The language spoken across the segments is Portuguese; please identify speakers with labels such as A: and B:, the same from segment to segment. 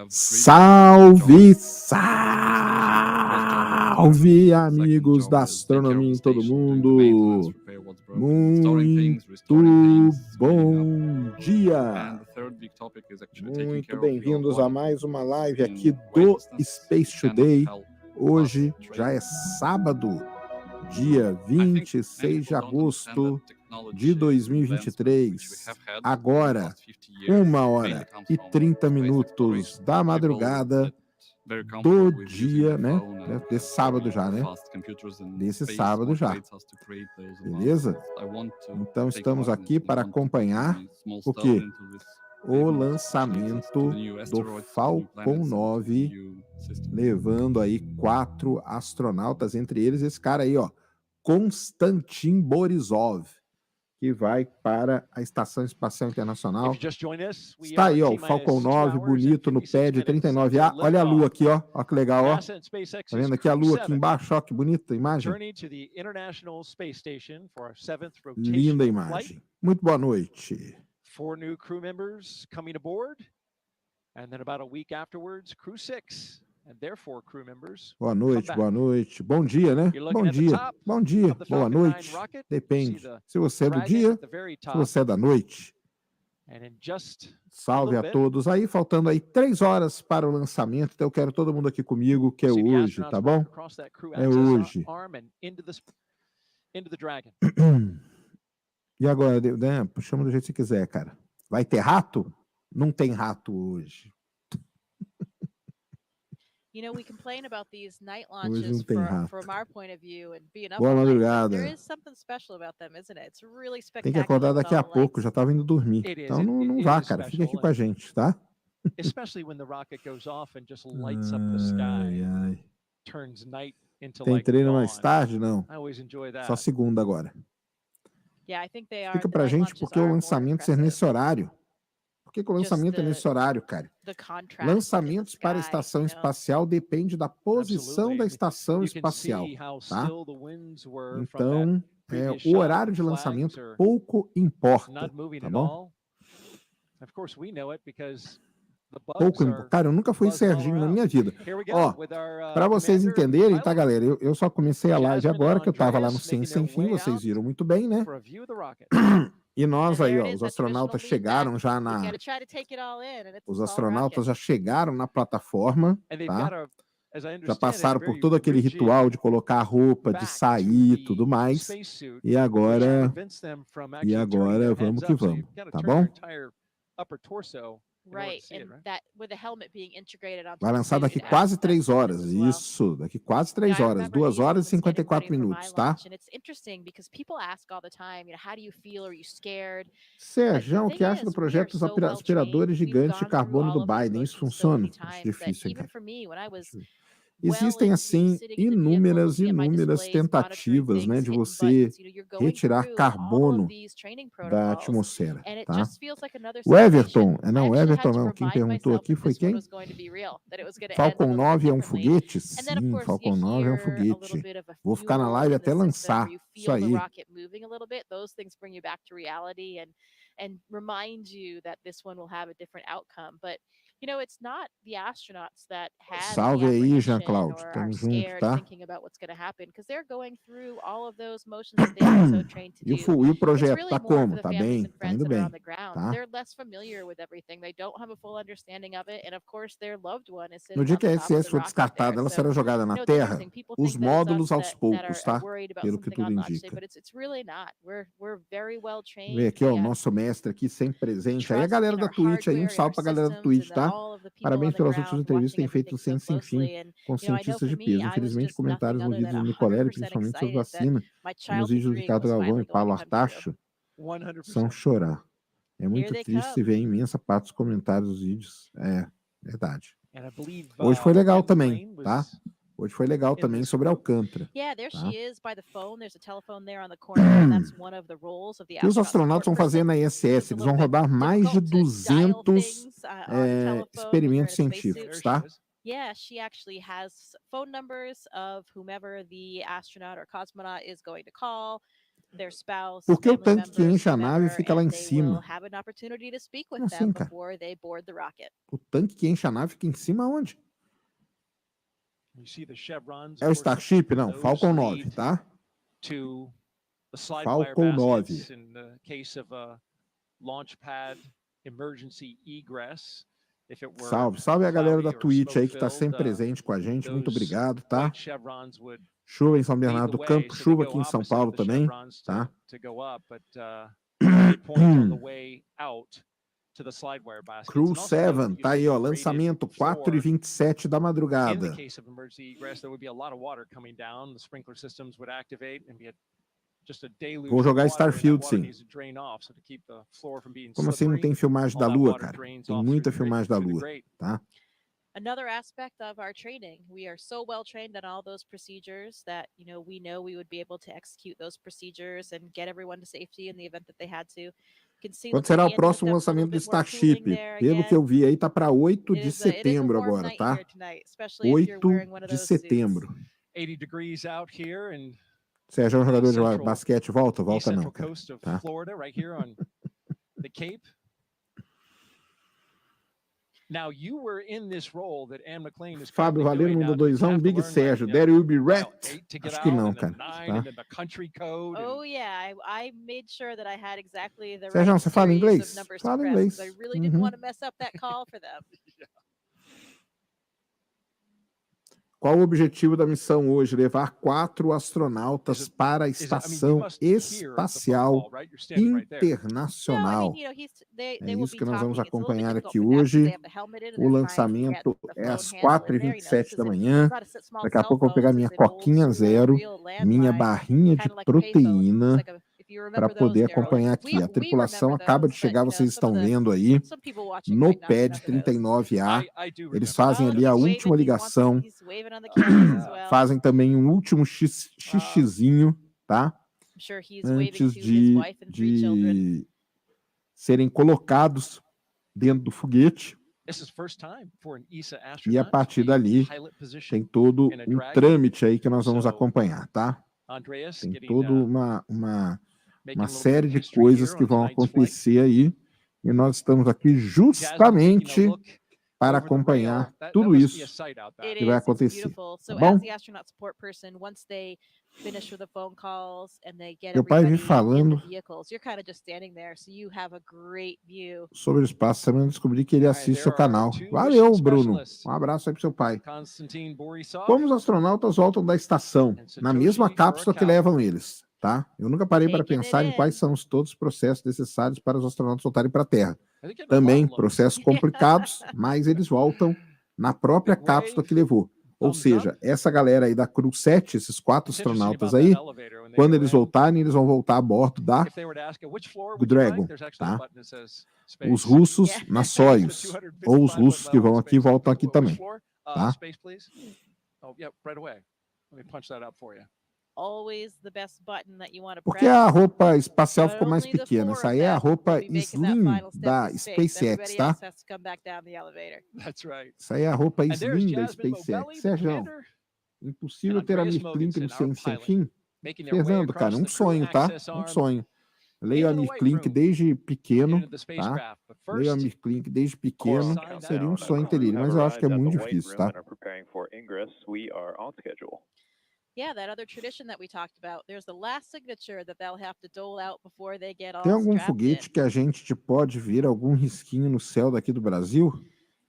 A: Salve, salve, amigos da astronomia em todo mundo. Muito bom dia. Muito bem-vindos a mais uma live aqui do Space Today. Hoje já é sábado, dia 26 de agosto de 2023. Agora, 1h30 da madrugada do dia, né? Desse sábado já, né? Desse sábado já. Beleza? Então estamos aqui para acompanhar o quê? O lançamento do Falcon 9, levando aí 4 astronautas, entre eles esse cara aí, ó, Konstantin Borisov, que vai para a Estação Espacial Internacional. Está aí, ó, o Falcon 9, bonito, no pad 39A. Olha a lua aqui, ó. Olha que legal, ó. Tá vendo aqui a lua aqui embaixo? Ó, que bonita a imagem. Linda imagem. Muito boa noite.
B: 4 new crew members coming aboard, and then about a week afterwards, CREW-7 and their 4 crew members.
A: Boa noite, boa noite. Bom dia, né? Bom dia, bom dia, boa noite. Depende. Se você é do dia, se você é da noite. Salve a todos. Aí, faltando aí 3 horas para o lançamento, então eu quero todo mundo aqui comigo, que é hoje, tá bom? É hoje. E agora, né? Chama do jeito que você quiser, cara. Vai ter rato? Não tem rato hoje.
C: You know, we complain about these night launches from our point of view and being up
A: Boa
C: all night,
A: madrugada.
C: there is something special about them, isn't it? It's really spectacular.
A: Tem que acordar daqui a pouco, já tava indo dormir. Então não vá, cara. Fica aqui com a gente, tá?
B: Especially when the rocket goes off and just lights up the sky. Turns night into
A: Tem
B: like
A: treino
B: dawn.
A: mais tarde? Não.
B: I always enjoy that.
A: Só segunda agora.
C: Yeah, I think they are.
A: Explica pra gente por que o lançamento ser nesse horário. Por que o lançamento é nesse horário, cara? Lançamentos para a estação espacial depende da posição da estação espacial, tá? Então, o horário de lançamento pouco importa, tá bom? Cara, eu nunca fui Serginho na minha vida. Ó, para vocês entenderem, tá, galera? Eu só comecei a live agora, que eu tava lá no Ciência Sem Fim, vocês viram muito bem, né? E nós aí, ó, os astronautas chegaram já na... Os astronautas já chegaram na plataforma, tá? Já passaram por todo aquele ritual de colocar a roupa, de sair e tudo mais. E agora vamos que vamos, tá bom? Vai lançar daqui quase 3 horas. Isso, daqui quase 3 horas. 2 horas e 54 minutos, tá? Sérgio, o que acha do projeto dos aspiradores gigantes de carbono do Biden? Isso funciona? Acho difícil, hein, cara? Existem, assim, inúmeras tentativas, né, de você retirar carbono da atmosfera, tá? O Everton, quem perguntou aqui foi quem? Falcon 9 é um foguete? Sim, Falcon 9 é um foguete. Vou ficar na live até lançar, isso aí. Salve aí, Jean Cláudio. Tamo junto, tá? E o projeto tá como? Tá bem? Tá indo bem, tá? No dia que a SS for descartada, ela será jogada na Terra, os módulos aos poucos, tá? Pelo que tudo indica. Vê aqui, ó, o nosso mestre aqui, sempre presente. Aí a galera da Twitch aí, um salve pra galera da Twitch, tá? Parabéns pelas últimas entrevistas que tem feito no Ciência Sem Fim com cientistas de peso. Infelizmente, comentários nos vídeos do Nicolério, principalmente sobre vacina, e nos vídeos do Ricardo Galvão e Paulo Artacho, são chorar. É muito triste se ver a imensa parte dos comentários dos vídeos. É, verdade. Hoje foi legal também, tá? Hoje foi legal também sobre Alcântara. Tá? O que os astronautas vão fazer na ISS? Eles vão rodar mais de 200 experimentos científicos, tá?
C: Yeah, she actually has phone numbers of whomever the astronaut or cosmonaut is going to call. their spouse,
A: Por que o
C: family
A: tanque que
C: members,
A: enche a nave
C: whomever,
A: fica lá
C: and
A: em
C: they will
A: cima?
C: have an opportunity to speak with
A: Como
C: them
A: assim, cara?
C: before they board the rocket.
A: O tanque que enche a nave fica em cima onde?
B: You see the chevrons,
A: É
B: of
A: o
B: course,
A: Starship? Não,
B: those
A: Falcon 9,
B: lead
A: tá?
B: to the slide wire
A: Falcon 9.
B: baskets in the case of a launch pad emergency egress. If it were
A: Salve, salve a galera da
B: cloudy or
A: Twitch aí que tá
B: smoke-filled,
A: sempre presente com a gente. Muito
B: those
A: obrigado, tá?
B: white chevrons would
A: Chuva em São
B: lead
A: Bernardo
B: the
A: do
B: way,
A: Campo,
B: so they
A: chuva
B: go
A: aqui em São
B: opposite of
A: Paulo
B: the
A: também,
B: chevrons
A: tá?
B: to go up, but they point on the way out to the slide wire baskets. And also note
A: CREW-7,
B: that
A: tá aí,
B: you'd
A: ó,
B: be rated
A: lançamento
B: for,
A: 4h27 da
B: in the
A: madrugada.
B: case of emergency egress, there would be a lot of water coming down. The sprinkler systems would activate and be just a deluge
A: Vou
B: of
A: jogar
B: water, and that
A: Starfield,
B: water
A: sim.
B: needs to drain off, so to keep the floor from being
A: Como assim não
B: slippery,
A: tem filmagem da
B: all that
A: Lua,
B: water
A: cara?
B: drains
A: Tem
B: off
A: muita
B: through
A: filmagem da
B: the
A: Lua,
B: grate.
A: tá?
C: Another aspect of our training, we are so well trained on all those procedures that, we know we would be able to execute those procedures and get everyone to safety in the event that they had to. You can see,
A: Quando
C: looks
A: será
C: like
A: o
C: Andy hooked
A: próximo
C: up a
A: lançamento do
C: little bit more cooling
A: Starship?
C: there
A: Pelo que eu
C: again.
A: vi aí, tá para 8
C: It
A: de
C: is a
A: setembro
C: warm
A: agora,
C: night
A: tá?
C: here tonight, especially if you're
A: 8
C: wearing one of
A: de
C: those suits.
A: setembro.
B: 80 degrees out here and
A: Sérgio é um jogador de
B: central-
A: basquete, volta
B: East
A: não,
B: Central
A: cara.
B: coast of
A: Tá?
B: Florida, right here on the Cape. Now you were in this role that Anne McLean is
A: Fábio
B: currently
A: Valério
B: doing now.
A: mandou
B: Did you
A: 2
B: have to
A: Big
B: learn,
A: Sérgio,
B: like,
A: there will be
B: mile
A: wrecked.
B: 8 to get
A: Acho que
B: out,
A: não,
B: and then
A: cara.
B: 9,
A: Tá?
B: and then the country code.
C: Oh yeah, I made sure that I had exactly the
A: Sérgio,
C: right
A: você fala
C: series
A: inglês?
C: of numbers
A: Fala
C: to press,
A: inglês.
C: 'cause I really didn't want to mess up that call for them.
A: Qual o objetivo da missão hoje? Levar 4 astronautas para a Estação Espacial Internacional. É isso que nós vamos acompanhar aqui hoje. O lançamento é às 4h27 da manhã. Daqui a pouco eu vou pegar minha coquinha zero, minha barrinha de proteína, para poder acompanhar aqui. A tripulação acaba de chegar, vocês estão vendo aí, no pad 39A. Eles fazem ali a última ligação, fazem também um último xixizinho, tá? Antes de serem colocados dentro do foguete. E a partir dali tem todo um trâmite aí que nós vamos acompanhar, tá? Tem toda uma série de coisas que vão acontecer aí. E nós estamos aqui justamente para acompanhar tudo isso que vai acontecer. Tá bom? Meu pai vem falando sobre o espaço. Também descobri que ele assiste o canal. Valeu, Bruno. Um abraço aí pro seu pai. Como os astronautas voltam da estação? Na mesma cápsula que levam eles, tá? Eu nunca parei para pensar em quais são todos os processos necessários para os astronautas voltarem para a Terra. Também processos complicados, mas eles voltam na própria cápsula que levou. Ou seja, essa galera aí da CREW-7, esses 4 astronautas aí, quando eles voltarem, eles vão voltar a bordo da Dragon, tá? Os russos na Soyuz, ou os russos que vão aqui, voltam aqui também, tá? Porque a roupa espacial ficou mais pequena. Essa aí é a roupa Slim da SpaceX, tá? Essa aí é a roupa Slim da SpaceX. Sérgio, impossível ter a Mirklink no Ciência Sem Fim? Fernando, cara, um sonho, tá? Um sonho. Leio a Mirklink desde pequeno, tá? Leio a Mirklink desde pequeno. Seria um sonho ter ele, mas eu acho que é muito difícil, tá?
C: Yeah, that other tradition that we talked about. There's the last signature that they'll have to dole out before they get all
A: Tem algum
C: strapped
A: foguete
C: in.
A: que a gente pode ver algum risquinho no céu daqui do Brasil?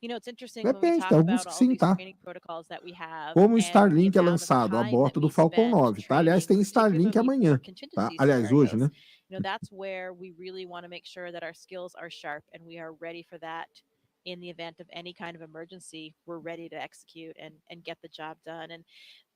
C: It's interesting when we
A: Depende,
C: talk
A: tem alguns
C: about
A: que
C: all
A: sim,
C: these
A: tá?
C: training protocols that we have
A: Como o
C: and
A: Starlink
C: the
A: é
C: amount of
A: lançado a
C: time
A: bordo
C: that
A: do
C: we
A: Falcon
C: spend
A: 9, tá? Aliás, tem
C: training,
A: Starlink
C: particularly
A: amanhã,
C: for
A: tá?
C: contingency
A: Aliás, hoje, né?
C: scenarios. That's where we really want to make sure that our skills are sharp and we are ready for that. In the event of any kind of emergency, we're ready to execute and get the job done. And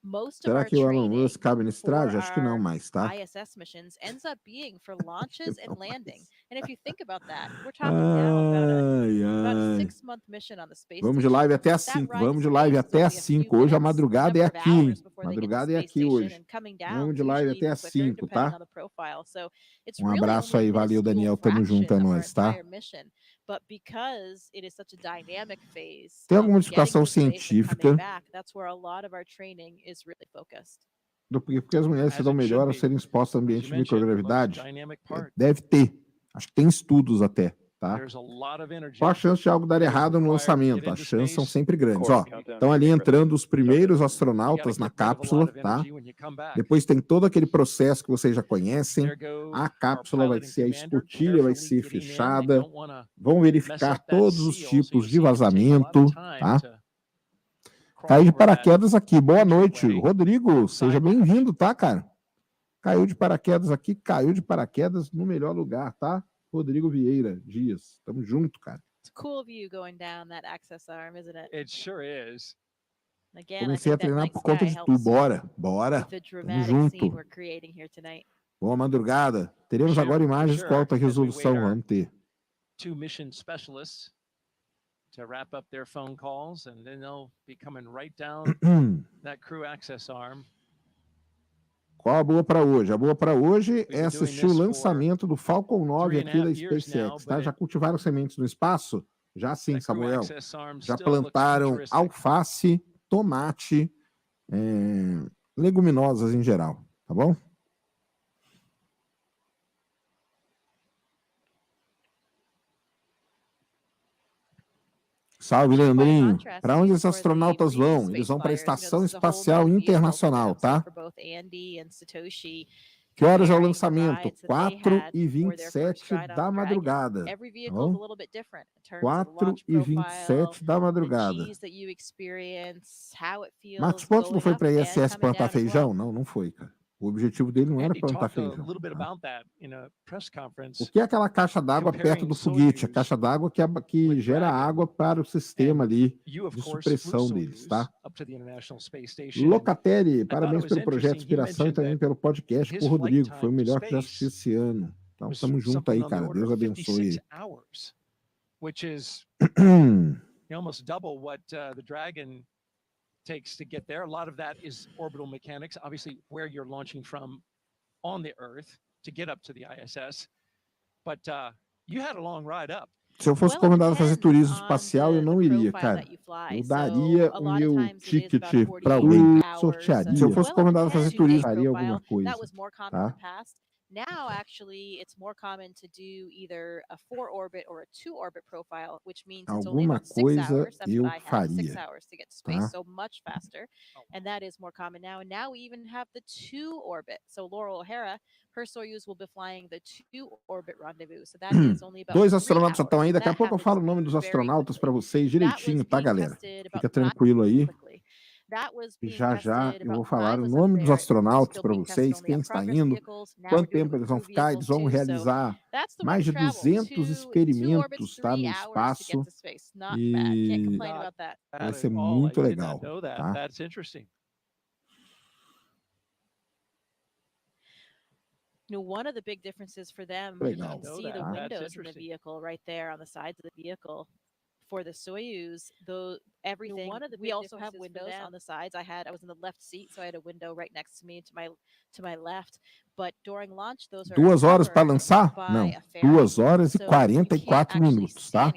C: most of
A: Será
C: our
A: que o Elon
C: training
A: Musk cabe nesse
C: for
A: traje? Acho que não
C: our
A: mais, tá?
C: ISS missions ends up being for launches and landing. And if you think about that, we're talking now about a 6-month mission on the space
A: Vamos de
C: station.
A: live até às 5. Vamos de live até às 5. Hoje a madrugada é aqui, hein? Madrugada é aqui hoje. Vamos de live até às 5, tá? Um abraço aí, valeu, Daniel. Tamo junto, é nóis, tá?
C: But because it is such a dynamic phase
A: Tem alguma
C: of getting
A: explicação
C: to space and coming
A: científica
C: back, that's where a lot of our training is really focused.
A: Porque as mulheres se dão melhor ao serem expostas a ambiente de microgravidade? Deve ter. Acho que tem estudos até, tá? Qual a chance de algo dar errado no lançamento? As chances são sempre grandes. Ó, estão ali entrando os primeiros astronautas na cápsula, tá? Depois tem todo aquele processo que vocês já conhecem. A cápsula vai ser, a escotilha vai ser fechada. Vão verificar todos os tipos de vazamento, tá? Caiu de paraquedas aqui. Boa noite, Rodrigo. Seja bem-vindo, tá, cara? Caiu de paraquedas aqui, caiu de paraquedas no melhor lugar, tá? Rodrigo Vieira Dias. Tamo junto, cara.
C: It's a cool view going down that access arm, isn't it?
B: It sure is.
C: Again,
A: comecei a treinar por conta de tu. Bora. Tamo junto. Boa madrugada. Teremos agora imagens com alta resolução. Vamos ter.
B: 2 mission specialists to wrap up their phone calls, and then they'll be coming right down that crew access arm.
A: Qual a boa para hoje? A boa para hoje é assistir o lançamento do Falcon 9 aqui da SpaceX, tá? Já cultivaram sementes no espaço? Já sim, Samuel. Já plantaram alface, tomate, leguminosas em geral, tá bom? Salve, Leandrinho. Para onde os astronautas vão? Eles vão para a Estação Espacial Internacional, tá? Que horas é o lançamento? 4h27 da madrugada. Tá bom? 4h27 da madrugada. Marcos Pontes não foi para a ISS plantar feijão? Não, não foi, cara. O objetivo dele não era plantar feijão. O que é aquela caixa d'água perto do foguete? A caixa d'água que gera água para o sistema ali de supressão deles, tá? Locatelli, parabéns pelo projeto de inspiração e também pelo podcast por Rodrigo. Foi o melhor que já assisti esse ano. Então, estamos juntos aí, cara. Deus abençoe.
B: Which is almost double what the Dragon takes to get there. A lot of that is orbital mechanics, obviously where you're launching from on the Earth to get up to the ISS. But you had a long ride up.
A: Se eu fosse convidado a fazer turismo espacial, eu não iria, cara. Eu daria o meu ticket para alguém, sortearia. Se eu fosse convidado a fazer turismo, eu faria alguma coisa, tá?
C: Now, actually, it's more common to do either a 4-orbit or a 2-orbit profile, which means it's only about 6 hours. That's what I had, 6 hours to get to space, so much faster. And that is more common now. And now we even have the 2-orbit. So Laurel O'Hara, her Soyuz will be flying the 2-orbit rendezvous. So that is only about
A: 2 astronautas já estão aí. Daqui a pouco eu falo o nome dos astronautas para vocês direitinho, tá, galera? Fica tranquilo aí. Já eu vou falar o nome dos astronautas para vocês, quem está indo, quanto tempo eles vão ficar. Eles vão realizar mais de 200 experimentos, tá, no espaço, e vai ser muito legal, tá?
C: One of the big differences for them, you can see the windows in the vehicle right there on the sides of the vehicle. For the Soyuz, though everything, we also have windows on the sides. I was in the left seat, so I had a window right next to me to my left. But during launch, those are
A: 2 horas para lançar? Não, 2 horas e 44 minutos, tá?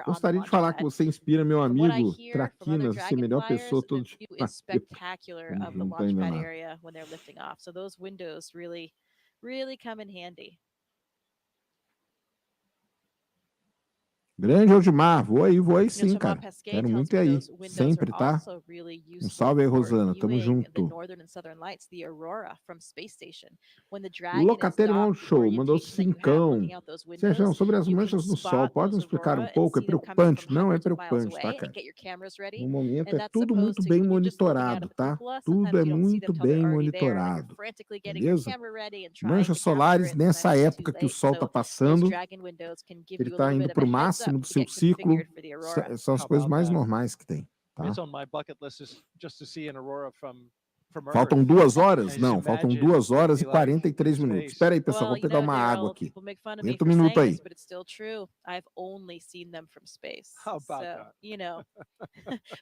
A: Gostaria de falar que você inspira meu amigo Traquinas, ser a melhor pessoa todo dia.
C: Spectacular of the launchpad area when they're lifting off. So those windows really come in handy.
A: Grande Aldimar, vou aí sim, cara. Quero muito ir aí, sempre, tá? Um salve aí, Rosana, tamo junto. Locatelli Mão Show, mandou 5. Sérgio, sobre as manchas no Sol, pode me explicar um pouco? É preocupante? Não é preocupante, tá, cara? No momento é tudo muito bem monitorado, tá? Tudo é muito bem monitorado, beleza? Manchas solares, nessa época que o Sol tá passando, ele tá indo pro máximo do seu ciclo, são as coisas mais normais que tem, tá? Faltam 2 horas? Não, faltam 2 horas e 43 minutos. Espera aí, pessoal, vou pegar uma água aqui. 8 minutos aí.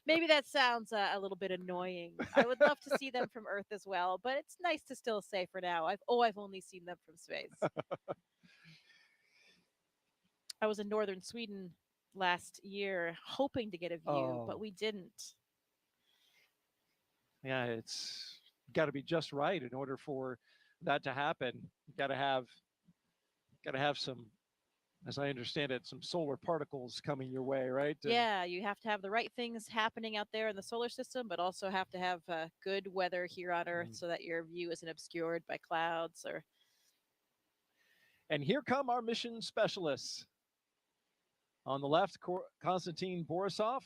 C: Maybe that sounds a little bit annoying. I would love to see them from Earth as well, but it's nice to still say for now, I've only seen them from space. I was in northern Sweden last year hoping to get a view, but we didn't.
B: Yeah, it's got to be just right in order for that to happen. You got to have some, as I understand it, some solar particles coming your way, right?
C: Yeah, you have to have the right things happening out there in the solar system, but also have to have good weather here on Earth so that your view isn't obscured by clouds or.
B: And here come our mission specialists. On the left, Konstantin Borisov,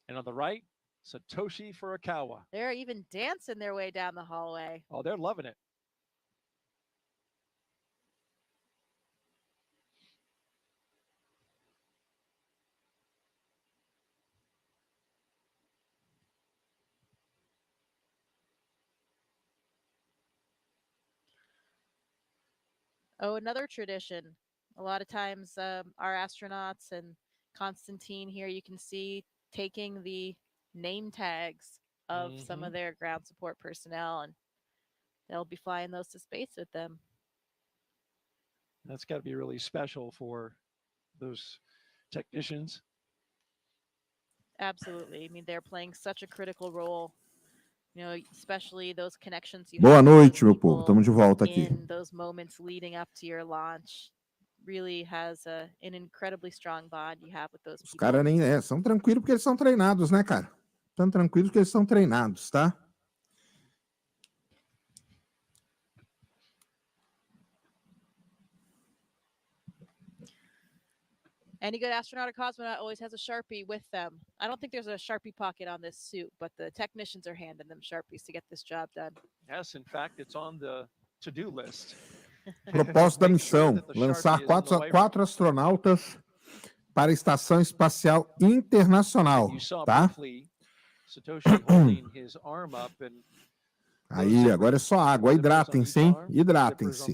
B: and on the right, Satoshi Furukawa.
C: They're even dancing their way down the hallway.
B: Oh, they're loving it.
C: Oh, another tradition. A lot of times our astronauts and Konstantin here, you can see taking the name tags of some of their ground support personnel, and they'll be flying those to space with them.
B: That's got to be really special for those technicians.
C: Absolutely. I mean, they're playing such a critical role. You know, especially those connections you
A: Boa
C: have
A: noite, meu povo. Estamos de volta aqui.
C: in those moments leading up to your launch. Really has an incredibly strong bond you have with those people.
A: Os caras nem são tranquilos porque eles são treinados, né, cara? Tão tranquilos porque eles são treinados, tá?
C: Any good astronaut or cosmonaut always has a Sharpie with them. I don't think there's a Sharpie pocket on this suit, but the technicians are handing them Sharpies to get this job done.
B: Yes, in fact, it's on the to-do list.
A: Propósito da missão: lançar quatro astronautas para a Estação Espacial Internacional, tá? Aí, agora é só água. Hidratem-se, hein? Hidratem-se.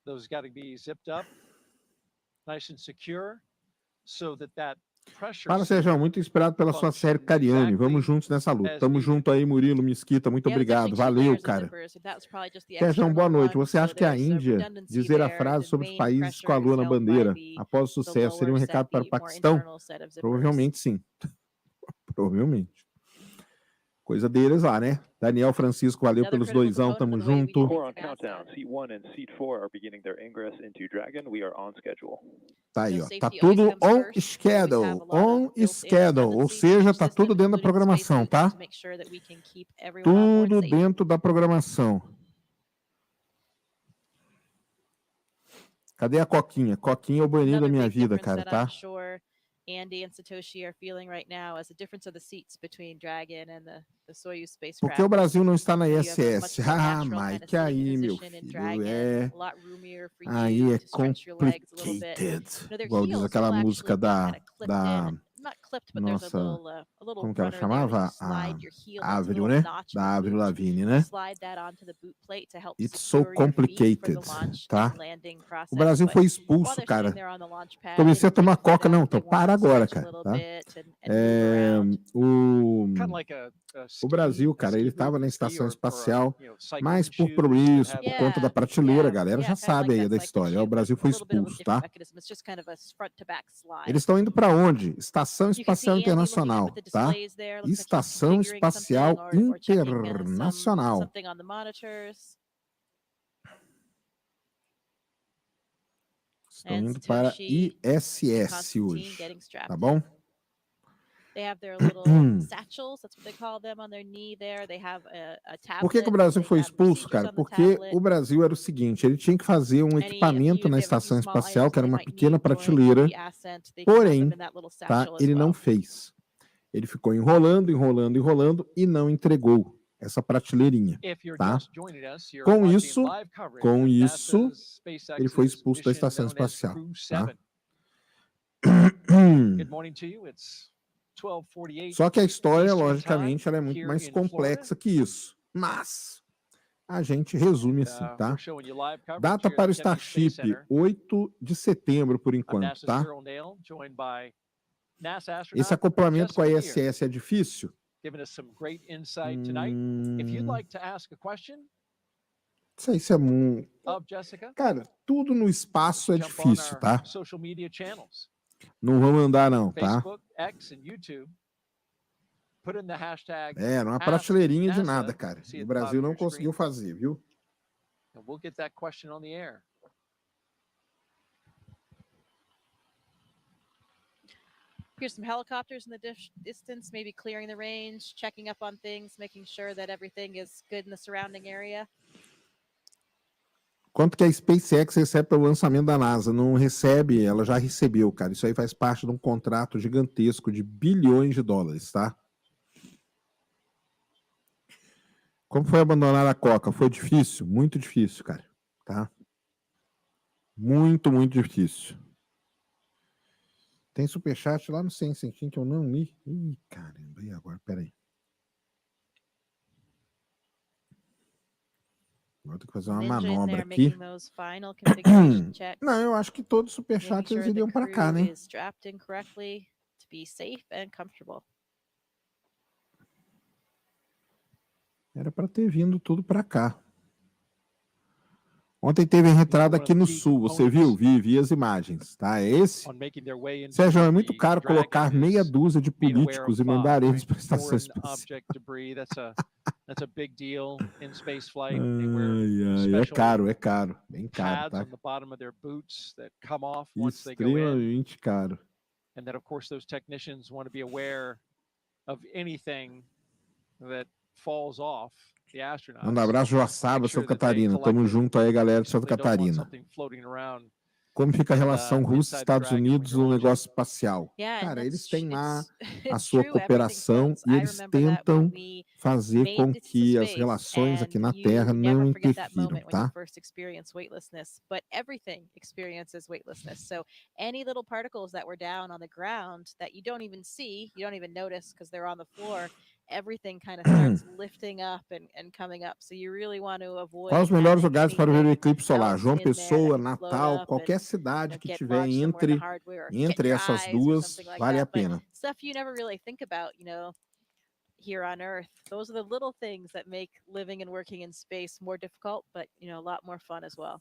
B: Those got to be zipped up, nice and secure, so that
A: Fala, Sérgio, muito inspirado pela sua série Cariani. Vamos juntos nessa luta. Tamo junto aí, Murilo Mesquita. Muito obrigado. Valeu, cara. Sérgio, boa noite. Você acha que a Índia dizer a frase sobre os países com a lua na bandeira após o sucesso seria um recado para o Paquistão? Provavelmente sim. Provavelmente. Coisa deles lá, né? Daniel Francisco, valeu pelos doisão, tamo junto. Tá aí, ó. Tá tudo on schedule, ou seja, tá tudo dentro da programação, tá? Tudo dentro da programação. Cadê a Coquinha? Coquinha é o banheiro da minha vida, cara, tá?
C: Andy and Satoshi are feeling right now as a difference of the seats between Dragon and the Soyuz spacecraft.
A: Porque o Brasil não está na ISS. Ah, Mike, aí, meu filho, aí é complicated. Igual diz aquela música da nossa, como que ela chamava? A Avril, né? Da Avril Lavigne, né? It's so complicated, tá? O Brasil foi expulso, cara. Comecei a tomar coca, não, então para agora, cara, tá? O Brasil, cara, ele estava na estação espacial, mas por problemas, por conta da prateleira, a galera já sabe aí da história. O Brasil foi expulso, tá? Eles estão indo para onde? Estação Espacial Internacional, tá? Estação Espacial Internacional. Estão indo para ISS hoje, tá bom? Por que o Brasil foi expulso, cara? Porque o Brasil era o seguinte, ele tinha que fazer um equipamento na estação espacial, que era uma pequena prateleira, porém, tá, ele não fez. Ele ficou enrolando e não entregou essa prateleirinha, tá? Com isso, ele foi expulso da estação espacial, tá? Só que a história, logicamente, ela é muito mais complexa que isso. Mas a gente resume assim, tá? Data para o Starship, 8 de setembro, por enquanto, tá? Esse acoplamento com a ISS é difícil? Isso é muito... Cara, tudo no espaço é difícil, tá? Não vamos andar não, tá? É, numa prateleirinha de nada, cara. O Brasil não conseguiu fazer, viu?
B: And we'll get that question on the air.
C: Here's some helicopters in the distance, maybe clearing the range, checking up on things, making sure that everything is good in the surrounding area.
A: Quanto que a SpaceX recebe pelo lançamento da NASA? Não recebe, ela já recebeu, cara. Isso aí faz parte de um contrato gigantesco de bilhões de dólares, tá? Como foi abandonar a Coca? Foi difícil? Muito difícil, cara. Tá? Muito, muito difícil. Tem superchat lá no 100 centinhos que eu não li. Ih, caramba, e agora? Peraí. Vou ter que fazer uma manobra aqui. Não, eu acho que todos os superchats eles iriam para cá, né? Era para ter vindo tudo para cá. Ontem teve entrada aqui no sul, você viu? Vi as imagens, tá? É esse? Sérgio, é muito caro colocar meia dúzia de políticos e mandar eles para a estação espacial. É caro, bem caro, tá? Extremamente caro.
B: And then, of course, those technicians want to be aware of anything that falls off.
A: Manda um abraço, Joaçaba, Santa Catarina. Tamo junto aí, galera de Santa Catarina. Como fica a relação Rússia e Estados Unidos no negócio espacial? Cara, eles têm lá a sua cooperação e eles tentam fazer com que as relações aqui na Terra não interfiram, tá?
C: But everything experiences weightlessness. So any little particles that were down on the ground that you don't even see, you don't even notice because they're on the floor, everything kind of starts lifting up and coming up. So you really want to avoid.
A: Quais os melhores lugares para ver o eclipse solar? João Pessoa, Natal, qualquer cidade que tiver entre essas duas, vale a pena.
C: Stuff you never really think about, you know, here on Earth. Those are the little things that make living and working in space more difficult, but you know, a lot more fun as well.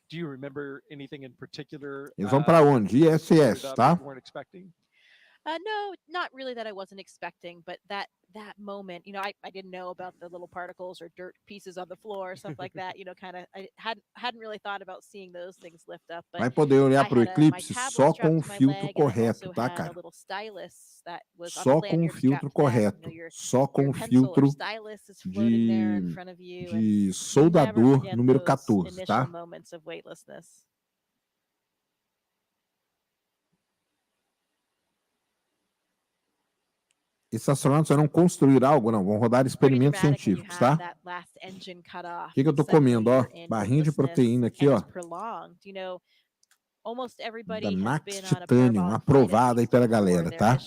B: Do you remember anything in particular?
A: Eles vão para onde? ISS, tá?
C: No, not really that I wasn't expecting, but that moment, you know, I didn't know about the little particles or dirt pieces on the floor, stuff like that, you know, kind of, I hadn't really thought about seeing those things lift up. But
A: vai poder olhar para o eclipse só com o filtro correto, tá, cara? Só com o filtro correto, só com o filtro de soldador número 14, tá? Esses astronautas vão construir algo? Não, vão rodar experimentos científicos, tá? O que eu tô comendo, ó? Barrinha de proteína aqui, ó. Da Max Titanium, aprovada aí pela galera, tá?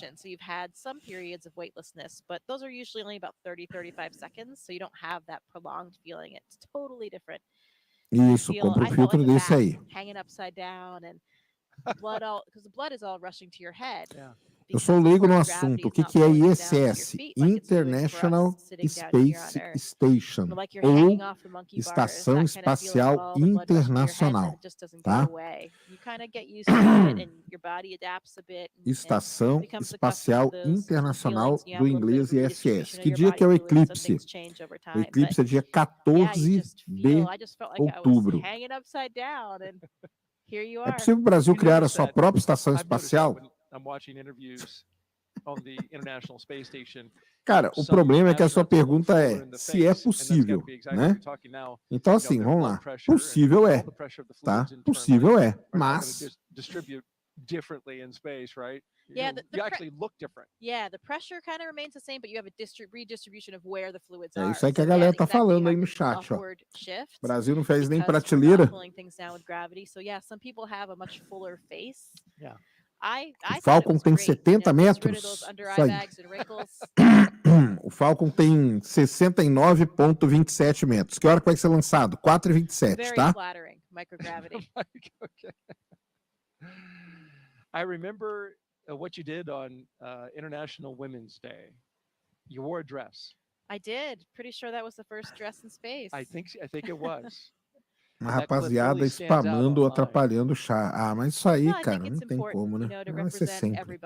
A: Isso, compra um filtro desse aí. Eu sou leigo no assunto. O que é ISS? International Space Station, ou Estação Espacial Internacional, tá? Estação Espacial Internacional, do inglês ISS. Que dia que é o eclipse? O eclipse é dia 14 de outubro. É possível o Brasil criar a sua própria estação espacial? Cara, o problema é que a sua pergunta é se é possível, né? Então, assim, vamos lá. Possível é, tá? Possível é, mas...
C: Yeah, the pressure kind of remains the same, but you have a redistribution of where the fluids are.
A: É isso aí que a galera tá falando aí no chat, ó. O Brasil não fez nem prateleira. O Falcon tem 70 metros. Isso aí. O Falcon tem 69,27 metros. Que hora que vai ser lançado? 4h27, tá?
B: I remember what you did on International Women's Day. You wore a dress.
C: I did. Pretty sure that was the first dress in space.
B: I think it was.
A: Uma rapaziada spamando, atrapalhando o chá. Ah, mas isso aí, cara, não tem como, né? Vai ser sempre.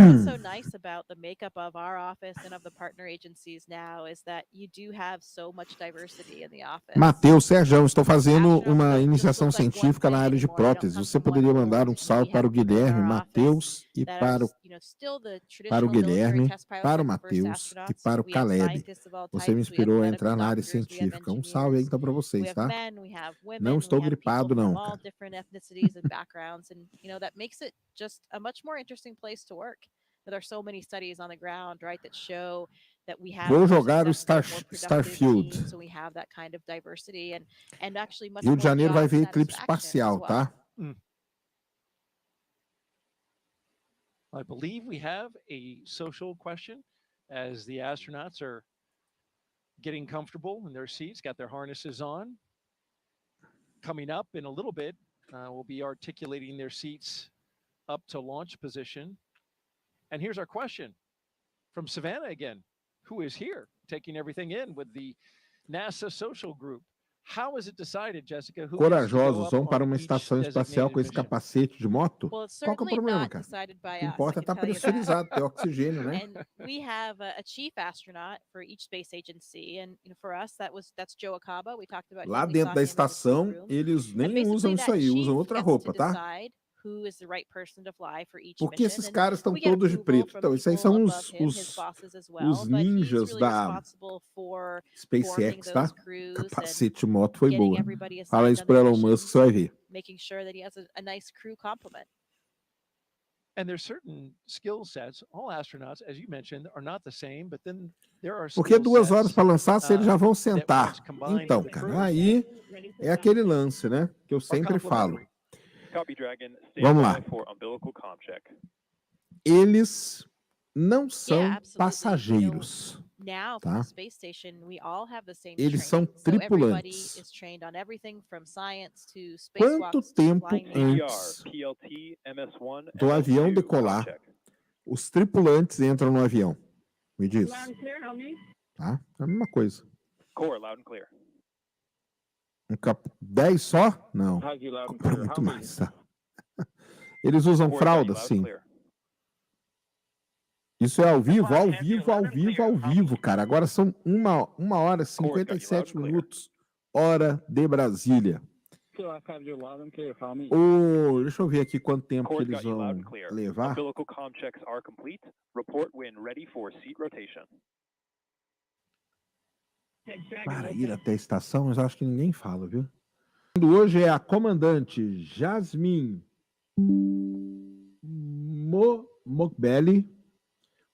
C: what's so nice about the makeup of our office and of the partner agencies now is that you do have so much diversity in the office.
A: Matheus, Sérgio, estou fazendo uma iniciação científica na área de prótese. Você poderia mandar um salve para o Guilherme, Matheus e para o Guilherme, para o Matheus e para o Caleb. Você me inspirou a entrar na área científica. Um salve aí então para vocês, tá? Não estou gripado não, cara.
C: Just a much more interesting place to work. There are so many studies on the ground, right, that show that we have.
A: Vou jogar o Starfield.
C: So we have that kind of diversity and actually much
A: Rio de Janeiro vai ver
C: more
A: eclipse parcial, tá?
B: I believe we have a social question as the astronauts are getting comfortable in their seats, got their harnesses on. Coming up in a little bit, we'll be articulating their seats up to launch position. And here's our question from Savannah again, who is here taking everything in with the NASA social group. How is it decided, Jessica?
A: Corajosos vão para uma estação espacial com esse capacete de moto? Qual que é o problema, cara? O que importa é estar pressurizado, ter oxigênio, né?
C: We have a chief astronaut for each space agency, and for us that's Joe Acaba. We talked about.
A: Lá dentro da estação, eles nem usam isso aí, usam outra roupa, tá? Porque esses caras estão todos de preto. Então, esses aí são os ninjas da SpaceX, tá? Capacete de moto foi boa. Fala isso para Elon Musk, você vai ver.
B: And there's certain skill sets. All astronauts, as you mentioned, are not the same, but then there are.
A: Porque 2 horas para lançar, se eles já vão sentar. Então, cara, aí é aquele lance, né? Que eu sempre falo. Vamos lá. Eles não são passageiros, tá? Eles são tripulantes. Quanto tempo antes do avião decolar, os tripulantes entram no avião? Me diz. Tá? É a mesma coisa. 10 só? Não. Comprou muito mais, tá? Eles usam fralda? Sim. Isso é ao vivo, cara. Agora são 1 hora e 57 minutos, hora de Brasília. Deixa eu ver aqui quanto tempo que eles vão levar. Para ir até a estação, mas eu acho que ninguém fala, viu? Hoje é a comandante Jasmine Mokbeli,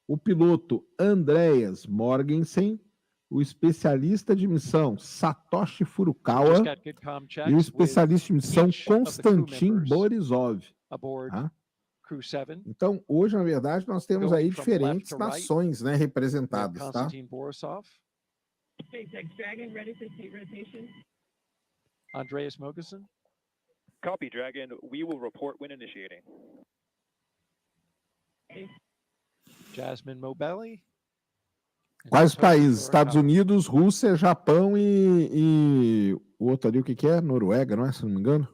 A: o piloto Andreas Morgensen, o especialista de missão Satoshi Furukawa e o especialista de missão Konstantin Borisov. Tá?
B: CREW-7.
A: Então, hoje, na verdade, nós temos aí diferentes nações, né, representadas, tá?
D: SpaceX Dragon, ready for seat rotation.
B: Andreas Mogensen.
E: Copy, Dragon. We will report when initiating.
B: Jasmine Mobelli.
A: Quais países? Estados Unidos, Rússia, Japão e o outro ali, o que é? Noruega, não é? Se não me engano.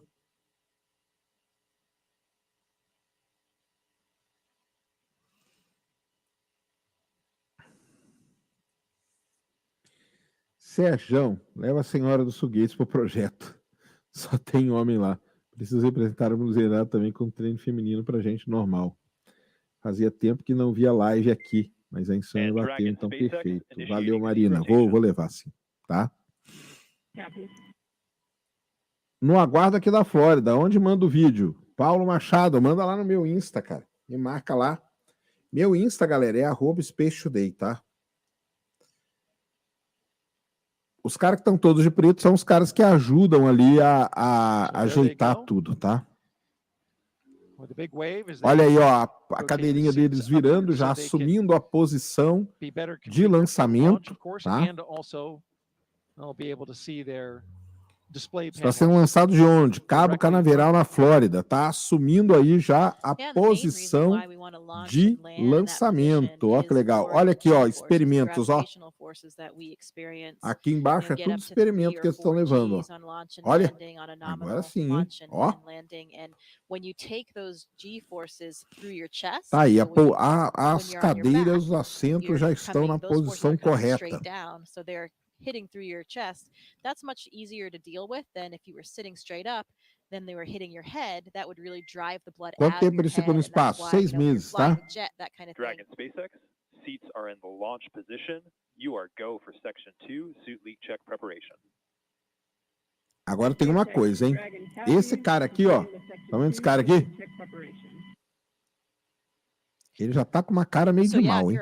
A: Sérgio, leva a senhora dos foguetes para o projeto. Só tem homem lá. Precisa representar o Museu também com treino feminino para gente normal. Fazia tempo que não via live aqui, mas a insônia bateu, então perfeito. Valeu, Marina. Vou levar sim, tá? No aguardo aqui da Flórida. Onde manda o vídeo? Paulo Machado, manda lá no meu Insta, cara. Me marca lá. Meu Insta, galera, é @SpaceToday, tá? Os caras que estão todos de preto são os caras que ajudam ali a ajeitar tudo, tá? Olha aí, ó, a cadeirinha deles virando, já assumindo a posição de lançamento, tá?
B: display
A: Está sendo lançado de onde? Cabo Canaveral, na Flórida. Está assumindo aí já a posição de lançamento. Ó que legal. Olha aqui, ó, experimentos, ó. Aqui embaixo é tudo experimento que eles estão levando, ó. Olha, agora sim, hein? Ó. Tá aí, as cadeiras, os assentos já estão na posição correta.
C: Hitting through your chest, that's much easier to deal with than if you were sitting straight up, then they were hitting your head. That would really drive the blood out of your head.
A: Quanto tempo eles ficam no espaço? 6 meses, tá?
C: Jet, that kind of
E: Dragon SpaceX, seats are in the launch position. You are go for Section 2, suit leak check preparation.
A: Agora tem uma coisa, hein? Esse cara aqui, ó. Tá vendo esse cara aqui? Ele já tá com uma cara meio de mal, hein?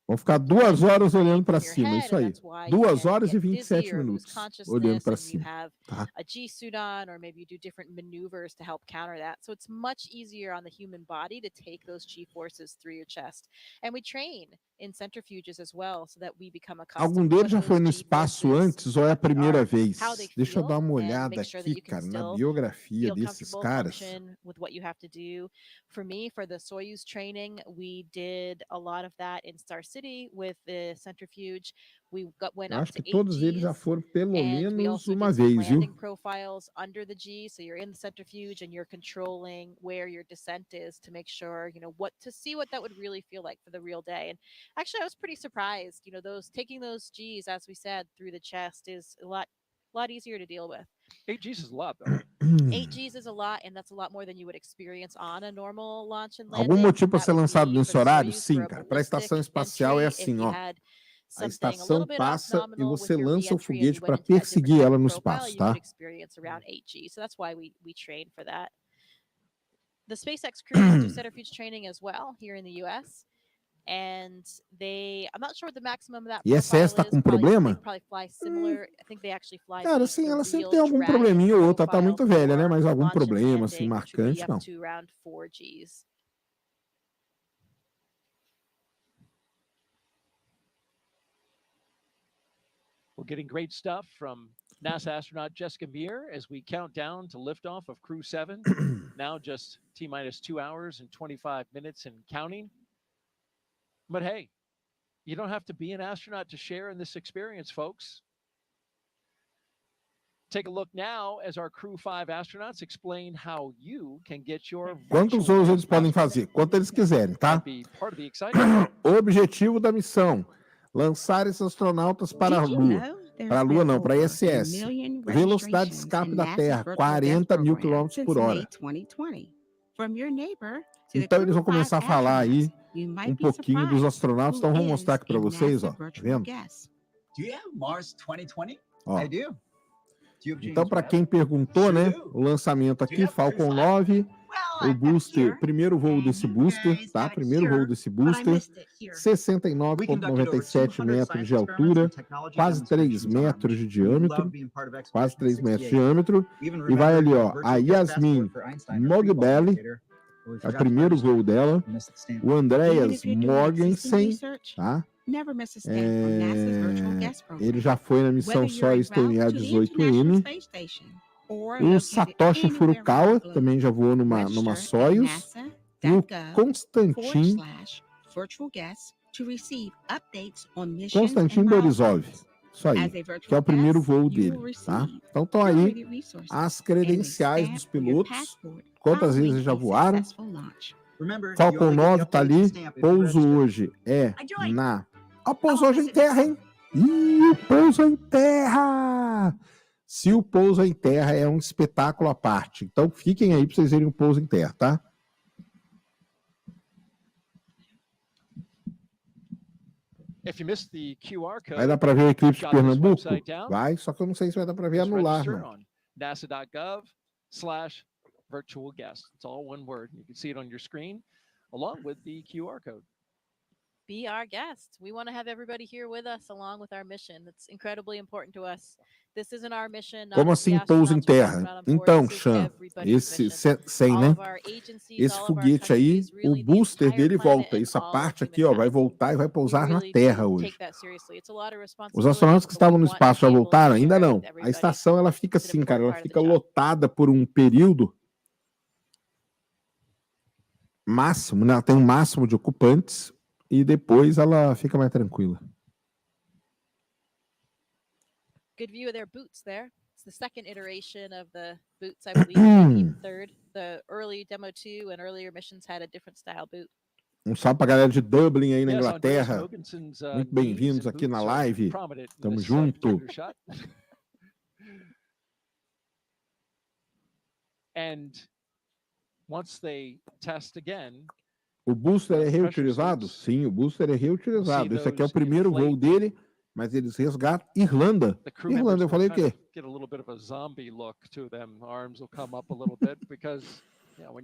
A: Vão ficar 2 horas olhando para cima, isso aí. 2 horas e 27 minutos olhando para cima. Tá?
C: A G suit on, or maybe you do different maneuvers to help counter that. So it's much easier on the human body to take those G forces through your chest. And we train in centrifuges as well, so that we become accustomed.
A: Algum deles já foi no espaço antes ou é a primeira vez? Deixa eu dar uma olhada aqui, cara, na biografia desses caras.
C: With what you have to do. For me, for the Soyuz training, we did a lot of that in Star City with the centrifuge. We went
A: Eu
C: up
A: acho
C: to
A: que todos eles já foram pelo menos uma vez, viu?
C: Profiles under the G, so you're in the centrifuge and you're controlling where your descent is to make sure, you know, what that would really feel like for the real day. And actually, I was pretty surprised. You know, taking those Gs, as we said, through the chest is a lot easier to deal with.
B: 8 Gs is a lot, though.
C: 8 Gs is a lot, and that's a lot more than you would experience on a normal launch and landing.
A: Algum motivo para ser lançado nesse horário? Sim, cara. Para a estação espacial é assim, ó. A estação passa e você lança o foguete para perseguir ela no espaço, tá?
C: So that's why we train for that. The SpaceX crews do centrifuge training as well here in the US. And I'm not sure what the maximum of that
A: E essa está com problema? Cara, assim, ela sempre tem algum probleminha ou outra, ela tá muito velha, né? Mas algum problema, assim, marcante, não.
B: We're getting great stuff from NASA astronaut Jessica Meir as we count down to liftoff of CREW-7. Now just T-minus 2 hours and 25 minutes and counting. But hey, you don't have to be an astronaut to share in this experience, folks. Take a look now as our CREW-5 astronauts explain how you can get your...
A: Quantos voos eles podem fazer? Quanto eles quiserem, tá? O objetivo da missão: lançar esses astronautas para a Lua. Para a Lua não, para a ISS. Velocidade de escape da Terra, 40 mil quilômetros por hora. Então eles vão começar a falar aí um pouquinho dos astronautas. Então vamos mostrar aqui para vocês, ó. Tá vendo? Ó. Então, para quem perguntou, né? O lançamento aqui, Falcon 9. O booster, primeiro voo desse booster, tá? Primeiro voo desse booster, 69,97 metros de altura, quase 3 metros de diâmetro, quase 3 metros de diâmetro, e vai ali, ó, a Yasmin Mogbelli, é o primeiro voo dela, o Andreas Morgensen, tá? Ele já foi na missão Soyuz TNA 18M. O Satoshi Furukawa também já voou numa Soyuz. E o Konstantin Borisov. Isso aí, que é o primeiro voo dele, tá? Então estão aí as credenciais dos pilotos. Quantas vezes já voaram? Falcon 9 tá ali. Pouso hoje é na... Ó, pouso hoje em terra, hein? Ih, pouso em terra! Se o pouso em terra é um espetáculo à parte. Então fiquem aí para vocês verem o pouso em terra, tá? Vai dar para ver o eclipse de Pernambuco? Vai, só que eu não sei se vai dar para ver anular, não.
B: nasa.gov/virtual guest. It's all one word. You can see it on your screen along with the QR code.
C: Be our guest. We want to have everybody here with us along with our mission. That's incredibly important to us. This isn't our mission.
A: Como assim pouso em terra? Então, Chan, esse sem, né? Esse foguete aí, o booster dele volta. Essa parte aqui, ó, vai voltar e vai pousar na Terra hoje. Os astronautas que estavam no espaço já voltaram? Ainda não. A estação, ela fica assim, cara, ela fica lotada por um período máximo, né? Ela tem um máximo de ocupantes e depois ela fica mais tranquila.
C: Good view of their boots there. It's the second iteration of the boots, I believe, maybe third. The early Demo 2 and earlier missions had a different style boot.
A: Salve pra galera de Dublin aí na Inglaterra. Muito bem-vindos aqui na live. Tamo junto.
B: And once they test again,
A: o booster é reutilizado? Sim, o booster é reutilizado. Esse aqui é o primeiro voo dele. Mas eles resgatam Irlanda. Irlanda, eu falei o quê?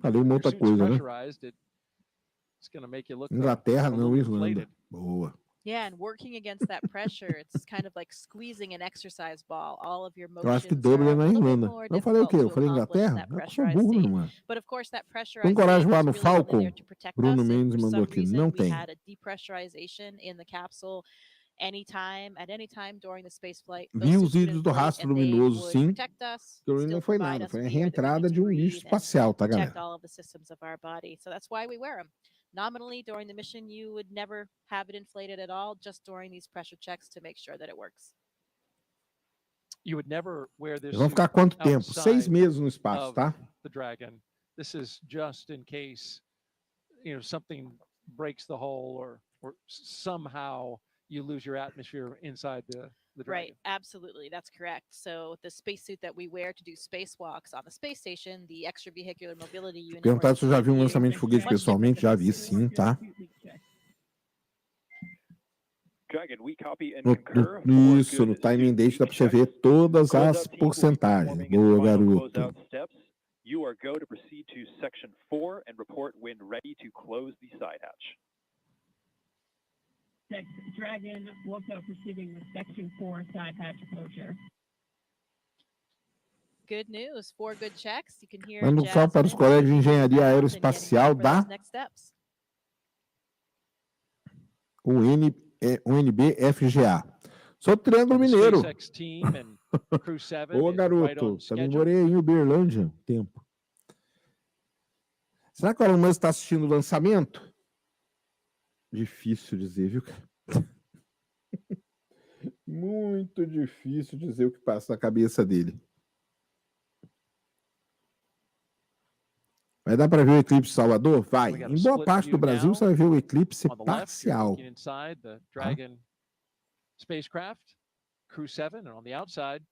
A: Falei uma outra coisa, né? Inglaterra, não, Irlanda. Boa.
C: Yeah, and working against that pressure, it's kind of like squeezing an exercise ball. All of your motions.
A: Eu acho que Dublin na Irlanda. Eu falei o quê? Eu falei Inglaterra? Eu sou burro, mano. Tem coragem lá no Falcon? Bruno Mendes mandou aqui. Não tem.
C: At any time during the space flight.
A: Vi os vídeos do rastro luminoso, sim. Que não foi nada, foi a reentrada de um lixo espacial, tá, galera?
C: All of the systems of our body. So that's why we wear them. Nominally, during the mission, you would never have it inflated at all, just during these pressure checks to make sure that it works.
B: You would never wear this.
A: Eles vão ficar quanto tempo? 6 meses no espaço, tá?
B: The Dragon. This is just in case, something breaks the hull or somehow you lose your atmosphere inside the Dragon.
C: Right, absolutely, that's correct. So the spacesuit that we wear to do spacewalks on the space station, the extravehicular mobility unit.
A: Perguntar se eu já vi um lançamento de foguete pessoalmente, já vi sim, tá? Isso, no timing date dá pra você ver todas as porcentagens. Boa, garoto.
E: You are go to proceed to section 4 and report when ready to close the side hatch.
D: Dragon, Wilco proceeding with section 4 side hatch closure.
C: Good news, 4 good checks. You can hear.
A: Manda um salve para os colegas de engenharia aeroespacial da UNB-FGA. Sou do Triângulo Mineiro. Ô, garoto, também morei em Uberlândia um tempo. Será que o Elon Musk está assistindo o lançamento? Difícil dizer, viu, cara? Muito difícil dizer o que passa na cabeça dele. Vai dar para ver o eclipse em Salvador? Vai. Em boa parte do Brasil você vai ver o eclipse parcial.
B: Dragon spacecraft, CREW-7, and on the outside,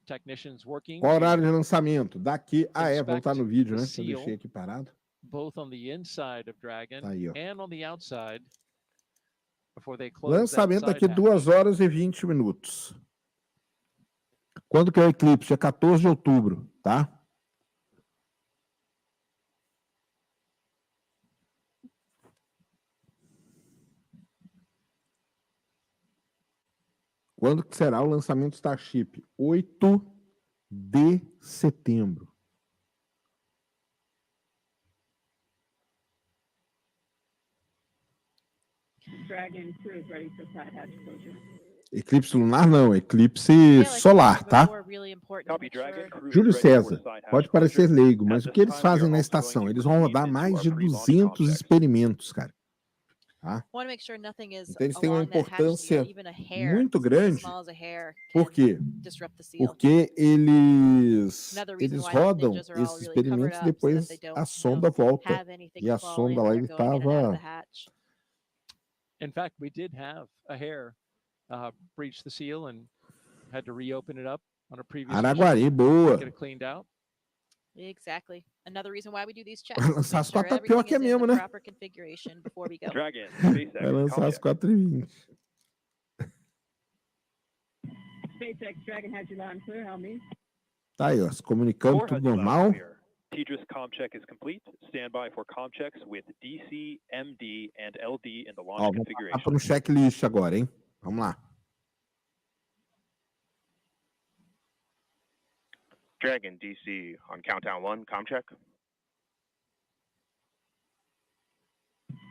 B: technicians working.
A: Qual horário de lançamento? Daqui. Vou estar no vídeo, né? Que eu deixei aqui parado.
B: Both on the inside of Dragon and on the outside before they close.
A: Lançamento daqui 2 horas e 20 minutos. Quando que é o eclipse? É 14 de outubro, tá? Quando que será o lançamento Starship? 8 de setembro.
D: Dragon crew is ready for side hatch closure.
A: Eclipse lunar não, eclipse solar, tá? Júlio César, pode parecer leigo, mas o que eles fazem na estação? Eles vão rodar mais de 200 experimentos, cara. Tá? Então eles têm uma importância muito grande. Por quê? Porque eles rodam esses experimentos e depois a sonda volta. E a sonda lá ele estava...
B: In fact, we did have a hair breach the seal and had to reopen it up on a previous
A: Araguari, boa.
B: Get it cleaned out.
C: Exactly. Another reason why we do these checks.
A: Vai lançar às 4h é mesmo, né? Vai lançar às 4h20.
D: SpaceX Dragon has you loud and clear, how me?
A: Tá aí, ó, se comunicando tudo normal.
E: TDRS comm check is complete. Stand by for comm checks with DC, MD, and LD in the launch
A: Ó, vamos
E: configuration.
A: para no checklist agora, hein? Vamos lá.
F: Dragon DC on countdown 1, comm check.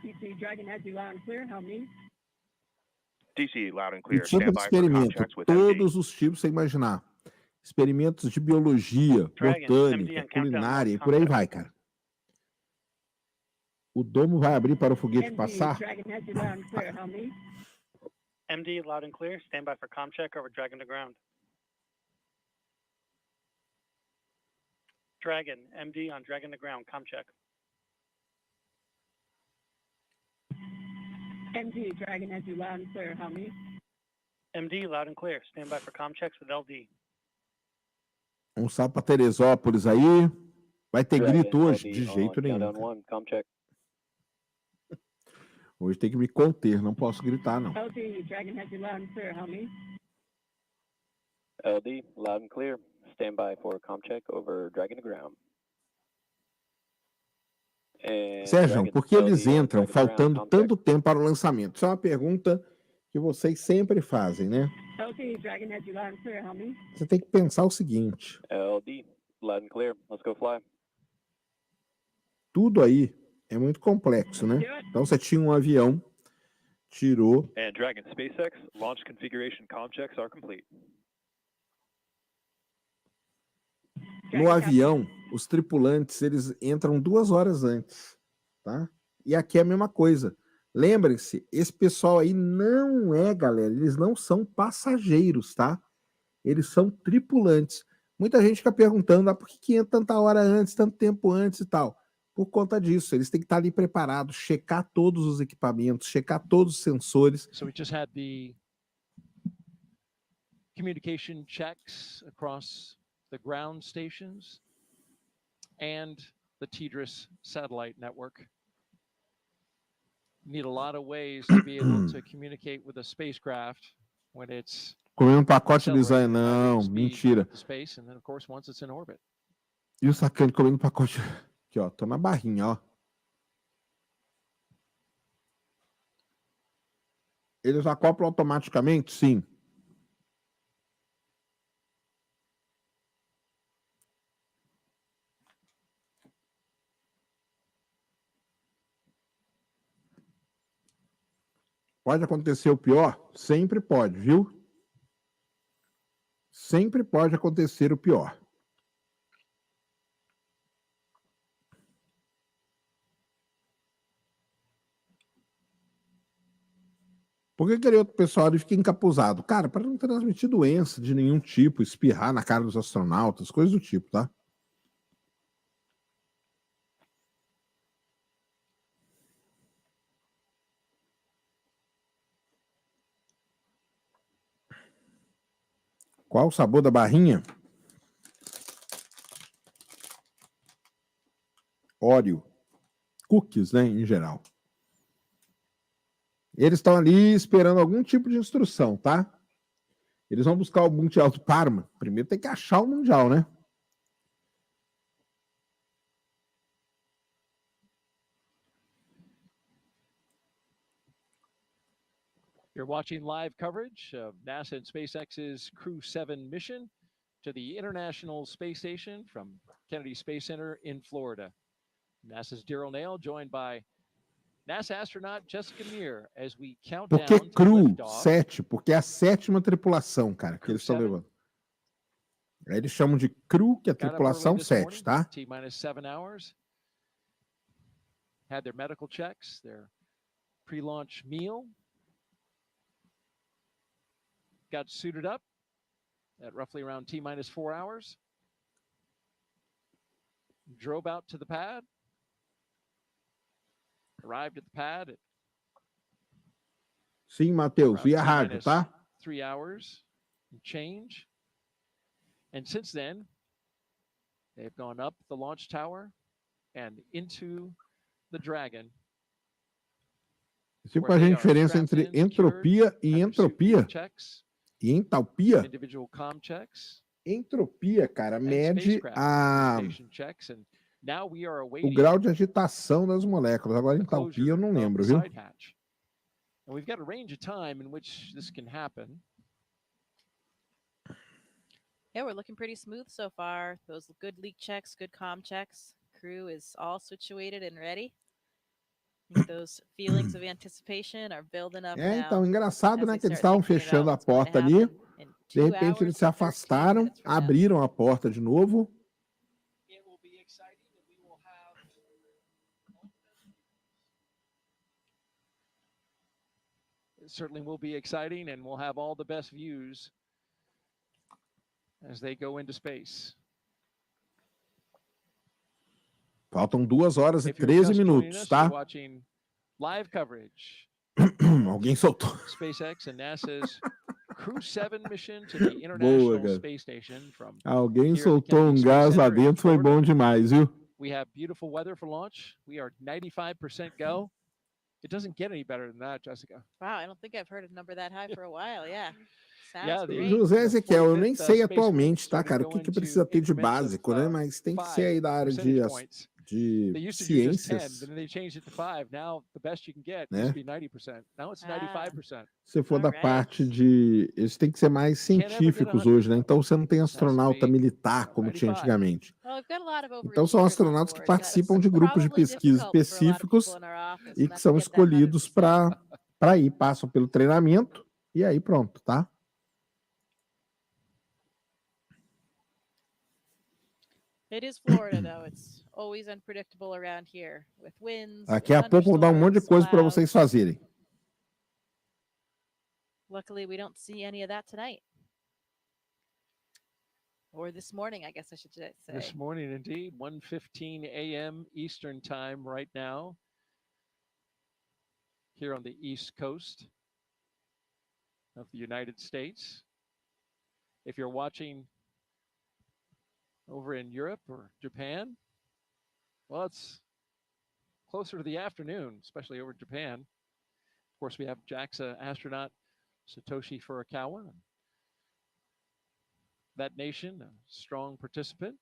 D: DC Dragon has you loud and clear. How many?
F: DC loud and
A: E
F: clear.
A: tipo
F: Stand
A: de
F: by for comm
A: experimento,
F: checks with MD.
A: todos os tipos você imaginar. Experimentos de biologia,
F: Dragon,
A: botânica,
F: MD on
A: culinária e
F: countdown
A: por aí
F: one,
A: vai, cara. O domo vai abrir para o foguete
D: MD
A: passar?
D: Dragon has you loud and clear. How many?
G: MD loud and clear. Stand by for comm check over Dragon to ground. Dragon, MD on Dragon to ground. Comm check.
D: MD Dragon has you loud and clear. How many?
G: MD loud and clear. Stand by for comm checks with LD.
A: Um salve para Teresópolis aí. Vai ter grito
E: Dragon,
A: hoje?
E: LD
A: De jeito
E: on
A: nenhum.
E: countdown
A: Cara.
E: one, comm check.
A: Hoje tem que me conter, não posso gritar, não.
D: LD Dragon has you loud and clear. How many?
E: LD, loud and clear. Stand by for comm check over Dragon to ground.
A: Sérgio, por que eles entram faltando
E: comm
A: tanto tempo para o lançamento? Isso é uma pergunta que vocês sempre fazem, né?
D: LD Dragon has you loud and clear. How many?
A: Você tem que pensar o seguinte:
E: LD, loud and clear. Let's go fly.
A: tudo aí é muito complexo, né? Então você tinha um avião, tirou.
E: And Dragon SpaceX, launch configuration comm checks are complete.
A: No avião, os tripulantes, eles entram 2 horas antes, tá? E aqui é a mesma coisa. Lembrem-se, esse pessoal aí não é, galera, eles não são passageiros, tá? Eles são tripulantes. Muita gente fica perguntando, por que entra tanta hora antes, tanto tempo antes e tal? Por conta disso, eles têm que estar ali preparados, checar todos os equipamentos, checar todos os sensores.
B: So we just had the communication checks across the ground stations and the TDRS satellite network. Need a lot of ways to be able to communicate with a spacecraft when it's
A: Comendo pacote de design,
B: accelerating at
A: não,
B: speed
A: mentira.
B: to space, and then of course once it's in orbit.
A: E o sacane comendo pacote. Aqui, ó, tô na barrinha, ó. Eles acoplam automaticamente? Sim. Pode acontecer o pior? Sempre pode, viu? Sempre pode acontecer o pior. Por que aquele outro pessoal ali fica encapuzado? Cara, para não transmitir doença de nenhum tipo, espirrar na cara dos astronautas, coisas do tipo, tá? Qual o sabor da barrinha? Oreo. Cookies, né, em geral. Eles estão ali esperando algum tipo de instrução, tá? Eles vão buscar o Mundial do Parma. Primeiro tem que achar o Mundial, né?
B: You're watching live coverage of NASA and SpaceX's CREW-7 mission to the International Space Station from Kennedy Space Center in Florida. NASA's Daryl Nail, joined by NASA astronaut Jessica Meir, as we count
A: Por que
B: down to liftoff.
A: CREW-7? Porque é a 7ª tripulação, cara, que eles estão levando. Aí eles chamam de CREW, que é a tripulação 7, tá?
B: T-minus 7 hours. Had their medical checks, their pre-launch meal. Got suited up at roughly around T-minus 4 hours. Drove out to the pad. Arrived at the pad at
A: Sim, Matheus, e a rádio, tá?
B: 3 hours and change. And since then, they've gone up the launch tower and into the Dragon.
A: Tipo, a diferença entre entropia e entropia. E entalpia.
B: Individual comm checks.
A: Entropia, cara, mede a o grau de agitação das moléculas. Agora, entalpia, eu não lembro, viu?
B: And we've got a range of time in which this can happen.
C: Yeah, we're looking pretty smooth so far. Those good leak checks, good comm checks. Crew is all situated and ready. I think those feelings of anticipation are building up now.
A: Então, engraçado, né? Que eles estavam fechando a porta ali. De repente, eles se afastaram, abriram a porta de novo.
B: It certainly will be exciting, and we'll have all the best views as they go into space.
A: Faltam 2 horas e 13 minutos, tá?
B: Live coverage.
A: Alguém soltou.
B: SpaceX and NASA's CREW-7 mission to the International Space Station from
A: Alguém soltou um gás lá dentro, foi bom demais, viu?
B: We have beautiful weather for launch. We are 95% go. It doesn't get any better than that, Jessica.
C: Wow, I don't think I've heard a number that high for a while. Yeah.
A: José Ezequiel, eu nem sei atualmente, tá, cara? O que precisa ter de básico, né? Mas tem que ser aí da área de ciências. Né? Se for da parte de... Eles têm que ser mais científicos hoje, né? Então você não tem astronauta militar como tinha antigamente. Então são astronautas que participam de grupos de pesquisa específicos e que são escolhidos para ir, passam pelo treinamento e aí pronto, tá?
C: It is Florida, though. It's always unpredictable around here with winds.
A: Daqui a pouco eu vou dar um monte de coisa para vocês fazerem.
C: Luckily, we don't see any of that tonight. Or this morning, I guess I should say.
B: This morning, indeed. 1:15 a.m. Eastern time right now. Here on the East Coast of the United States. If you're watching over in Europe or Japan, well, it's closer to the afternoon, especially over Japan. Of course, we have JAXA astronaut Satoshi Furukawa. That nation, a strong participant.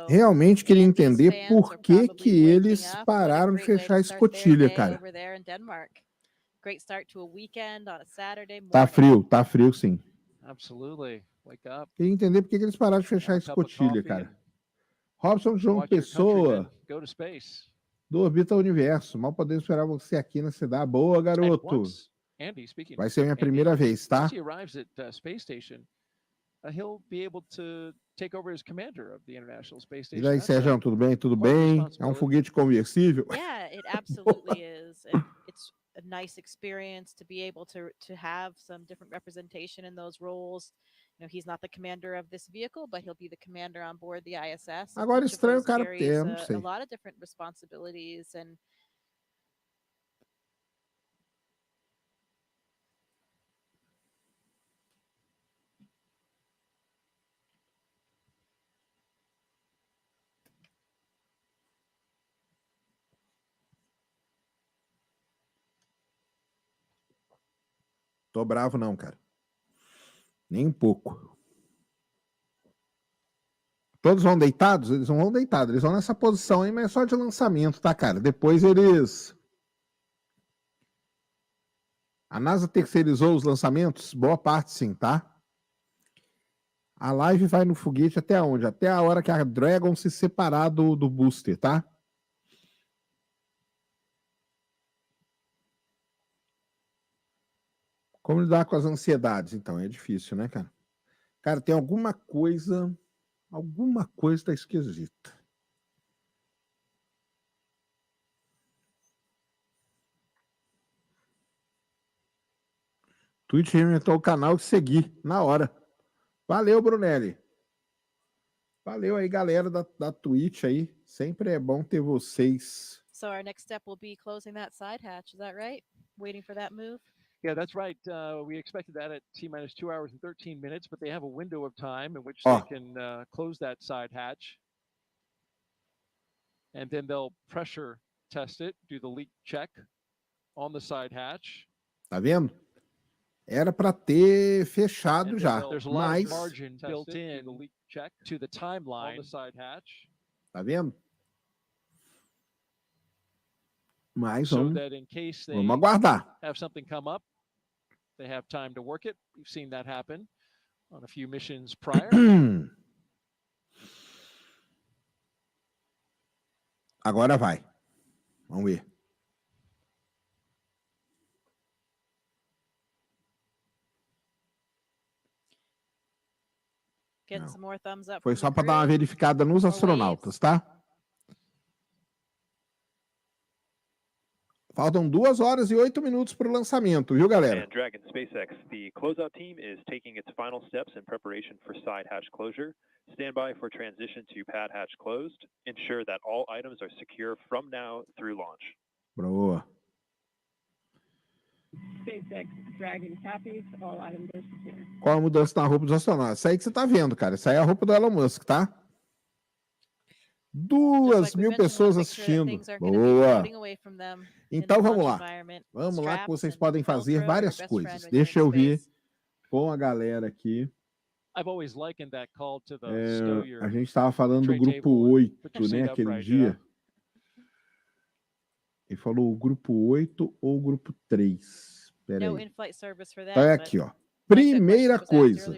A: Realmente queria entender por que eles pararam de fechar a escotilha, cara. Tá frio sim. Queria entender por que eles pararam de fechar a escotilha, cara. Robson João Pessoa, do Orbita Universo. Mal podemos esperar você aqui na cidade. Boa, garoto. Vai ser a minha primeira vez, tá?
B: He'll be able to take over as commander of the International Space Station.
A: E daí, Sérgio, tudo bem? Tudo bem? É um foguete conversível?
C: Yeah, it absolutely is. It's a nice experience to be able to have some different representation in those roles. You know, he's not the commander of this vehicle, but he'll be the commander on board the ISS.
A: Agora estranho o cara ter, não sei.
C: A lot of different responsibilities and
A: Tô bravo não, cara. Nem um pouco. Todos vão deitados? Eles não vão deitados. Eles vão nessa posição aí, mas é só de lançamento, tá, cara? Depois eles... A NASA terceirizou os lançamentos? Boa parte, sim, tá? A live vai no foguete até onde? Até a hora que a Dragon se separar do booster, tá? Como lidar com as ansiedades, então? É difícil, né, cara? Cara, tem alguma coisa tá esquisita. Twitch reinventou o canal e seguir na hora. Valeu, Brunelli. Valeu aí, galera da Twitch aí. Sempre é bom ter vocês.
C: So our next step will be closing that side hatch, is that right? Waiting for that move?
B: Yeah, that's right. We expected that at T-minus 2 hours and 13 minutes, but they have a window of time in which
A: Ó,
B: they can close that side hatch. And then they'll pressure test it, do the leak check on the side hatch.
A: tá vendo? Era para ter fechado já,
B: There's a lot of
A: mas
B: margin built in the leak check to the timeline on the side hatch.
A: tá vendo? Mas
B: So
A: vamos
B: that in case they
A: aguardar.
B: have something come up, they have time to work it. We've seen that happen on a few missions prior.
A: Agora vai. Vamos ver.
C: Getting some more thumbs up
A: Foi
C: from
A: só
C: the
A: para dar uma
C: crew.
A: verificada nos astronautas, tá? Faltam 2 horas e 8 minutos para o lançamento, viu, galera?
E: And Dragon SpaceX, the closeout team is taking its final steps in preparation for side hatch closure. Stand by for transition to pad hatch closed. Ensure that all items are secure from now through launch.
A: Boa.
D: SpaceX Dragon copies, all items are secure.
A: Qual a mudança na roupa dos astronautas? Isso aí que você tá vendo, cara. Isso aí é a roupa do Elon Musk, tá? 2.000 pessoas assistindo. Boa. Então vamos lá. Vamos lá que vocês podem fazer várias coisas. Deixa eu ver com a galera aqui. A gente estava falando do grupo 8, né? Aquele dia. Ele falou o grupo 8 ou o grupo 3. Pera aí. Então é aqui, ó. Primeira coisa.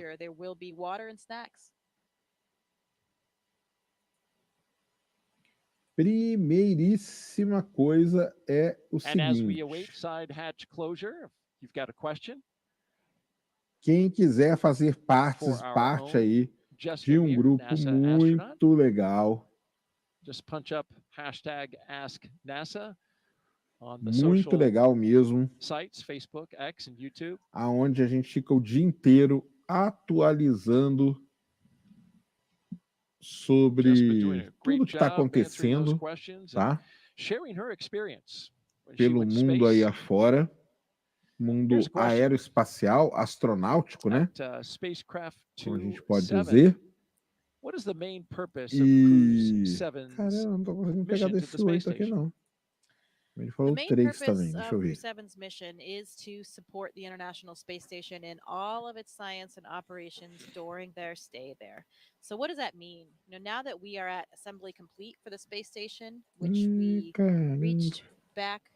A: Primeiríssima coisa é o seguinte. Quem quiser fazer parte aí de um grupo muito legal. Muito legal mesmo. Aonde a gente fica o dia inteiro atualizando sobre tudo que está acontecendo, tá? Pelo mundo aí afora, mundo aeroespacial, astronáutico, né? Como a gente pode dizer. E... Caramba, não tô conseguindo pegar desse 8 aqui, não. Ele falou 3 também, deixa eu ver.
C: CREW-7's mission is to support the International Space Station in all of its science and operations during their stay there. So what does that mean? You know, now that we are at assembly complete for the space station, which we reached back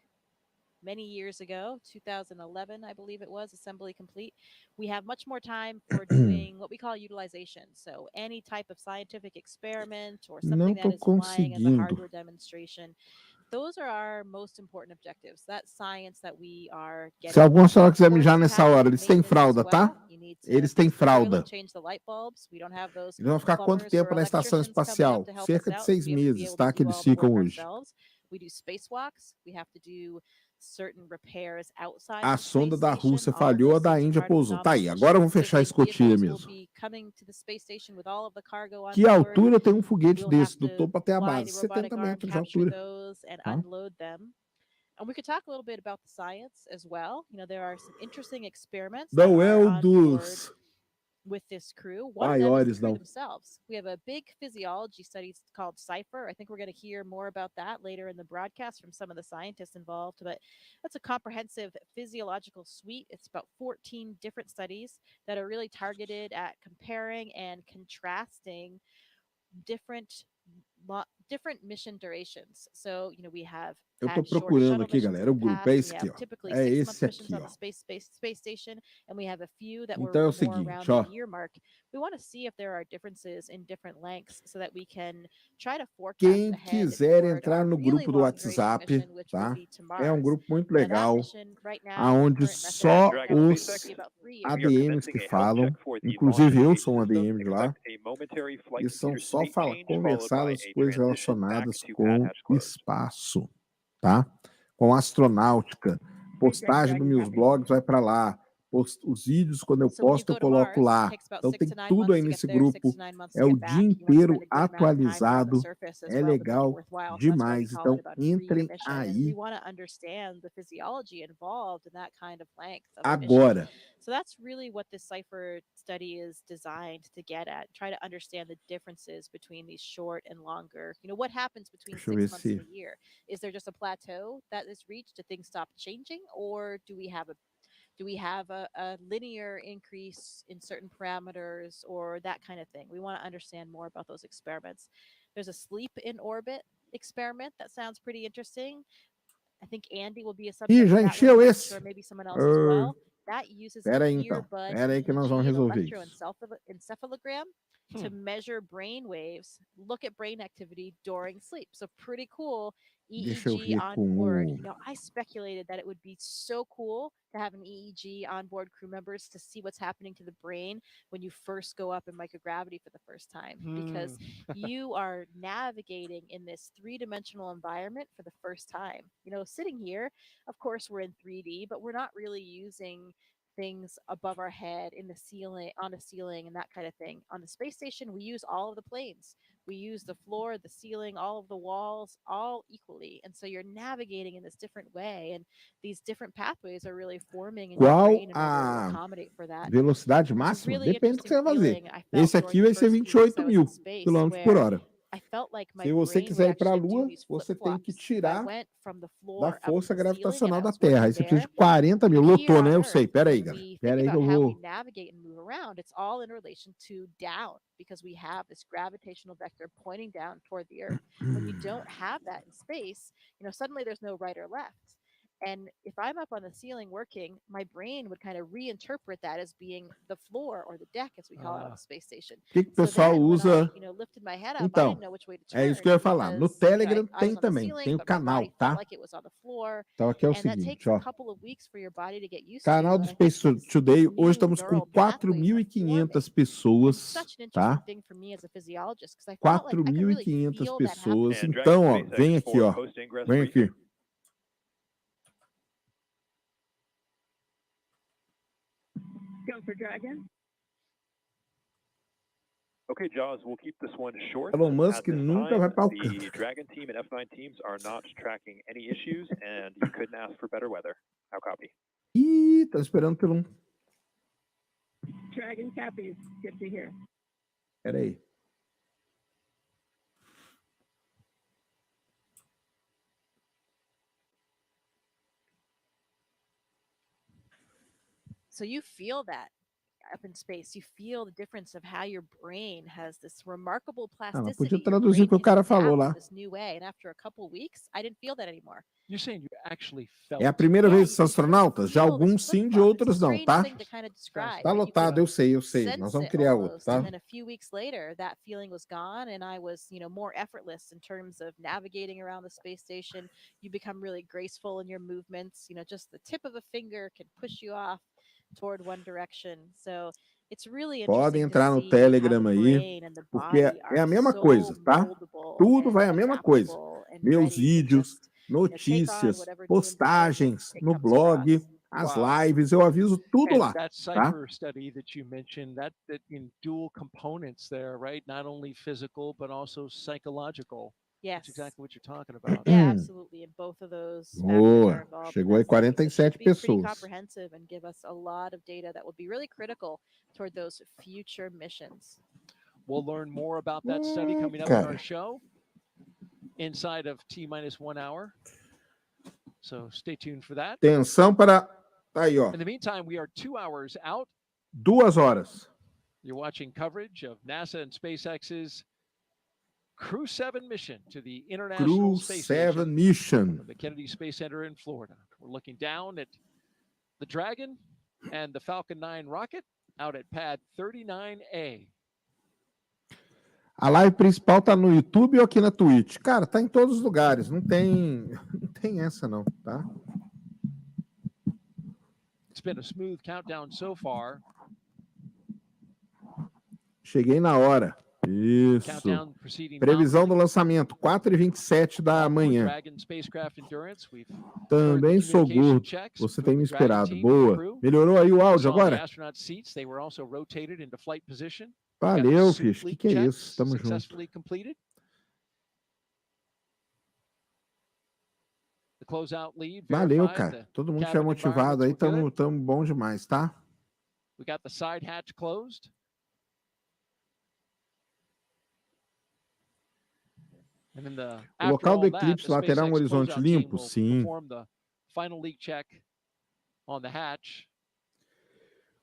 C: many years ago, 2011, I believe it was, assembly complete, we have much more time for doing what we call utilization. So any type of scientific experiment or something that is flying as a hardware demonstration. Those are our most important objectives. That science that we are getting.
A: Se algum astronauta quiser mijar nessa hora, eles têm fralda, tá? Eles têm fralda. Eles vão ficar quanto tempo na estação espacial? Cerca de 6 meses, tá? Que eles ficam hoje. A sonda da Rússia falhou, a da Índia pousou. Tá aí, agora eu vou fechar a escotilha mesmo. Que altura tem um foguete desse, do topo até a base? 70 metros de altura. Tá? Não é um dos
C: with this crew.
A: maiores, não.
C: Themselves. We have a big physiology study called CIPHER. I think we're going to hear more about that later in the broadcast from some of the scientists involved, but that's a comprehensive physiological suite. It's about 14 different studies that are really targeted at comparing and contrasting different mission durations. So, you know, we have
A: eu tô procurando aqui, galera, o grupo é esse aqui, ó. É esse aqui, ó. Então é o seguinte, ó. Quem quiser entrar no grupo do WhatsApp, tá? É um grupo muito legal, aonde só os ADMs que falam, inclusive eu sou um ADM de lá, e são só conversar as coisas relacionadas com espaço, tá? Com astronáutica, postagem dos meus blogs vai para lá, os vídeos, quando eu posto, eu coloco lá. Então tem tudo aí nesse grupo. É o dia inteiro atualizado. É legal demais. Então entrem aí agora.
C: So that's really what this Cypher study is designed to get at. Try to understand the differences between these short and longer. What happens between 6 months and a year? Is there just a plateau that is reached? Do things stop changing, or do we have a linear increase in certain parameters or that kind of thing? We want to understand more about those experiments. There's a sleep in orbit experiment that sounds pretty interesting. I think Andy will be a subject
A: já encheu esse.
C: or maybe someone else as well. That uses
A: Pera aí,
C: an
A: então.
C: earbud
A: Pera aí que nós vamos resolver isso.
C: electroencephalogram to measure brain waves, look at brain activity during sleep. So pretty cool. EEG on board. I speculated that it would be so cool to have an EEG on board crew members to see what's happening to the brain when you first go up in microgravity for the first time, because you are navigating in this three-dimensional environment for the first time. Sitting here, of course, we're in 3D, but we're not really using things above our head, in the ceiling, on the ceiling, and that kind of thing. On the space station, we use all of the planes. We use the floor, the ceiling, all of the walls, all equally. And so you're navigating in this different way, and these different pathways are really forming in your brain in order to accommodate for that.
A: Velocidade máxima? Depende do que você vai fazer. Esse aqui vai ser 28.000 km/h. Se você quiser ir para a Lua, você tem que tirar da força gravitacional da Terra. Aí você precisa de 40.000. Lotou, né? Eu sei. Pera aí, galera. Pera aí que eu vou...
C: It's all in relation to down, because we have this gravitational vector pointing down toward the Earth. When you don't have that in space, suddenly there's no right or left. And if I'm up on the ceiling working, my brain would kind of reinterpret that as being the floor or the deck, as we call it on the space station.
A: O que o pessoal usa?
C: Lifted my head up,
A: então,
C: I didn't know which way to turn,
A: é isso que eu ia falar. No Telegram tem também, tem o canal, tá? Então aqui é o seguinte, ó. Canal do Space Today, hoje estamos com 4.500 pessoas, tá? 4.500 pessoas. Então, ó, vem aqui, ó. Vem aqui.
D: Go for Dragon.
E: Okay, Jaws, we'll keep this one short.
A: Elon Musk nunca vai para o
E: The Dragon team and F9 teams are not tracking any issues, and you couldn't ask for better weather. How copy?
A: Ih, tá esperando pelo...
D: Dragon copies. Good to hear.
A: Pera aí.
C: So you feel that up in space, you feel the difference of how your brain has this remarkable plasticity.
A: Podia traduzir o que o cara falou lá.
C: This new way, and after a couple weeks, I didn't feel that anymore.
B: You're saying you actually felt.
A: É a primeira vez dos astronautas? Já alguns sim, de outros não, tá? Tá lotado, eu sei. Nós vamos criar outro, tá?
C: And then a few weeks later, that feeling was gone, and I was, more effortless in terms of navigating around the space station. You become really graceful in your movements. Just the tip of a finger can push you off toward one direction. So it's really
A: Podem entrar no Telegram aí, porque é a mesma coisa, tá? Tudo vai a mesma coisa. Meus vídeos, notícias, postagens no blog, as lives, eu aviso tudo lá,
B: that
A: tá?
B: Cypher study that you mentioned, that in dual components there, right? Not only physical, but also psychological.
C: Yes.
B: That's exactly what you're talking about.
C: Yeah, absolutely. And both of those
A: Boa. Chegou aí 47 pessoas.
C: Comprehensive and give us a lot of data that will be really critical toward those future missions.
B: We'll learn more about that study coming up in our show inside of T-1 hour. So stay tuned for that.
A: Atenção para... Tá aí, ó.
B: In the meantime, we are 2 hours out.
A: 2 horas.
B: You're watching coverage of NASA and SpaceX's CREW-7 mission to the International Space Station,
A: mission.
B: the Kennedy Space Center in Florida. We're looking down at the Dragon and the Falcon 9 rocket out at pad 39A.
A: A live principal tá no YouTube ou aqui na Twitch? Cara, tá em todos os lugares. Não tem essa não, tá?
B: It's been a smooth countdown so far.
A: Cheguei na hora. Isso. Previsão do lançamento, 4h27 da manhã. Também sou gordo. Você tem me inspirado. Boa. Melhorou aí o áudio agora? Valeu, Fish. O que é isso? Tamo junto. Valeu, cara. Todo mundo estiver motivado aí, tamo bom demais, tá?
B: We got the side hatch closed.
A: O local do eclipse lá terá um horizonte limpo? Sim.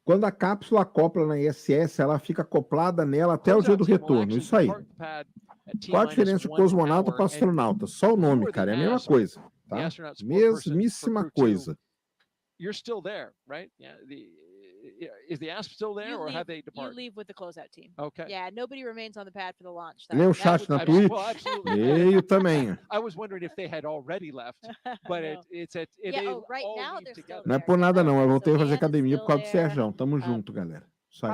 A: Quando a cápsula acopla na ISS, ela fica acoplada nela até o dia do retorno. Isso aí. Qual a diferença de cosmonauta para astronauta? Só o nome, cara. É a mesma coisa. Tá? Mesmíssima coisa.
C: You're still there, right? Yeah. Is the ASP still there, or have they departed? You leave with the closeout team. Okay. Yeah, nobody remains on the pad for the launch.
A: Lê o chat na Twitch? Leio também.
B: I was wondering if they had already left, but
C: right now they're still there.
A: Não é por nada não, eu voltei a fazer academia por causa do Serjão. Tamo junto, galera. Isso aí.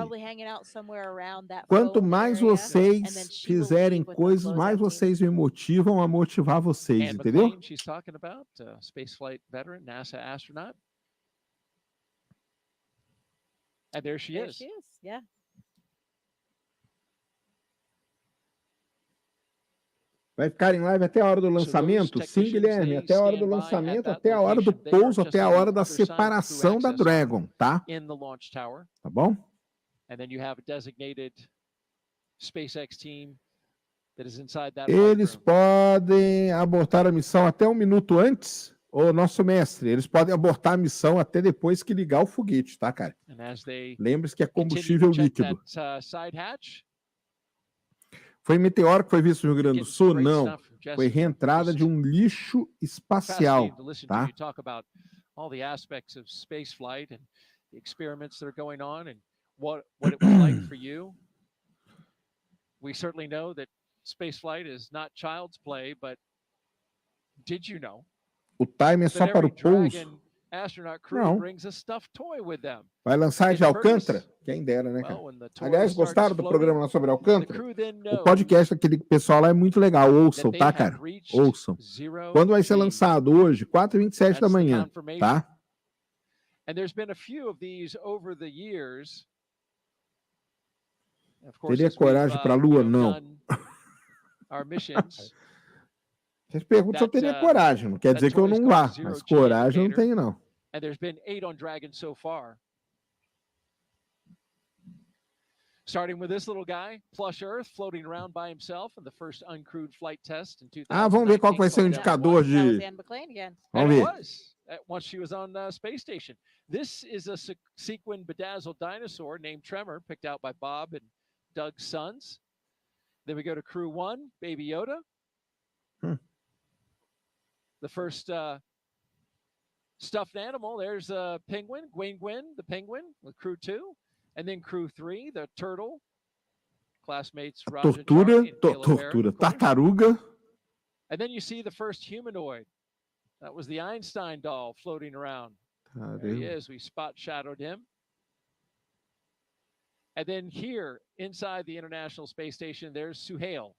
A: Quanto mais vocês fizerem coisas, mais vocês me motivam a motivar vocês, entendeu?
B: She's talking about spaceflight veteran, NASA astronaut. And there she is.
C: Yeah.
A: Vai ficar em live até a hora do lançamento? Sim, Guilherme, até a hora do lançamento, até a hora do pouso, até a hora da separação da Dragon, tá? Tá bom? Eles podem abortar a missão até 1 minuto antes? Ô, nosso mestre, eles podem abortar a missão até depois que ligar o foguete, tá, cara? Lembre-se que é combustível líquido. Foi meteoro que foi visto no Rio Grande do Sul? Não. Foi reentrada de um lixo espacial, tá?
B: All the aspects of space flight and the experiments that are going on and what it was like for you. We certainly know that space flight is not child's play, but did you know?
A: O time é só para o pouso. Não. Vai lançar de Alcântara? Quem dera, né, cara? Aliás, gostaram do programa lá sobre Alcântara? O podcast daquele pessoal lá é muito legal. Ouçam, tá, cara? Ouçam. Quando vai ser lançado? Hoje, 4h27 da manhã, tá? Teria coragem para a Lua? Não. Vocês perguntam se eu teria coragem, não quer dizer que eu não vá, mas coragem eu não tenho, não.
B: And there's been 8 on Dragon so far. Starting with this little guy, Plush Earth, floating around by himself in the first uncrewed flight test in 2019.
A: Ah, vamos ver qual vai ser o indicador de...
B: Vamos ver. Once she was on Space Station. This is a sequin bedazzled dinosaur named Tremor, picked out by Bob and Doug's sons. Then we go to CREW-7, Baby Yoda. The first stuffed animal, there's a penguin, Gwen, the penguin, with CREW-2. And then CREW-3, the turtle. Classmates Roger
A: Tortura, tartaruga.
B: And then you see the first humanoid. That was the Einstein doll floating around. There he is. We spot shadowed him. And then here, inside the International Space Station, there's Suhail,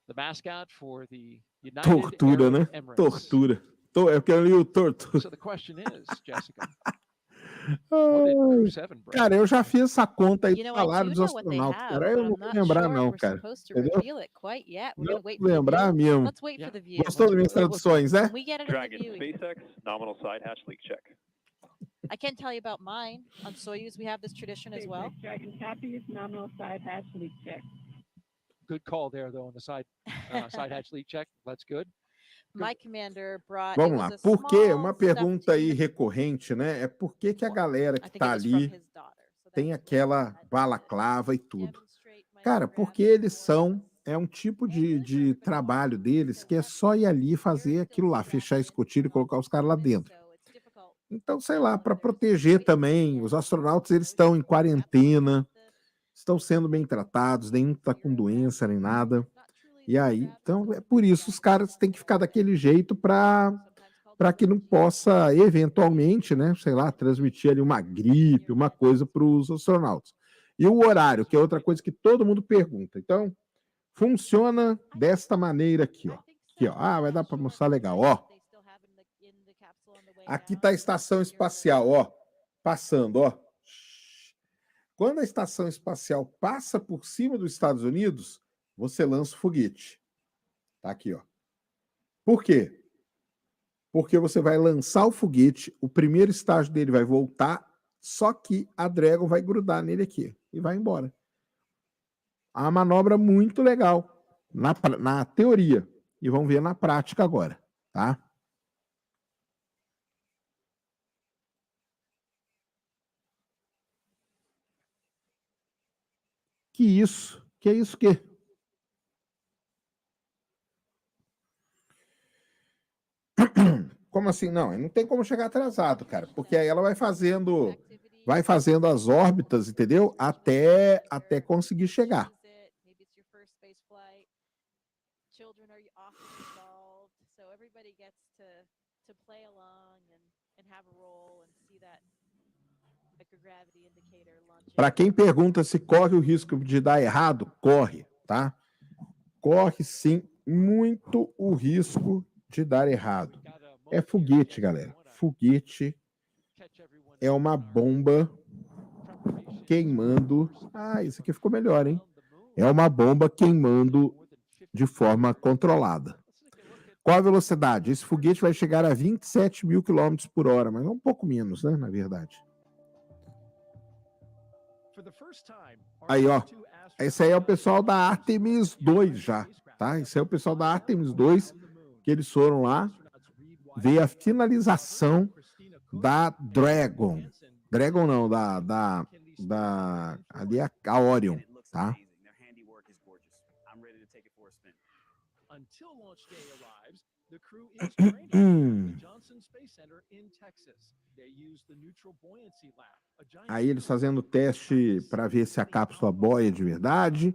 B: the mascot for the United Arab Emirates.
A: Tortura. É porque eu li o tortura.
B: So the question is, Jessica, what did CREW-7 bring?
A: Cara, eu já fiz essa conta aí do salário dos astronautas. Cara, eu não vou lembrar não, cara. Entendeu? Não vou lembrar mesmo. Gostou das minhas traduções, né?
E: Dragon SpaceX, nominal side hatch leak check.
C: I can tell you about mine. On Soyuz, we have this tradition as well.
D: Dragon copies, nominal side hatch leak check.
B: Good call there, though, on the side hatch leak check. That's good.
C: My commander brought.
A: Vamos lá. Por que uma pergunta aí recorrente, né? É por que que a galera que tá ali tem aquela balaclava e tudo? Cara, porque eles são um tipo de trabalho deles que é só ir ali fazer aquilo lá, fechar a escotilha e colocar os caras lá dentro. Então, sei lá, para proteger também, os astronautas eles estão em quarentena, estão sendo bem tratados, nenhum está com doença nem nada. E aí, então é por isso os caras têm que ficar daquele jeito para que não possa eventualmente, né, sei lá, transmitir ali uma gripe, uma coisa para os astronautas. E o horário, que é outra coisa que todo mundo pergunta. Então, funciona desta maneira aqui, ó. Aqui, ó. Ah, vai dar para mostrar legal, ó. Aqui está a estação espacial, ó. Passando, ó. Quando a estação espacial passa por cima dos Estados Unidos, você lança o foguete. Tá aqui, ó. Por quê? Porque você vai lançar o foguete, o primeiro estágio dele vai voltar, só que a Dragon vai grudar nele aqui e vai embora. A manobra muito legal na teoria. E vamos ver na prática agora, tá? Que isso? Que é isso que? Como assim? Não tem como chegar atrasado, cara, porque aí ela vai fazendo as órbitas, entendeu? Até conseguir chegar. Para quem pergunta se corre o risco de dar errado, corre, tá? Corre sim muito o risco de dar errado. É foguete, galera. Foguete é uma bomba queimando. Ah, isso aqui ficou melhor, hein? É uma bomba queimando de forma controlada. Qual a velocidade? Esse foguete vai chegar a 27 mil quilômetros por hora, mas é um pouco menos, né? Na verdade. Aí, ó. Esse aí é o pessoal da Artemis 2 já, tá? Esse é o pessoal da Artemis 2, que eles foram lá ver a finalização da Dragon. Dragon não, ali é a Orion, tá? Aí eles fazendo o teste para ver se a cápsula boia de verdade,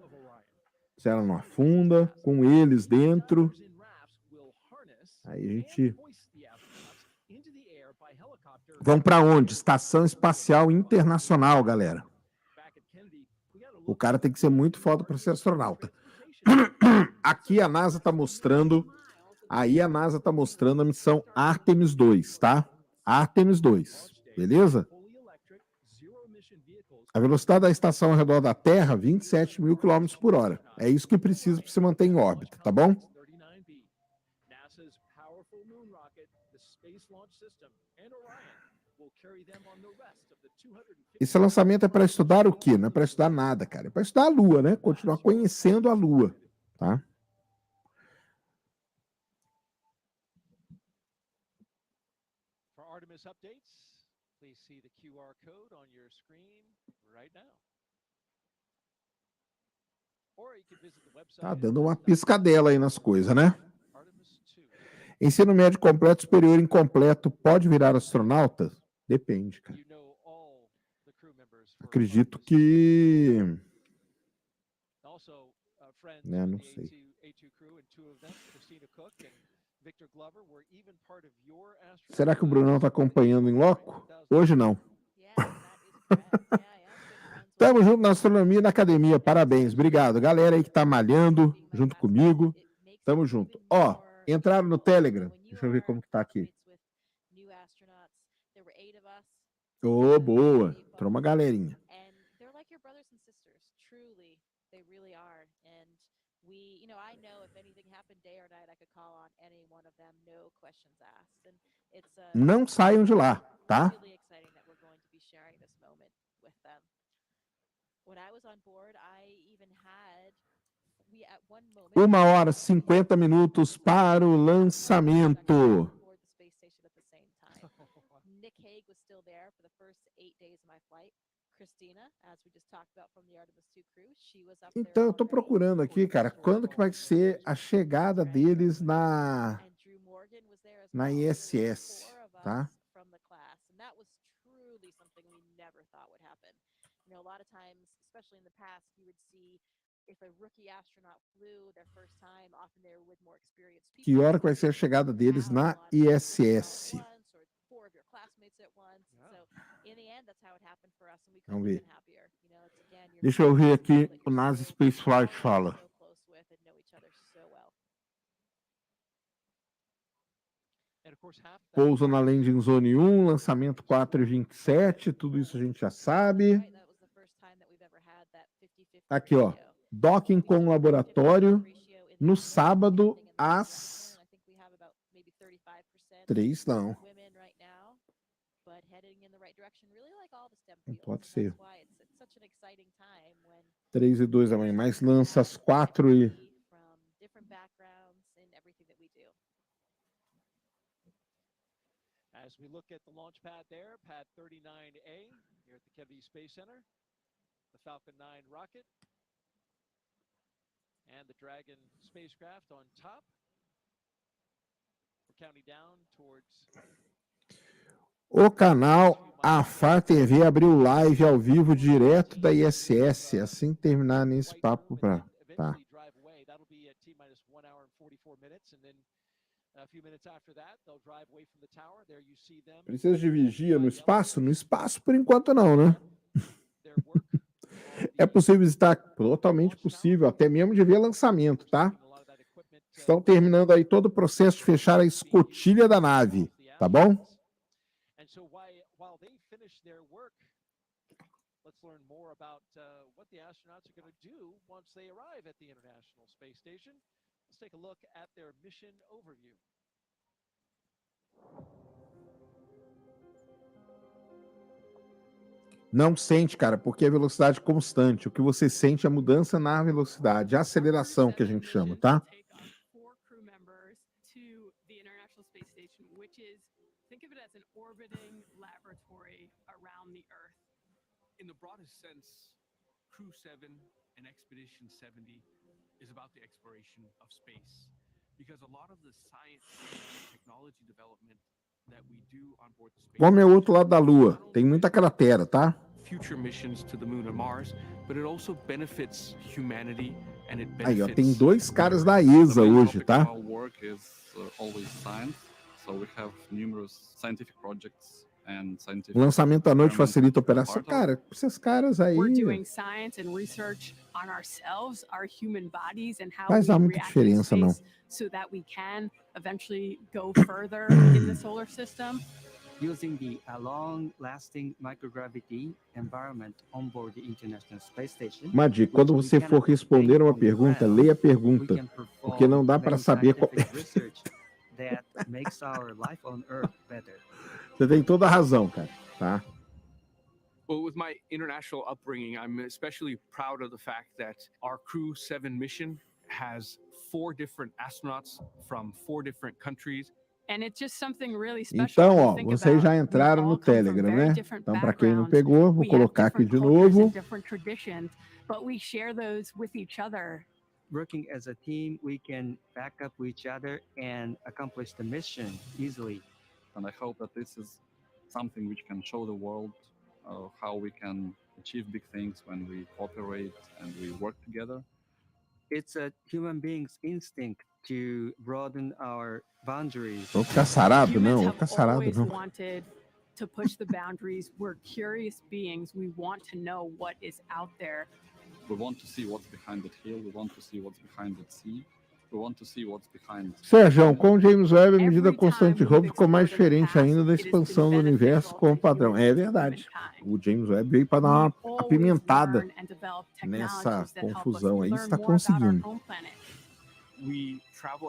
A: se ela não afunda, com eles dentro. Aí a gente... Vão para onde? Estação Espacial Internacional, galera. O cara tem que ser muito foda para ser astronauta. Aqui a NASA está mostrando... Aí a NASA está mostrando a missão Artemis 2, tá? Artemis 2, beleza? A velocidade da estação ao redor da Terra, 27 mil quilômetros por hora. É isso que precisa para se manter em órbita, tá bom? Esse lançamento é para estudar o quê? Não é para estudar nada, cara. É para estudar a Lua, né? Continuar conhecendo a Lua, tá?
B: Artemis updates, please see the QR code on your screen right now.
A: Tá dando uma piscadela aí nas coisas, né? Ensino médio completo, superior incompleto, pode virar astronauta? Depende, cara. Acredito que... Né, não sei. Será que o Brunão está acompanhando em loco? Hoje não. Tamo junto na astronomia e na academia. Parabéns. Obrigado. Galera aí que tá malhando junto comigo. Tamo junto. Ó, entraram no Telegram. Deixa eu ver como que tá aqui. Ô, boa. Entrou uma galerinha. Não saiam de lá, tá? 1h e 50 minutos para o lançamento. Então, eu tô procurando aqui, cara, quando que vai ser a chegada deles na ISS, tá? Que hora que vai ser a chegada deles na ISS? Vamos ver. Deixa eu ver aqui o NASA Spaceflight fala. Pouso na Landing Zone 1, lançamento 4h27, tudo isso a gente já sabe. Aqui, ó, docking com o laboratório no sábado às 3, não. Não pode ser. 3h02 amanhã, mas lança às 4 e...
B: As we look at the launch pad there, pad 39A here at the Kennedy Space Center, the Falcon 9 rocket, and the Dragon spacecraft on top. We're counting down towards...
A: O canal AFAR TV abriu live ao vivo direto da ISS, assim que terminar nesse papo pra... Tá. Precisa de vigia no espaço? No espaço, por enquanto, não, né? É possível visitar, totalmente possível, até mesmo de ver lançamento, tá? Estão terminando aí todo o processo de fechar a escotilha da nave, tá bom?
B: Let's learn more about what the astronauts are going to do once they arrive at the International Space Station. Let's take a look at their mission overview.
A: Não sente, cara, porque é velocidade constante. O que você sente é mudança na velocidade, a aceleração que a gente chama, tá?
H: Think of it as an orbiting laboratory around the Earth.
I: In the broadest sense, CREW-7 and Expedition 70 is about the exploration of space. Because a lot of the science and technology development that we do on board the space...
A: Como é o outro lado da Lua? Tem muita cratera, tá?
I: Future missions to the moon and Mars, but it also benefits humanity and it benefits...
A: Aí, ó, tem 2 caras da ESA hoje, tá?
J: Our work is always science. So we have numerous scientific projects and scientific...
A: O lançamento à noite facilita a operação. Cara, esses caras aí...
H: We're doing science and research on ourselves, our human bodies and how
A: Mas há
H: we
A: muita
H: react in
A: diferença, não.
H: space so that we can eventually go further in the solar system.
K: Using the long-lasting microgravity environment on board the International Space Station.
A: Uma dica, quando você for responder uma pergunta, leia a pergunta, porque não dá para saber qual é.
K: That makes our life on Earth better.
A: Você tem toda a razão, cara, tá?
I: Well, with my international upbringing, I'm especially proud of the fact that our CREW-7 mission has 4 different astronauts from 4 different countries.
H: And it's just something really special.
A: Então, ó, vocês já entraram no Telegram, né? Então, para quem não pegou, vou colocar aqui de novo.
H: But we share those with each other.
K: Working as a team, we can back up each other and accomplish the mission easily.
J: And I hope that this is something which can show the world how we can achieve big things when we cooperate and we work together.
K: It's a human being's instinct to broaden our boundaries.
A: Vou ficar sarado, não, vou ficar sarado, não.
H: Wanted to push the boundaries. We're curious beings. We want to know what is out there.
J: We want to see what's behind that hill. We want to see what's behind that sea. We want to see what's behind...
A: Sérgio, com o James Webb, a medida constante de roubo ficou mais diferente ainda da expansão do universo como padrão. É verdade. O James Webb veio para dar uma apimentada nessa confusão aí. Está conseguindo.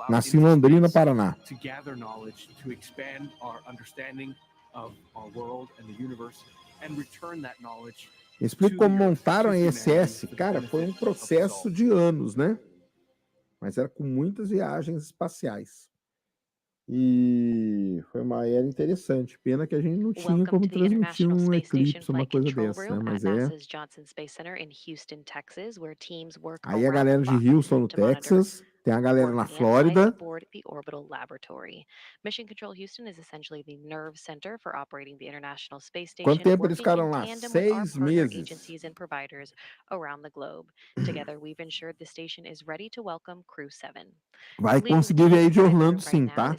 A: Nasci em Londrina, Paraná.
I: To gather knowledge, to expand our understanding of our world and the universe, and return that knowledge.
A: Explico como montaram a ISS. Cara, foi um processo de anos, né? Mas era com muitas viagens espaciais. E foi uma era interessante. Pena que a gente não tinha como transmitir um eclipse, uma coisa dessa, né? Mas é... Aí a galera de Houston, no Texas... Tem a galera na Flórida. Quanto tempo eles ficaram lá? 6 meses. Vai conseguir ver aí de Orlando, sim, tá?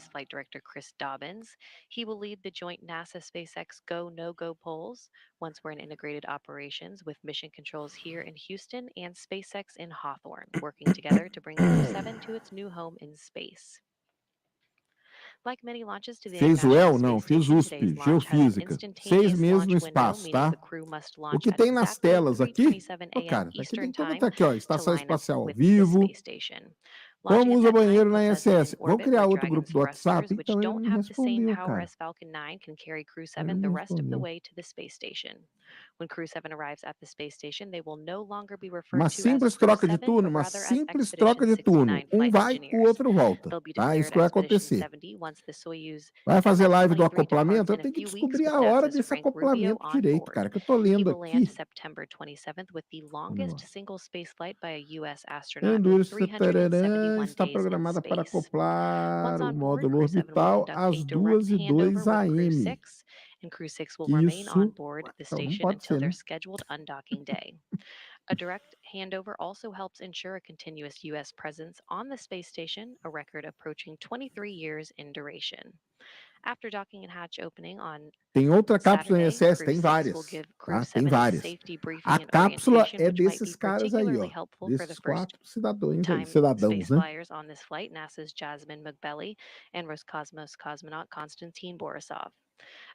L: once we're in integrated operations with mission controls here in Houston and SpaceX in Hawthorne, working together to bring CREW-7 to its new home in space. Like many launches to the
A: Fez o
L: International
A: EL? Não,
L: Space
A: fez
L: Station,
A: USP,
L: today's launch has an
A: Geofísica. 6
L: instantaneous
A: meses no
L: launch window,
A: espaço,
L: meaning
A: tá?
L: the crew must
A: O
L: launch
A: que
L: at
A: tem nas
L: exactly
A: telas aqui,
L: 3:27
A: ô,
L: a.m.
A: cara, aqui
L: Eastern
A: tem tudo
L: Time
A: tá aqui, ó,
L: to
A: Estação
L: line up
A: Espacial ao
L: with the
A: vivo,
L: space station.
A: como
L: Launching at
A: usa
L: that time
A: banheiro na
L: puts us in an
A: ISS. Vamos
L: orbit
A: criar
L: where
A: outro grupo
L: Dragon's
A: do WhatsApp?
L: thrusters, which
A: Então ele não
L: don't
A: me
L: have the same
A: respondeu,
L: power
A: cara.
L: as Falcon 9, can carry
A: Ele
L: CREW-7
A: não
L: the
A: me
L: rest of the
A: respondeu.
L: way to the space station. When CREW-7 arrives at the space station, they will no longer be
A: Uma
L: referred to as
A: simples troca de
L: CREW-7,
A: turno,
L: but
A: uma
L: rather as
A: simples troca de
L: Expedition
A: turno.
L: 69 flight
A: Vai, o
L: engineers.
A: outro volta.
L: They'll be
A: Tá? Isso
L: declared
A: que vai
L: Expedition
A: acontecer.
L: 70 once the Soyuz
A: Vai fazer
L: has
A: live do
L: 23
A: acoplamento?
L: departs
A: Eu
L: in a
A: tenho que
L: few weeks
A: descobrir
L: with
A: a hora
L: NASA's
A: desse
L: Frank Rubio
A: acoplamento
L: on
A: direito,
L: board.
A: cara, que eu tô
L: He
A: lendo
L: will land
A: aqui.
L: September 27th with the
A: Vamos
L: longest
A: lá.
L: single space flight by a U.S. astronaut with
A: Endurance
L: 371
A: está
L: days in
A: programada para
L: space.
A: acoplar
L: Once
A: o
L: on board,
A: módulo
L: CREW-7 will
A: orbital
L: conduct
A: às
L: a direct
A: 2h02
L: handover with
A: AM.
L: CREW-6, and CREW-6 will remain on
A: Isso,
L: board the
A: então não
L: station
A: pode
L: until
A: ser,
L: their
A: né?
L: scheduled undocking day. A direct handover also helps ensure a continuous U.S. presence on the space station, a record approaching 23 years in duration. After docking and hatch opening on
A: Tem outra cápsula em
L: Saturday,
A: ISS, tem
L: CREW-6 will
A: várias,
L: give
A: tá? Tem
L: CREW-7 a
A: várias.
L: safety briefing
A: A
L: and
A: cápsula
L: orientation,
A: é
L: which might be
A: desses caras aí,
L: particularly
A: ó.
L: helpful for the
A: Desses
L: first
A: 4 cidadãos aí,
L: time
A: cidadãos,
L: space
A: né?
L: flyers on this flight, NASA's Jasmine McBelly and Roscosmos cosmonaut Konstantin Borisov.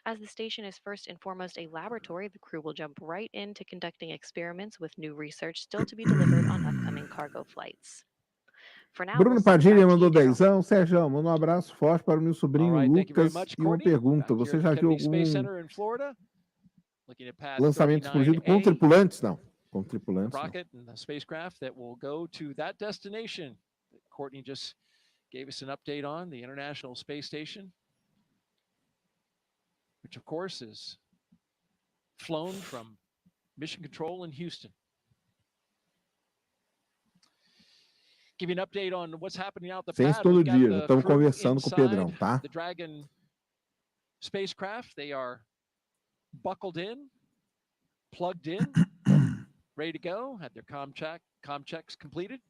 L: As the station is first and foremost a laboratory, the crew will jump right into conducting experiments with new research still to be delivered on upcoming cargo flights. For now,
A: Bruno
L: we'll send it
A: Padilha
L: back to
A: mandou
L: you, Daryl.
A: dezão. Sérgio, manda um abraço forte para o meu sobrinho
B: Thank you very
A: Lucas.
B: much,
A: E uma
B: Courtney.
A: pergunta:
B: Back
A: você
B: here
A: já
B: at
A: viu
B: Kennedy Space
A: algum
B: Center in Florida. Looking at pad
A: lançamento explodido com
B: 39A,
A: tripulantes? Não, com tripulantes não.
B: rocket and the spacecraft that will go to that destination that Courtney just gave us an update on, the International Space Station, which of course is flown from Mission Control in Houston. Give you an update on what's happening out the
A: Ciência
B: pad.
A: todo
B: We've got
A: dia,
B: the
A: estamos
B: crew
A: conversando com o Pedrão,
B: inside
A: tá?
B: the Dragon spacecraft. They are buckled in, plugged in, ready to go, had their comm checks completed.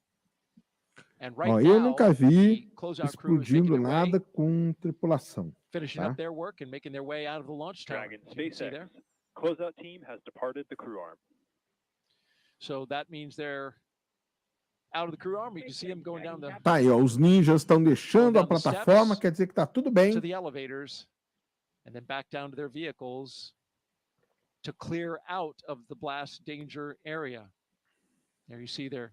B: And right
A: Ó,
B: now,
A: eu nunca vi
B: the closeout crew is making
A: explodindo
B: their way,
A: nada com tripulação,
B: finishing
A: tá?
B: up their work and making their way out of the launch tower.
E: Dragon
B: as you can see
E: SpaceX
B: there.
E: closeout team has departed the crew arm.
B: So that means they're out of the crew arm. You can see them going down the
A: Tá aí, ó, os ninjas estão deixando a plataforma, quer dizer que tá tudo bem.
B: to the elevators and then back down to their vehicles to clear out of the blast danger area. There you see their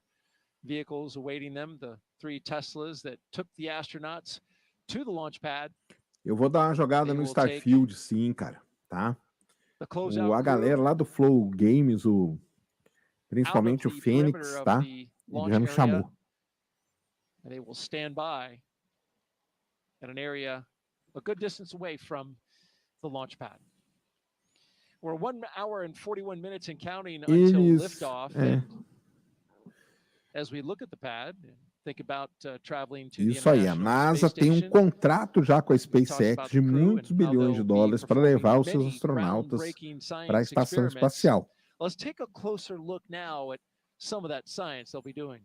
B: vehicles awaiting them, the 3 Teslas that took the astronauts to the launch pad.
A: Eu vou dar uma jogada no Starfield, sim, cara, tá? A galera lá do Flow Games, principalmente o Fênix, tá? Ele já me chamou.
B: And they will stand by at an area a good distance away from the launch pad. We're 1 hour and 41 minutes and counting until liftoff. And as we look at the pad and think about traveling to the
A: Isso aí, a NASA tem um contrato já com a SpaceX de muitos bilhões de dólares para levar os seus astronautas para a estação espacial.
B: Let's take a closer look now at some of that science they'll be doing.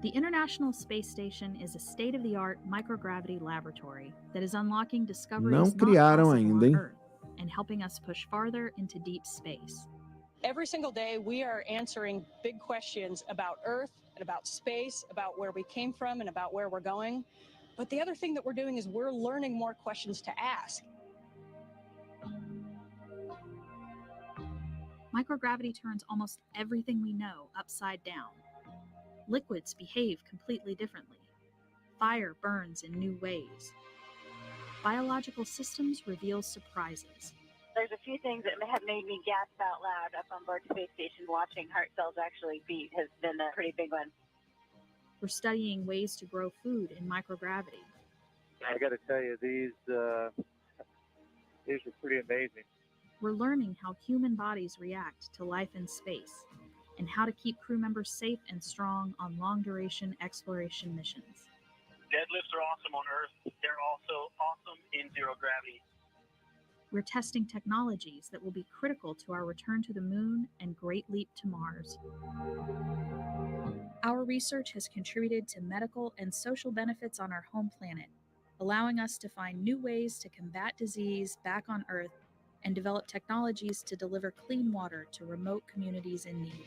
M: The International Space Station is a state-of-the-art microgravity laboratory that is unlocking discoveries
A: Não
M: not
A: criaram
M: possible
A: ainda,
M: on
A: hein?
M: Earth and helping us push farther into deep space.
D: Every single day, we are answering big questions about Earth and about space, about where we came from and about where we're going. But the other thing that we're doing is we're learning more questions to ask.
M: Microgravity turns almost everything we know upside down. Liquids behave completely differently. Fire burns in new ways. Biological systems reveal surprises.
N: There's a few things that have made me gasp out loud up on board the space station. Watching heart cells actually beat has been a pretty big one.
M: We're studying ways to grow food in microgravity.
O: I got to tell you, these are pretty amazing.
M: We're learning how human bodies react to life in space and how to keep crew members safe and strong on long-duration exploration missions.
G: Deadlifts are awesome on Earth. They're also awesome in zero gravity.
M: We're testing technologies that will be critical to our return to the moon and Great Leap to Mars. Our research has contributed to medical and social benefits on our home planet allowing us to find new ways to combat disease back on Earth and develop technologies to deliver clean water to remote communities in need.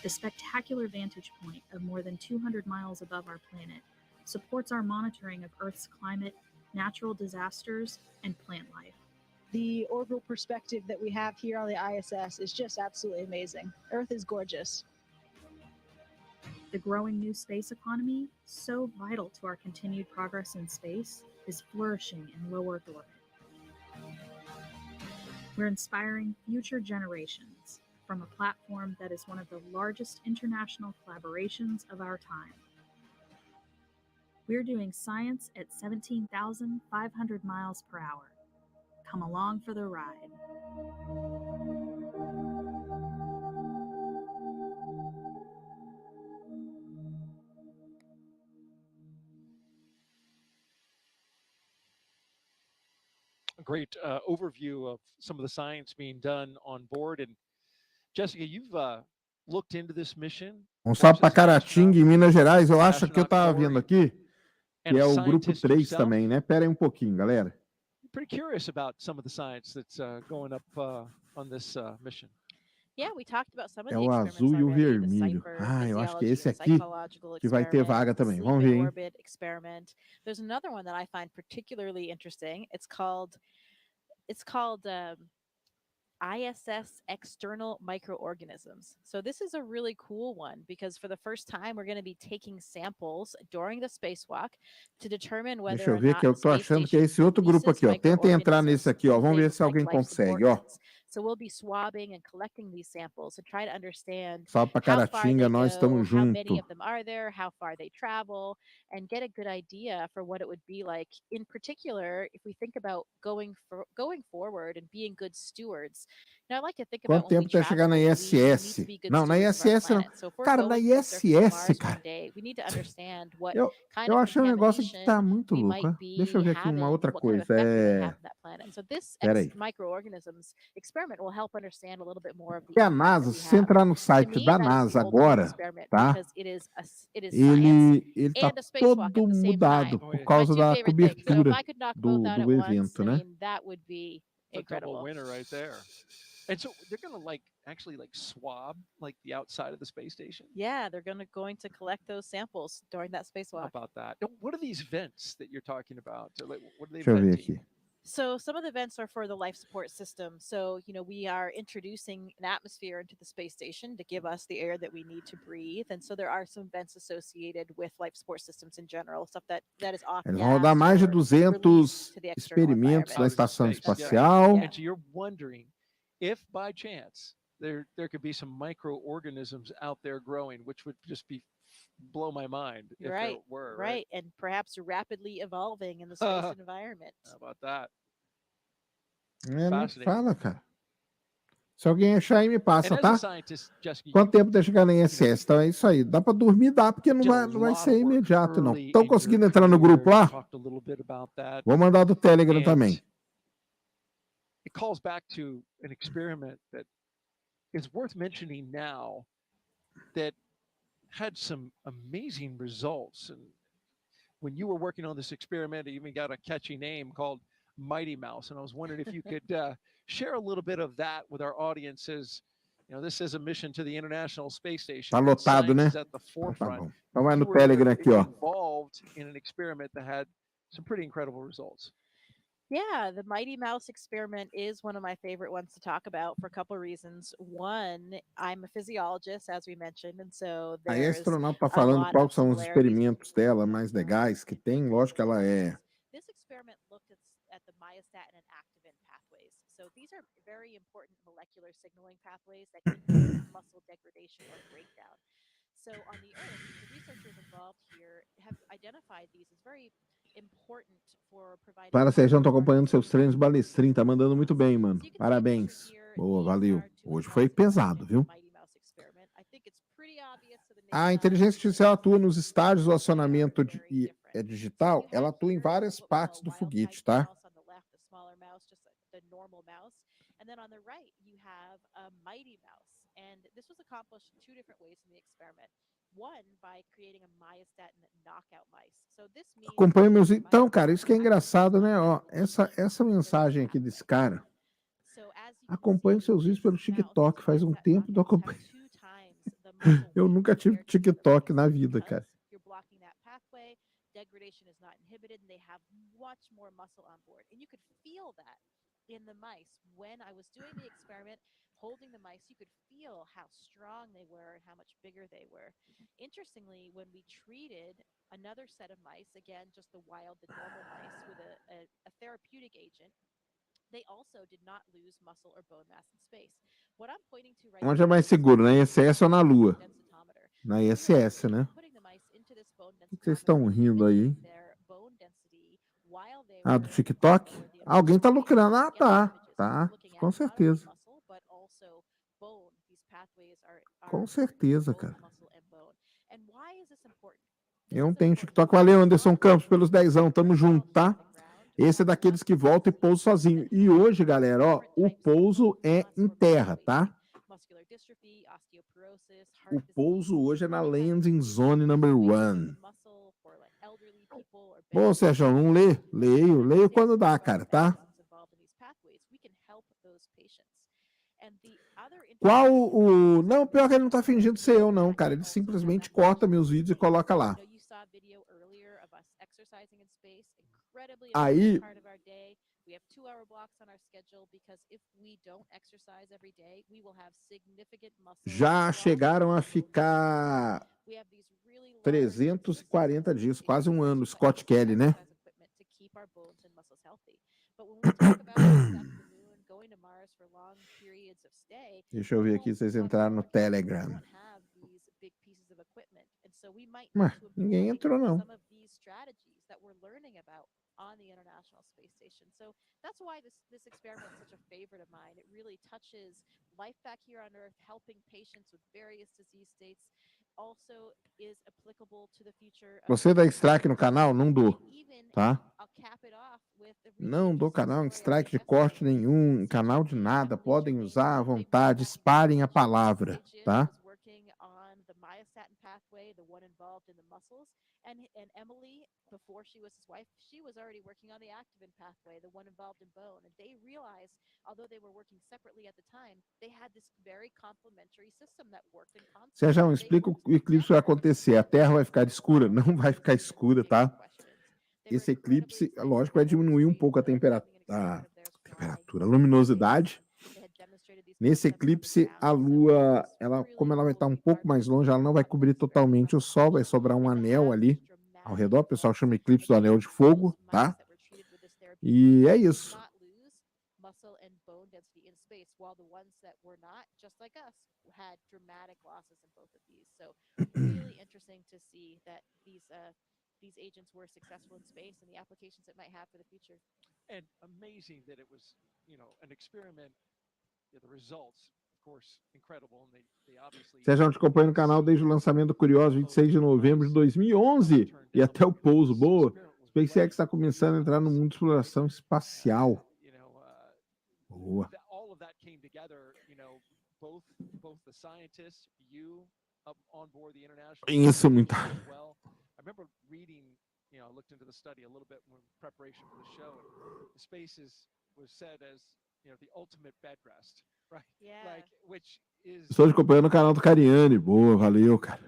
M: The spectacular vantage point of more than 200 miles above our planet supports our monitoring of Earth's climate, natural disasters, and plant life.
D: The orbital perspective that we have here on the ISS is just absolutely amazing. Earth is gorgeous.
M: The growing new space economy, so vital to our continued progress in space, is flourishing in low Earth orbit. We're inspiring future generations from a platform that is one of the largest international collaborations of our time. We're doing science at 17,500 miles per hour. Come along for the ride.
B: A great overview of some of the science being done on board. And Jessica, you've looked into this mission.
A: Um salve para Caratinga, em Minas Gerais. Eu acho que eu estava vendo aqui que é o grupo 3 também, né? Pera aí um pouquinho, galera.
B: Pretty curious about some of the science that's going up on this mission.
C: Yeah, we talked about some of
A: É
C: the
A: o
C: experiments
A: azul e o
C: already, the
A: vermelho.
C: Cypher,
A: Ah, eu acho que é esse
C: physiology and
A: aqui
C: psychological
A: que vai ter
C: experiment,
A: vaga também.
C: sleep
A: Vamos
C: in
A: ver, hein?
C: orbit experiment. There's another one that I find particularly interesting. It's called ISS external microorganisms. So this is a really cool one because for the first time we're going to be taking samples during the spacewalk to determine whether
A: Deixa eu
C: or
A: ver
C: not
A: que eu
C: the
A: tô
C: space
A: achando que é
C: station
A: esse outro grupo
C: produces
A: aqui, ó. Tenta entrar nesse
C: microorganisms
A: aqui, ó.
C: in
A: Vamos ver
C: things
A: se alguém
C: like life support
A: consegue, ó.
C: nets. So we'll be swabbing and collecting these samples to try to understand
A: Salve para
C: how far
A: Caratinga,
C: they
A: nós
C: go,
A: estamos
C: how many
A: junto.
C: of them are there, how far they travel, and get a good idea for what it would be like. In particular, if we think about going forward and being good stewards. Now, I like to think about
A: Quanto
C: when we
A: tempo até chegar na
C: travel, we need
A: ISS?
C: to be good
A: Não, na
C: stewards of our
A: ISS não.
C: planet. So if we're
A: Cara, na
C: going to surface
A: ISS,
C: Mars one
A: cara.
C: day, we need to understand what
A: Eu,
C: kind
A: eu
C: of
A: achei um negócio aqui que tá
C: contamination
A: muito
C: we
A: louco.
C: might
A: Ó. Deixa eu
C: be
A: ver aqui uma
C: having,
A: outra
C: what kind of
A: coisa.
C: effect we may have on that planet. So this
A: Pera aí.
C: microorganisms experiment will help understand a little bit more of the
A: E a
C: impact
A: NASA,
C: that we
A: se você
C: have.
A: entrar no
C: To
A: site
C: me,
A: da
C: that is
A: NASA
C: the ultimate
A: agora,
C: experiment
A: tá?
C: because it is science
A: Ele tá
C: and a spacewalk
A: todo
C: at the same
A: mudado
C: time.
A: por
C: My
A: causa
C: two
A: da
C: favorite things. So if
A: cobertura
C: I could knock both out
A: do
C: at once,
A: evento,
C: I
A: né?
C: mean, that would be
B: It's a double
C: incredible.
B: winner right there. And so they're going to actually swab the outside of the space station.
C: Yeah, they're going to collect those samples during that spacewalk.
B: How about that? And what are these vents that you're talking about? What are they
A: Deixa eu ver
B: venting?
A: aqui.
C: So some of the vents are for the life support system. So, we are introducing an atmosphere into the space station to give us the air that we need to breathe. And so there are some vents associated with life support systems in general, stuff that is off
A: Eles vão rodar
C: gas
A: mais de
C: or
A: 200
C: released to the external
A: experimentos na
C: environment.
A: estação
B: Space,
A: espacial.
B: And so you're wondering if by chance there could be some microorganisms out there growing, which would just blow my mind if there were.
C: Right. And perhaps rapidly evolving in the space environment.
B: How about that?
A: Não fala, cara. Se alguém achar aí, me passa,
B: And
A: tá?
B: as a scientist, Jessica,
A: Quanto tempo até chegar na ISS? Então é isso aí. Dá para dormir, dá, porque não vai ser imediato, não. Estão conseguindo entrar no grupo lá? Vou mandar do Telegram também.
B: It calls back to an experiment that is worth mentioning now that had some amazing results. And when you were working on this experiment, it even got a catchy name called Mighty Mouse. And I was wondering if you could share a little bit of that with our audiences. This is a mission to the International Space Station.
A: Tá lotado, né?
B: At the forefront.
A: Tá bom. Então vai no
B: You were
A: Telegram aqui, ó.
B: involved in an experiment that had some pretty incredible results.
C: Yeah, the Mighty Mouse experiment is one of my favorite ones to talk about for a couple of reasons. One, I'm a physiologist, as we mentioned, and so
A: A
C: there's
A: astronauta tá
C: a
A: falando
C: lot
A: quais
C: of
A: são os
C: similarities.
A: experimentos dela mais legais que tem. Lógico que ela é.
C: This experiment looked at the myostatin and activin pathways. So these are very important molecular signaling pathways that can cause muscle degradation or breakdown. So on the Earth, the researchers involved here have identified these as very important for providing.
A: Para, Sérgio, tô acompanhando seus treinos balestrin. Tá mandando muito bem, mano. Parabéns. Boa, valeu. Hoje foi pesado, viu? A inteligência artificial atua nos estágios do acionamento digital. Ela atua em várias partes do foguete, tá?
C: The normal mouse, and then on the right you have a mighty mouse, and this was accomplished in two different ways in the experiment.
A: Acompanha meus... Então, cara, isso que é engraçado, né? Ó, essa mensagem aqui desse cara. Acompanhe seus vídeos pelo TikTok. Faz um tempo que eu acompanho. Eu nunca tive TikTok na vida, cara.
C: Degradation is not inhibited, and they have much more muscle on board. And you could feel that in the mice. When I was doing the experiment, holding the mice, you could feel how strong they were and how much bigger they were. Interestingly, when we treated another set of mice, again, just the wild, the normal mice, with a therapeutic agent, they also did not lose muscle or bone mass in space. What I'm pointing to right
A: Onde é mais seguro, na ISS ou na Lua? Na ISS, né? O que vocês estão rindo aí? Ah, do TikTok? Alguém tá lucrando. Ah, tá. Com certeza. Com certeza, cara. Eu não tenho TikTok. Valeu, Anderson Campos, pelos 10. Tamo junto, tá? Esse é daqueles que volta e pousa sozinho. E hoje, galera, ó, o pouso é em terra, tá? O pouso hoje é na Landing Zone Number 1. Bom, Sérgio, não lê? Leio quando dá, cara, tá? Qual o... Não, pior que ele não tá fingindo ser eu, não, cara. Ele simplesmente corta meus vídeos e coloca lá. Aí... Já chegaram a ficar 340 dias, quase um ano, Scott Kelly, né? Deixa eu ver aqui se vocês entraram no Telegram. Mas ninguém entrou, não. On the International Space Station. So that's why this experiment is such a favorite of mine. It really touches life back here on Earth, helping patients with various disease states. Also is applicable to the future. Você dá strike no canal? Não dou, tá? Não dou canal, strike de corte nenhum, canal de nada. Podem usar à vontade, espalhem a palavra, tá? Myostatin pathway, the one involved in the muscles, and Emily, before she was his wife, she was already working on the activin pathway, the one involved in bone, and they realized, although they were working separately at the time, they had this very complementary system that worked in concert. Sérgio, explica o eclipse vai acontecer. A Terra vai ficar escura? Não vai ficar escura, tá? Esse eclipse, lógico, vai diminuir um pouco a temperatura, a luminosidade. Nesse eclipse, a Lua, como ela vai estar um pouco mais longe, ela não vai cobrir totalmente o Sol, vai sobrar um anel ali ao redor. O pessoal chama eclipse do anel de fogo, tá? E é isso. These agents were successful in space and the applications it might have for the future.
B: And amazing that it was, an experiment. The results, of course, incredible, and they obviously... Sérgio, te acompanha no canal desde o lançamento do Curioso, 26 de novembro de 2011, e até o pouso. Boa. SpaceX está começando a entrar no mundo de exploração espacial. Boa. All of that came together, both the scientists, you up on board the international... Isso, muito. I remember reading, I looked into the study a little bit in preparation for the show, and the space was said as the ultimate bed rest, right? Yeah. Like, which is... Estou te acompanhando no canal do Cariani. Boa, valeu, cara.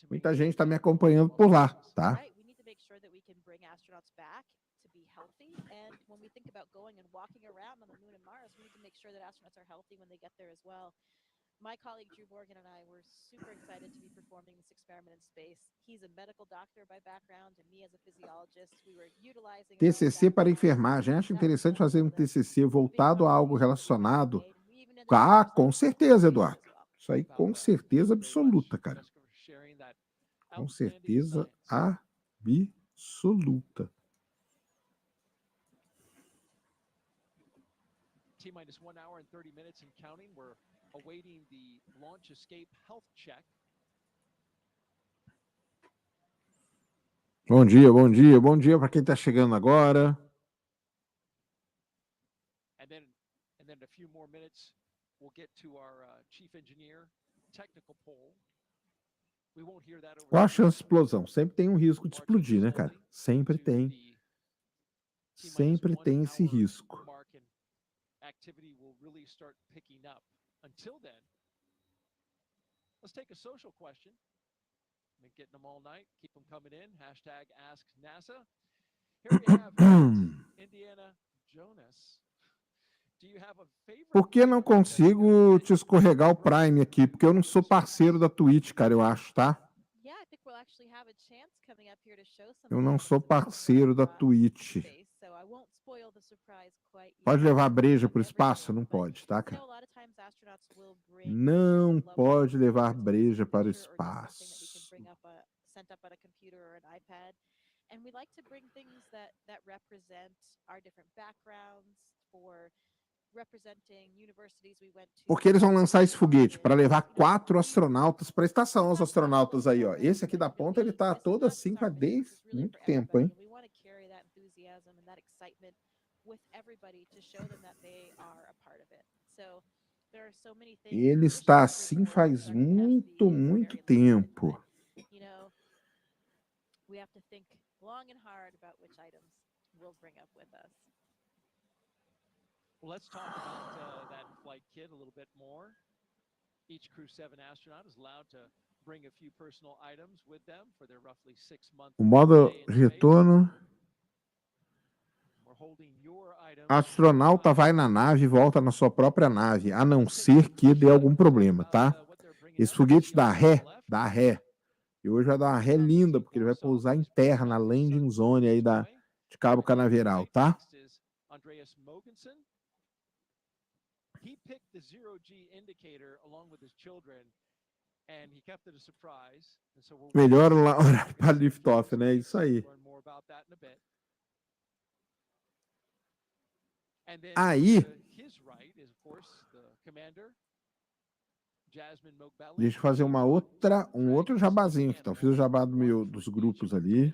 B: Muita gente está me acompanhando por lá, tá?
C: Right. We need to make sure that we can bring astronauts back to be healthy, and when we think about going and walking around on the moon and Mars, we need to make sure that astronauts are healthy when they get there as well. My colleague Drew Morgan and I were super excited to be performing this experiment in space. He's a medical doctor by background, and me as a physiologist, we were utilizing...
A: TCC para enfermagem. Acho interessante fazer um TCC voltado a algo relacionado. Ah, com certeza, Eduardo. Isso aí, com certeza absoluta, cara. Com certeza absoluta.
B: T-minus 1 hour and 30 minutes and counting. We're awaiting the launch escape health check.
A: Bom dia para quem está chegando agora.
B: And then in a few more minutes, we'll get to our chief engineer technical poll.
A: Qual a chance de explosão? Sempre tem um risco de explodir, né, cara? Sempre tem. Sempre tem esse risco.
B: Activity will really start picking up. Until then, let's take a social question. Been getting them all night. Keep them coming in. Hashtag Ask NASA. Here we have Indiana Jonas. Do you have a favorite?
A: Por que não consigo te escorregar o Prime aqui? Porque eu não sou parceiro da Twitch, cara, eu acho, tá? Eu não sou parceiro da Twitch. Pode levar breja para o espaço? Não pode, tá, cara? Não pode levar breja para o espaço.
C: And we like to bring things that represent our different backgrounds for representing universities we went to.
A: Porque eles vão lançar esse foguete para levar 4 astronautas para a estação. Os astronautas aí, ó. Esse aqui da ponta, ele tá todo assim faz desde muito tempo, hein?
C: We want to carry that enthusiasm and that excitement with everybody to show them that they are a part of it. So there are so many things.
A: Ele está assim faz muito, muito tempo.
C: You know, we have to think long and hard about which items we'll bring up with us.
B: Well, let's talk about that flight kit a little bit more. Each CREW-7 astronaut is allowed to bring a few personal items with them for their roughly 6-month.
A: O modo retorno. Astronauta vai na nave e volta na sua própria nave, a não ser que dê algum problema, tá? Esse foguete dá ré. E hoje vai dar uma ré linda, porque ele vai pousar em terra, na landing zone aí de Cabo Canaveral, tá?
B: He picked the zero-G indicator along with his children, and he kept it a surprise.
A: Melhor hora para liftoff, né? Isso aí. Aí, deixa eu fazer um outro jabazinho aqui. Então, fiz o jabá dos grupos ali,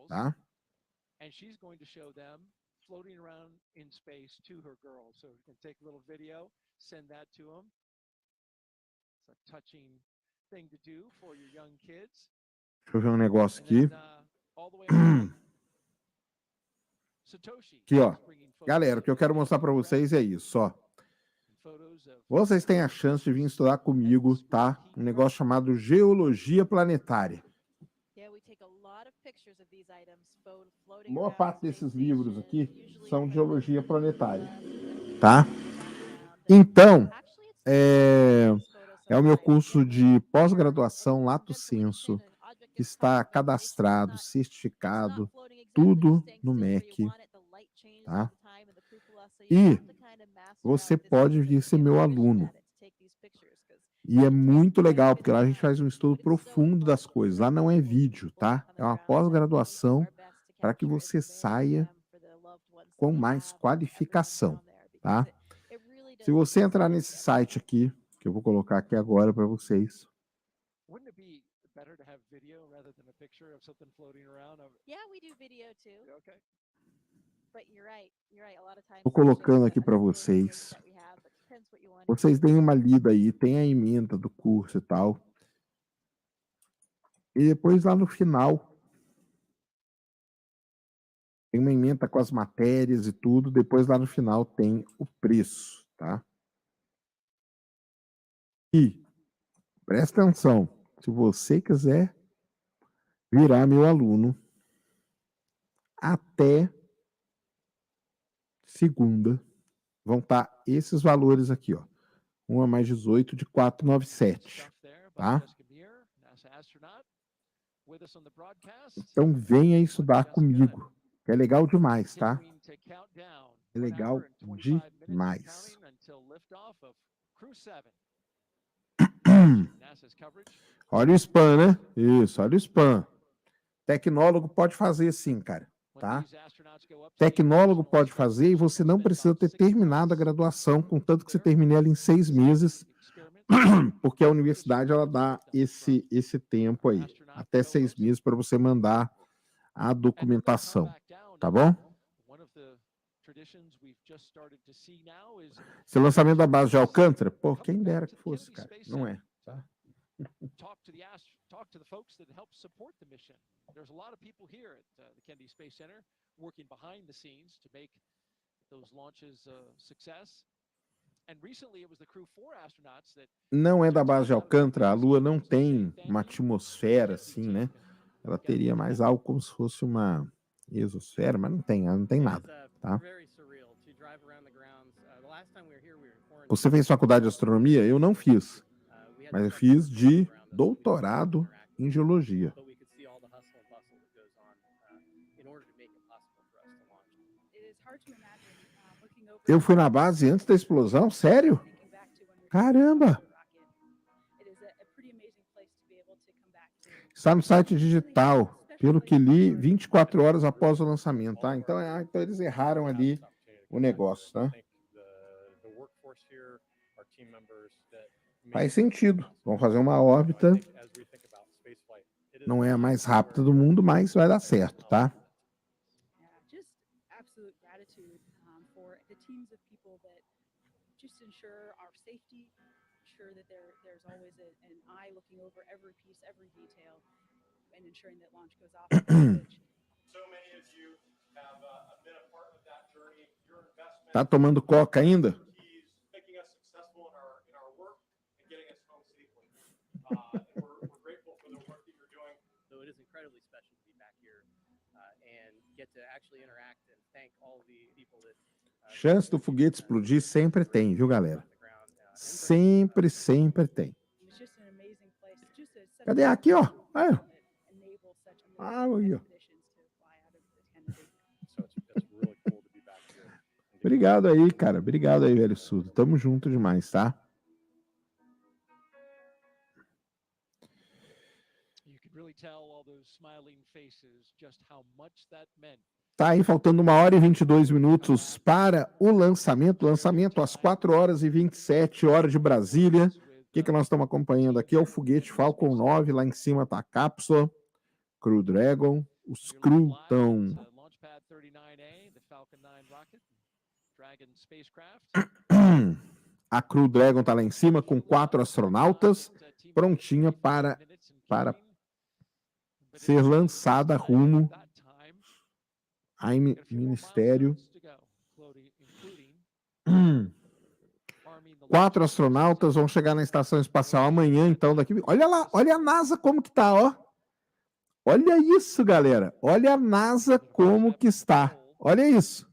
A: tá?
B: And she's going to show them floating around in space to her girls. So you can take a little video, send that to them. It's a touching thing to do for your young kids.
A: Deixa eu ver um negócio aqui. Aqui, ó. Galera, o que eu quero mostrar para vocês é isso, ó. Vocês têm a chance de vir estudar comigo, tá? Um negócio chamado Geologia Planetária. A maior parte desses livros aqui são de geologia planetária, tá? Então, é o meu curso de pós-graduação Lato Sensu, que está cadastrado, certificado, tudo no MEC, tá? E você pode vir ser meu aluno. E é muito legal, porque lá a gente faz um estudo profundo das coisas. Lá não é vídeo, tá? É uma pós-graduação para que você saia com mais qualificação, tá? Se você entrar nesse site aqui, que eu vou colocar aqui agora para vocês. Estou colocando aqui para vocês. Vocês deem uma lida aí, tem a ementa do curso e tal. E depois lá no final tem uma ementa com as matérias e tudo. Depois lá no final tem o preço, tá? E presta atenção, se você quiser virar meu aluno até segunda, vão estar esses valores aqui, ó. 1 mais 18 de 497, tá? Então venha estudar comigo, que é legal demais, tá? É legal demais. Olha o spam, né? Isso, olha o spam. Tecnólogo pode fazer sim, cara, tá? Tecnólogo pode fazer e você não precisa ter terminado a graduação, contanto que você termine ela em 6 meses, porque a universidade ela dá esse tempo aí, até 6 meses para você mandar a documentação, tá bom? Esse lançamento da base de Alcântara, pô, quem dera que fosse, cara, não é, tá?
B: talk to the folks that help support the mission. There's a lot of people here at the Kennedy Space Center working behind the scenes to make those launches a success. And recently it was the Crew-7 astronauts that
A: Não é da base de Alcântara, a Lua não tem uma atmosfera assim, né? Ela teria mais algo como se fosse uma exosfera, mas não tem nada, tá? Você fez faculdade de astronomia? Eu não fiz, mas eu fiz de doutorado em geologia. Eu fui na base antes da explosão? Sério? Caramba! Está no site digital, pelo que li, 24 horas após o lançamento, tá? Então eles erraram ali o negócio, tá? Faz sentido. Vamos fazer uma órbita. Não é a mais rápida do mundo, mas vai dar certo, tá? Tá tomando coca ainda? Chance do foguete explodir sempre tem, viu, galera? Sempre tem. Cadê? Aqui, ó. Aí, ó. Aí, ó. Obrigado aí, cara. Obrigado aí, velho surdo. Tamo junto demais, tá? Tá aí, faltando 1h22 para o lançamento. Lançamento às 4h27, hora de Brasília. O que nós estamos acompanhando aqui? É o foguete Falcon 9. Lá em cima tá a cápsula Crew-Dragon. Os Crew estão... A Crew-Dragon tá lá em cima com 4 astronautas, prontinha para ser lançada rumo ao Ministério. 4 astronautas vão chegar na estação espacial amanhã, então daqui. Olha lá, olha a NASA como que tá, ó. Olha isso, galera. Olha a NASA como que está. Olha isso.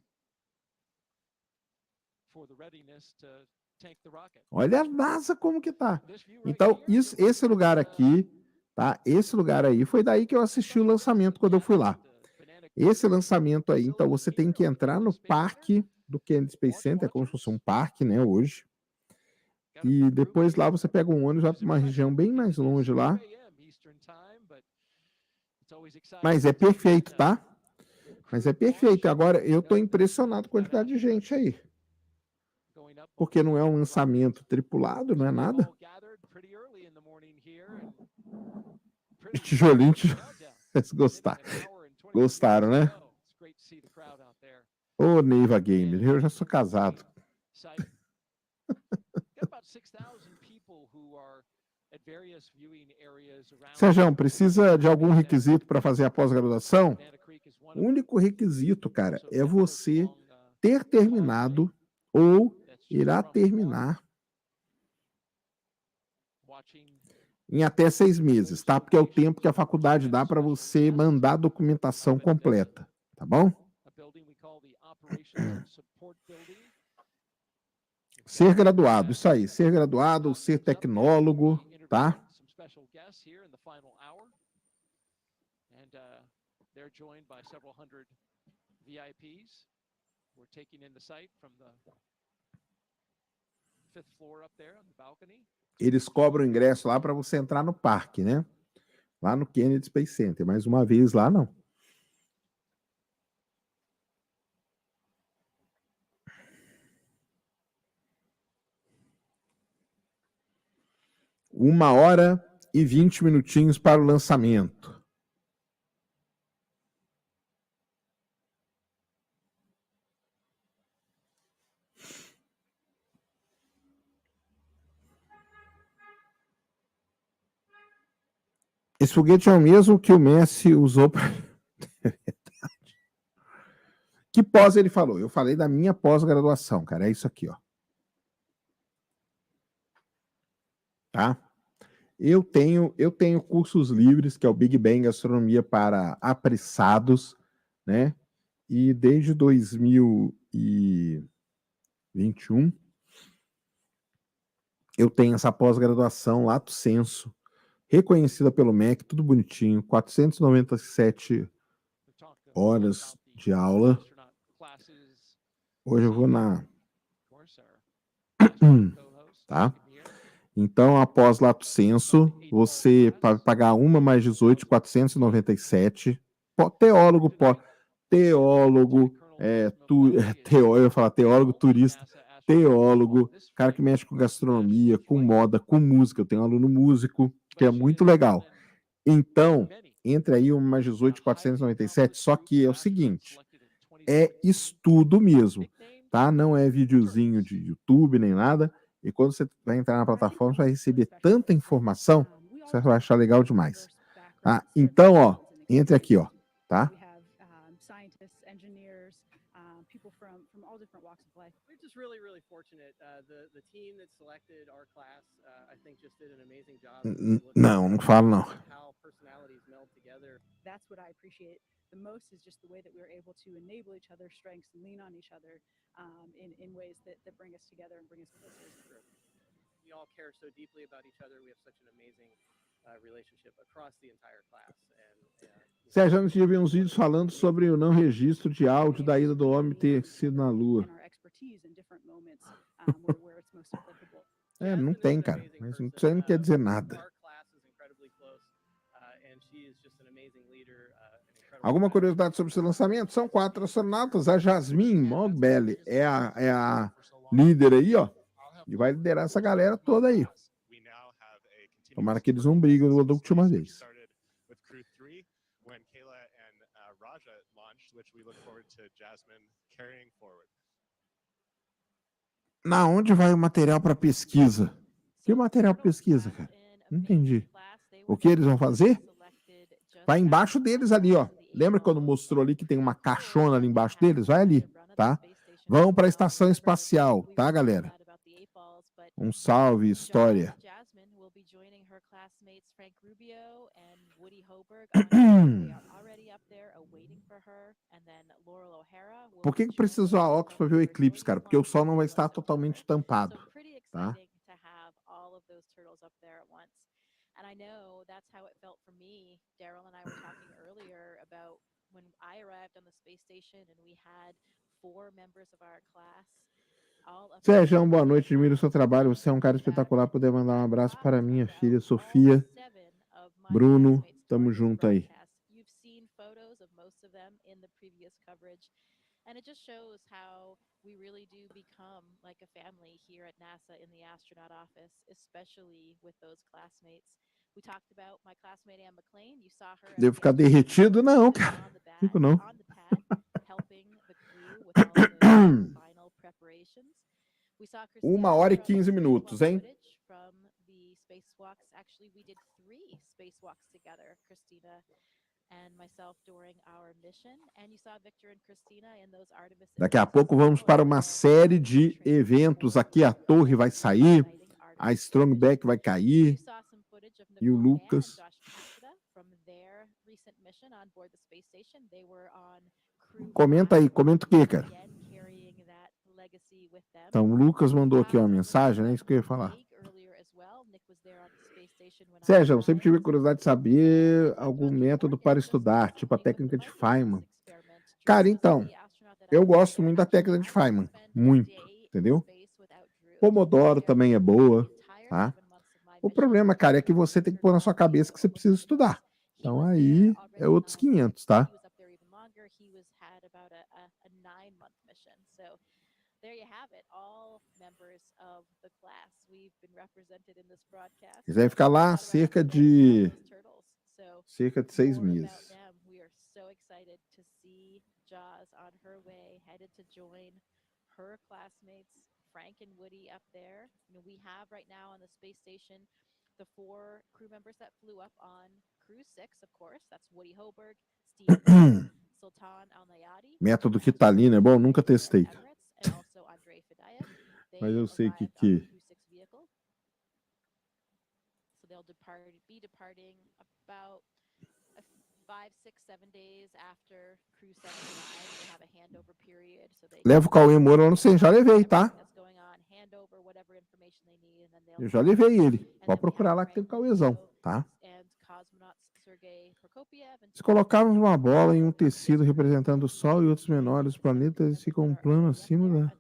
A: Olha a NASA como que tá. Então, esse lugar aqui, tá? Esse lugar aí, foi daí que eu assisti o lançamento quando eu fui lá. Esse lançamento aí, então você tem que entrar no parque do Kennedy Space Center, é como se fosse um parque, né, hoje. E depois lá você pega um ônibus, vai para uma região bem mais longe lá. Mas é perfeito, tá? Mas é perfeito. Agora, eu tô impressionado com a quantidade de gente aí. Porque não é um lançamento tripulado, não é nada. Tijolinho, vocês gostaram, né? Ô, Neiva Gamer, eu já sou casado. Sérgio, precisa de algum requisito para fazer a pós-graduação? O único requisito, cara, é você ter terminado ou irá terminar em até 6 meses, tá? Porque é o tempo que a faculdade dá para você mandar a documentação completa, tá bom? Ser graduado, isso aí, ser graduado ou ser tecnólogo, tá? Eles cobram ingresso lá para você entrar no parque, né? Lá no Kennedy Space Center. Mais uma vez lá, não. Uma hora e 20 minutinhos para o lançamento. Esse foguete é o mesmo que o Messi usou para... Que pós ele falou? Eu falei da minha pós-graduação, cara. É isso aqui, ó. Tá? Eu tenho cursos livres, que é o Big Bang Astronomia para apressados, né? E desde 2021 eu tenho essa pós-graduação Lato Sensu, reconhecida pelo MEC, tudo bonitinho, 497 horas de aula. Hoje eu vou na... Tá? Então, após Lato Sensu, você vai pagar uma mais 18, 497. Teólogo, eu ia falar teólogo, turista, teólogo, cara que mexe com gastronomia, com moda, com música. Eu tenho um aluno músico, que é muito legal. Então, entre aí uma mais 18, 497, só que é o seguinte, é estudo mesmo, tá? Não é videozinho de YouTube nem nada. E quando você vai entrar na plataforma, você vai receber tanta informação, você vai achar legal demais. Tá? Então, ó, entre aqui, ó, tá?
H: Scientists, engineers, people from all different walks of life.
P: We're just really fortunate. The team that selected our class, I think, just did an amazing job.
A: Não falo não.
P: How personalities meld together.
H: That's what I appreciate the most is just the way that we were able to enable each other's strengths and lean on each other in ways that bring us together and bring us closer as a group.
P: We all care so deeply about each other. We have such an amazing relationship across the entire class.
A: Sérgio, antes de ver uns vídeos falando sobre o não registro de áudio da ida do homem ter sido na Lua. Não tem, cara. Mas isso aí não quer dizer nada. Alguma curiosidade sobre esse lançamento? São 4 astronautas. A Jasmine Mogbelli é a líder aí, ó. E vai liderar essa galera toda aí. Tomara que eles não briguem da última vez. Na onde vai o material para pesquisa? Que material para pesquisa, cara? Não entendi. O que eles vão fazer? Vai embaixo deles ali, ó. Lembra quando mostrou ali que tem uma caixona ali embaixo deles? Vai ali, tá? Vão para a estação espacial, tá, galera? Um salve, história. Por que precisa usar óculos para ver o eclipse, cara? Porque o sol não vai estar totalmente tampado, tá?
C: And I know that's how it felt for me. Daryl and I were talking earlier about when I arrived on the space station and we had 4 members of our class.
A: Sérgio, boa noite, admiro o seu trabalho. Você é um cara espetacular. Poder mandar um abraço para minha filha Sofia. Bruno, tamo junto aí.
C: You've seen photos of most of them in the previous coverage. And it just shows how we really do become like a family here at NASA in the astronaut office, especially with those classmates. We talked about my classmate Anne McLean. You saw her.
A: Devo ficar derretido? Não, cara. Fico não.
C: Helping the crew with all the final preparations. We saw
A: 1h15 minutos, hein?
C: From the spacewalks. Actually, we did 3 spacewalks together, Christina and myself during our mission, and you saw Victor and Christina in those Artemis.
A: Daqui a pouco vamos para uma série de eventos aqui. A torre vai sair, a Strongback vai cair e o Lucas. Comenta aí, comenta o que, cara? Então, o Lucas mandou aqui uma mensagem, né? Isso que eu ia falar. Sérgio, eu sempre tive curiosidade de saber algum método para estudar, tipo a técnica de Feynman. Cara, então, eu gosto muito da técnica de Feynman, muito, entendeu? Pomodoro também é boa, tá? O problema, cara, é que você tem que pôr na sua cabeça que você precisa estudar. Então aí é outros 500, tá?
C: There you have it, all members of the class. We've been represented in this broadcast.
A: Eles devem ficar lá cerca de 6 meses.
C: We are so excited to see Jaws on her way, headed to join her classmates, Frank and Woody up there. We have right now on the space station the 4 crew members that flew up on
A: Método que tá ali, né? Bom, nunca testei. Mas eu sei que
C: be departing about 5, 6, 7 days after CREW-7 arrives. They have a handover period, so they
A: leva o Cauê Moura lá no centro, já levei, tá? Eu já levei ele. Pode procurar lá que tem o Cauêzão, tá? Se colocarmos uma bola em um tecido representando o Sol e outros menores os planetas, eles ficam um plano acima da...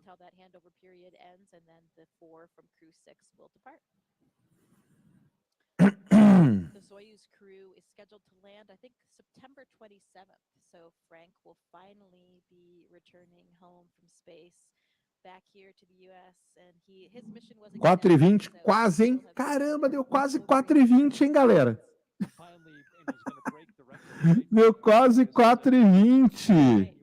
C: The Soyuz crew is scheduled to land, I think, September 27th. So Frank will finally be returning home from space back here to the US, and his mission was
A: 4h20, quase, hein? Caramba, deu quase 4h20, hein, galera? Deu quase 4h20.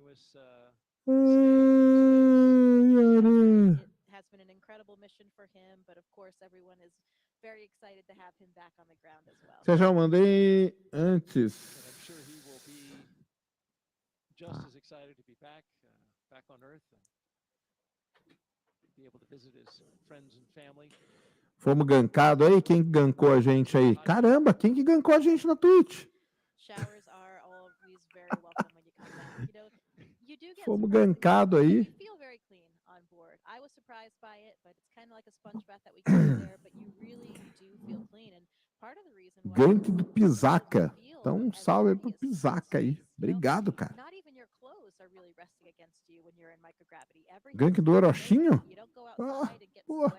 C: Has been an incredible mission for him, but of course everyone is very excited to have him back on the ground as well.
A: Já mandei antes.
B: I'm sure he will be just as excited to be back on Earth and be able to visit his friends and family.
A: Fomos gankados aí? Quem gankou a gente aí? Caramba, quem que gankou a gente na Twitch?
C: Showers are always very welcome when you come back. You do get
A: Fomos gankados aí.
C: You feel very clean on board. I was surprised by it, but it's kind of like a sponge bath that we get there, but you really do feel clean. And part of the reason why
A: Gank do Pisaca. Então, um salve aí pro Pisaca aí. Obrigado, cara. Gank do Orochinho? Pô,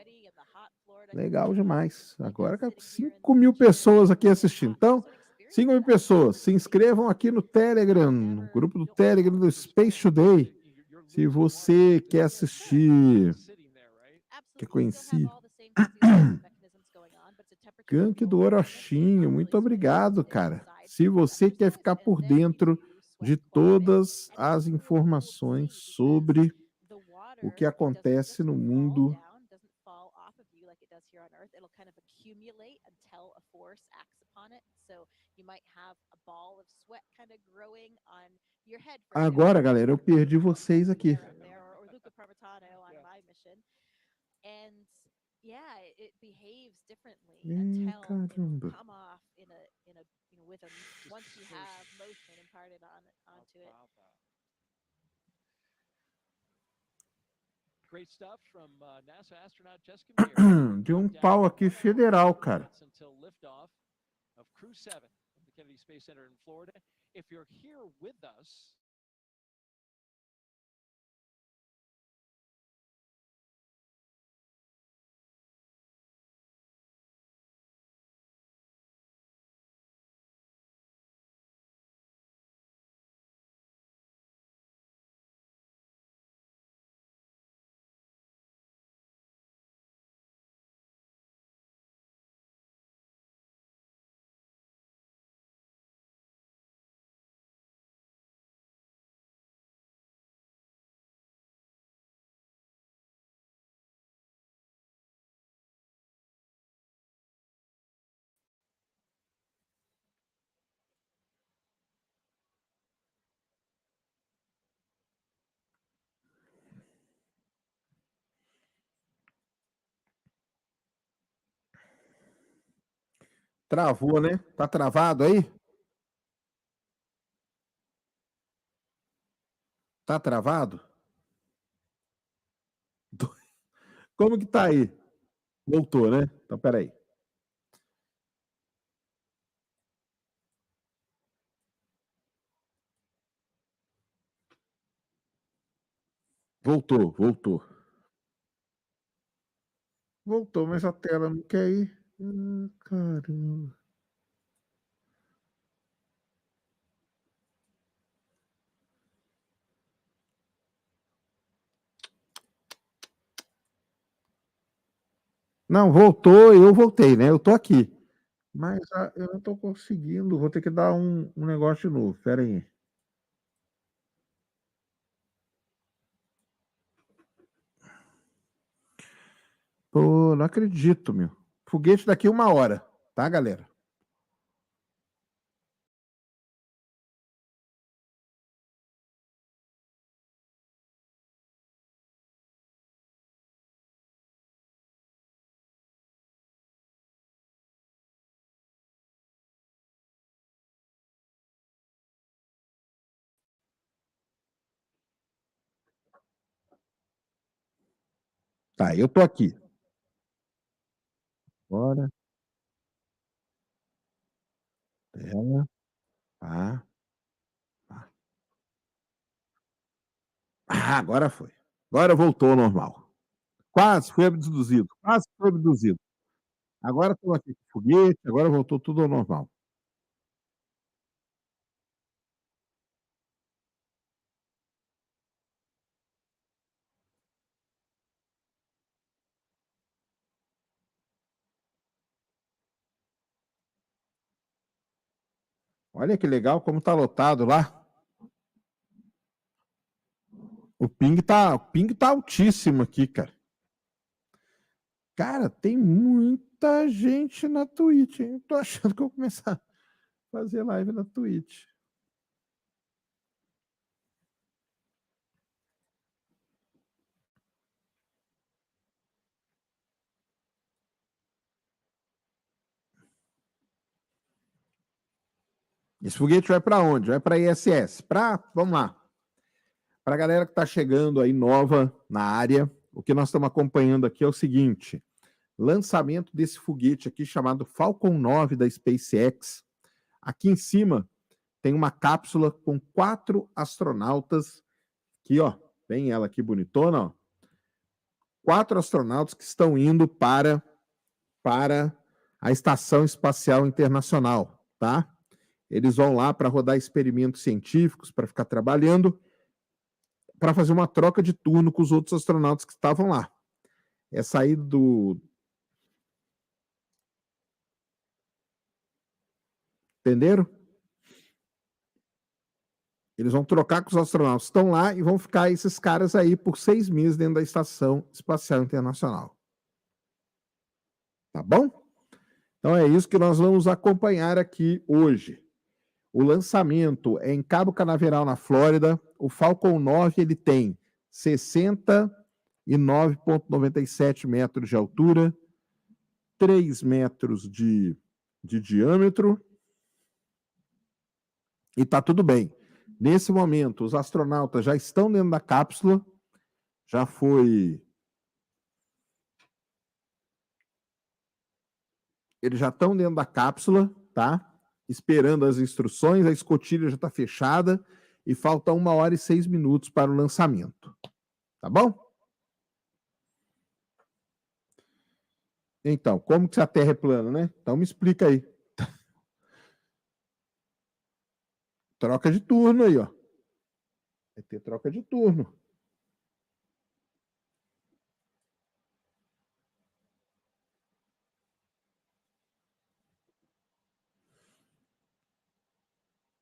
A: legal demais. Agora 5.000 pessoas aqui assistindo. Então, 5.000 pessoas. Se inscrevam aqui no Telegram, no grupo do Telegram do Space Today. Se você quer assistir, quer conhecer. Gank do Orochinho, muito obrigado, cara. Se você quer ficar por dentro de todas as informações sobre o que acontece no mundo agora, galera, eu perdi vocês aqui.
C: Yeah, it behaves differently until it'll come off in a with a once you have motion imparted onto it.
B: Great stuff from NASA astronaut Jessica.
A: De um pau aqui federal, cara.
B: Until liftoff of CREW-7 at the Kennedy Space Center in Florida. If you're here with us,
A: travou, né? Tá travado aí? Tá travado? Como que tá aí? Voltou, né? Então, peraí. Voltou. Voltou, mas a tela não quer ir. Caramba. Não, voltou, eu voltei, né? Eu tô aqui. Mas eu não tô conseguindo. Vou ter que dar um negócio de novo. Pera aí. Pô, não acredito, meu. Foguete daqui 1 hora, tá, galera? Tá, eu tô aqui. Bora. Tela. Tá. Ah, agora foi. Agora voltou ao normal. Quase foi abduzido. Quase foi abduzido. Agora estamos aqui com foguete, agora voltou tudo ao normal. Olha que legal como tá lotado lá. O ping tá altíssimo aqui, cara. Cara, tem muita gente na Twitch, hein? Tô achando que eu vou começar a fazer live na Twitch. Esse foguete vai para onde? Vai para ISS. Vamos lá. Para a galera que está chegando aí nova na área, o que nós estamos acompanhando aqui é o seguinte: lançamento desse foguete aqui chamado Falcon 9 da SpaceX. Aqui em cima tem uma cápsula com 4 astronautas. Aqui, ó, bem ela aqui bonitona, ó. 4 astronautas que estão indo para a Estação Espacial Internacional, tá? Eles vão lá para rodar experimentos científicos, para ficar trabalhando, para fazer uma troca de turno com os outros astronautas que estavam lá. É sair do... Entenderam? Eles vão trocar com os astronautas que estão lá e vão ficar esses caras aí por 6 meses dentro da Estação Espacial Internacional. Tá bom? Então é isso que nós vamos acompanhar aqui hoje. O lançamento é em Cabo Canaveral, na Flórida. O Falcon 9 ele tem 69,97 metros de altura, 3 metros de diâmetro, e está tudo bem. Nesse momento, os astronautas já estão dentro da cápsula, já foi... Eles já estão dentro da cápsula, tá? Esperando as instruções, a escotilha já está fechada e falta 1 hora e 6 minutos para o lançamento. Tá bom? Então, como que a Terra é plana, né? Então me explica aí. Troca de turno aí, ó. Vai ter troca de turno.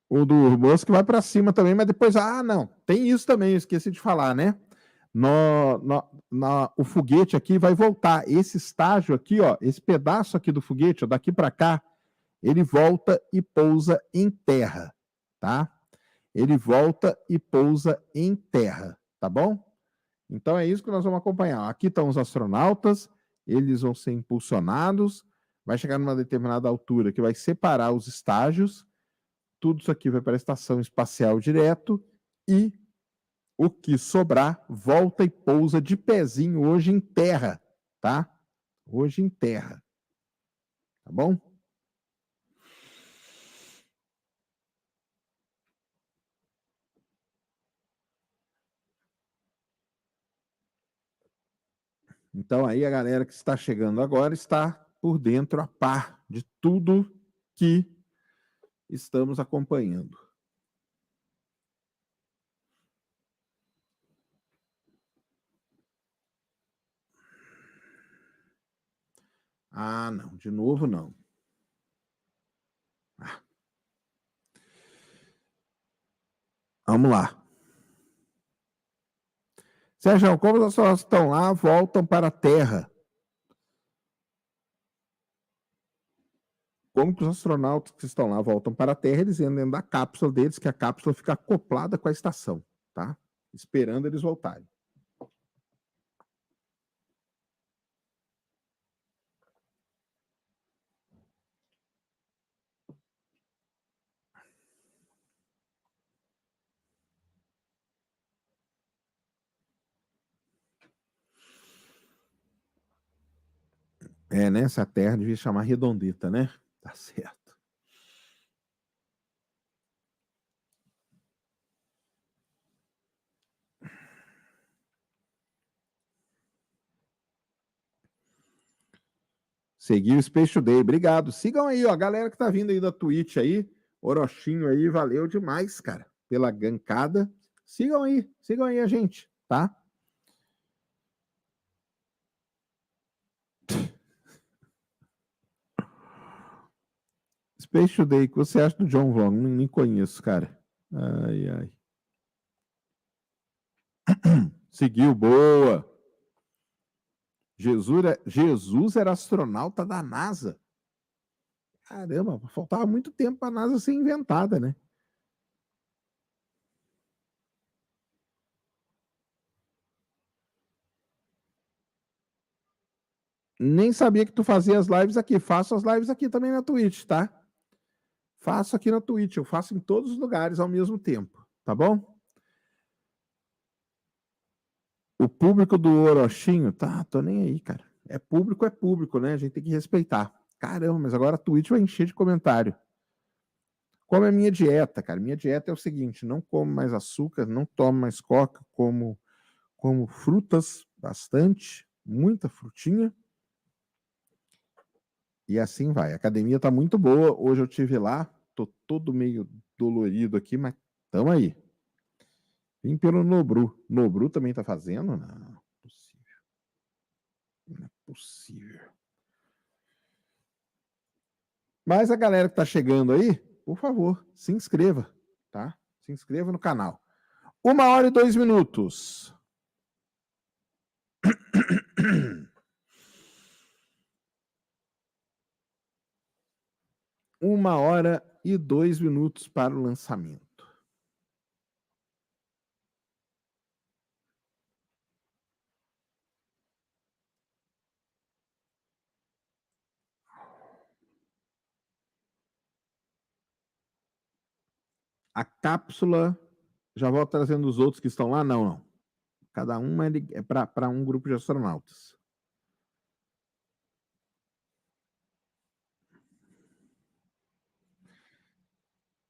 A: O do Musk vai para cima também, mas depois... Ah, não. Tem isso também, eu esqueci de falar, né? O foguete aqui vai voltar. Esse estágio aqui, ó, esse pedaço aqui do foguete, ó, daqui para cá, ele volta e pousa em terra, tá? Ele volta e pousa em terra, tá bom? Então é isso que nós vamos acompanhar. Aqui estão os astronautas, eles vão ser impulsionados, vai chegar numa determinada altura que vai separar os estágios, tudo isso aqui vai para a estação espacial direto e o que sobrar volta e pousa de pezinho hoje em terra, tá? Hoje em terra. Tá bom? Então aí a galera que está chegando agora está por dentro a par de tudo que estamos acompanhando. Ah, não, de novo não. Vamos lá. Sérgio, como os astronautas estão lá, voltam para a Terra? Como que os astronautas que estão lá voltam para a Terra, eles entram dentro da cápsula deles, que a cápsula fica acoplada com a estação, tá? Esperando eles voltarem. É, né? Essa terra devia chamar Redondeta, né? Tá certo. Seguiu o Space Today. Obrigado. Sigam aí, ó. A galera que tá vindo aí da Twitch aí. Orochinho aí, valeu demais, cara. Pela gancada. Sigam aí a gente, tá? Space Today, o que você acha do John Vlog? Nem conheço, cara. Ai, ai. Seguiu, boa. Jesus era astronauta da NASA. Caramba, faltava muito tempo para a NASA ser inventada, né? Nem sabia que tu fazia as lives aqui. Faço as lives aqui também na Twitch, tá? Faço aqui na Twitch. Eu faço em todos os lugares ao mesmo tempo, tá bom? O público do Orochinho, tá, tô nem aí, cara. É público, né? A gente tem que respeitar. Caramba, mas agora a Twitch vai encher de comentário. Como é a minha dieta, cara? Minha dieta é o seguinte, não como mais açúcar, não tomo mais coca, como frutas bastante, muita frutinha. E assim vai. A academia tá muito boa. Hoje eu tive lá, tô todo meio dolorido aqui, mas tamo aí. Vim pelo Nobru. Nobru também tá fazendo? Não é possível. Não é possível. Mas a galera que tá chegando aí, por favor, se inscreva, tá? Se inscreva no canal. 1h e 2 minutos. 1h e 2 minutos para o lançamento. A cápsula, já vou trazendo os outros que estão lá? Não, não. Cada uma é para um grupo de astronautas.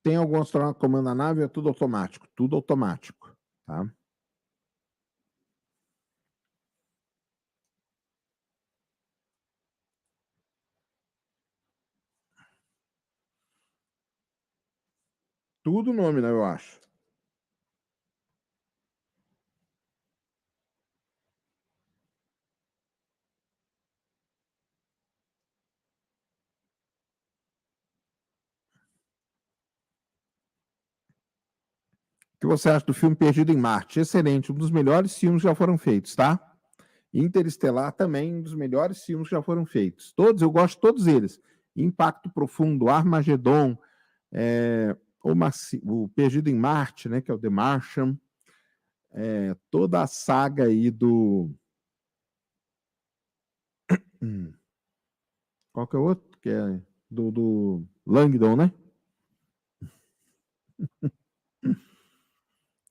A: Tem algum astronauta que comanda a nave? É tudo automático. Tudo automático, tá? Tudo nome, né, eu acho. O que você acha do filme Perdido em Marte? Excelente, um dos melhores filmes que já foram feitos, tá? Interestelar também, um dos melhores filmes que já foram feitos. Todos, eu gosto de todos eles. Impacto Profundo, Armagedon, o Perdido em Marte, né, que é o The Martian, toda a saga aí do... Qual que é o outro? Que é do Langdon, né?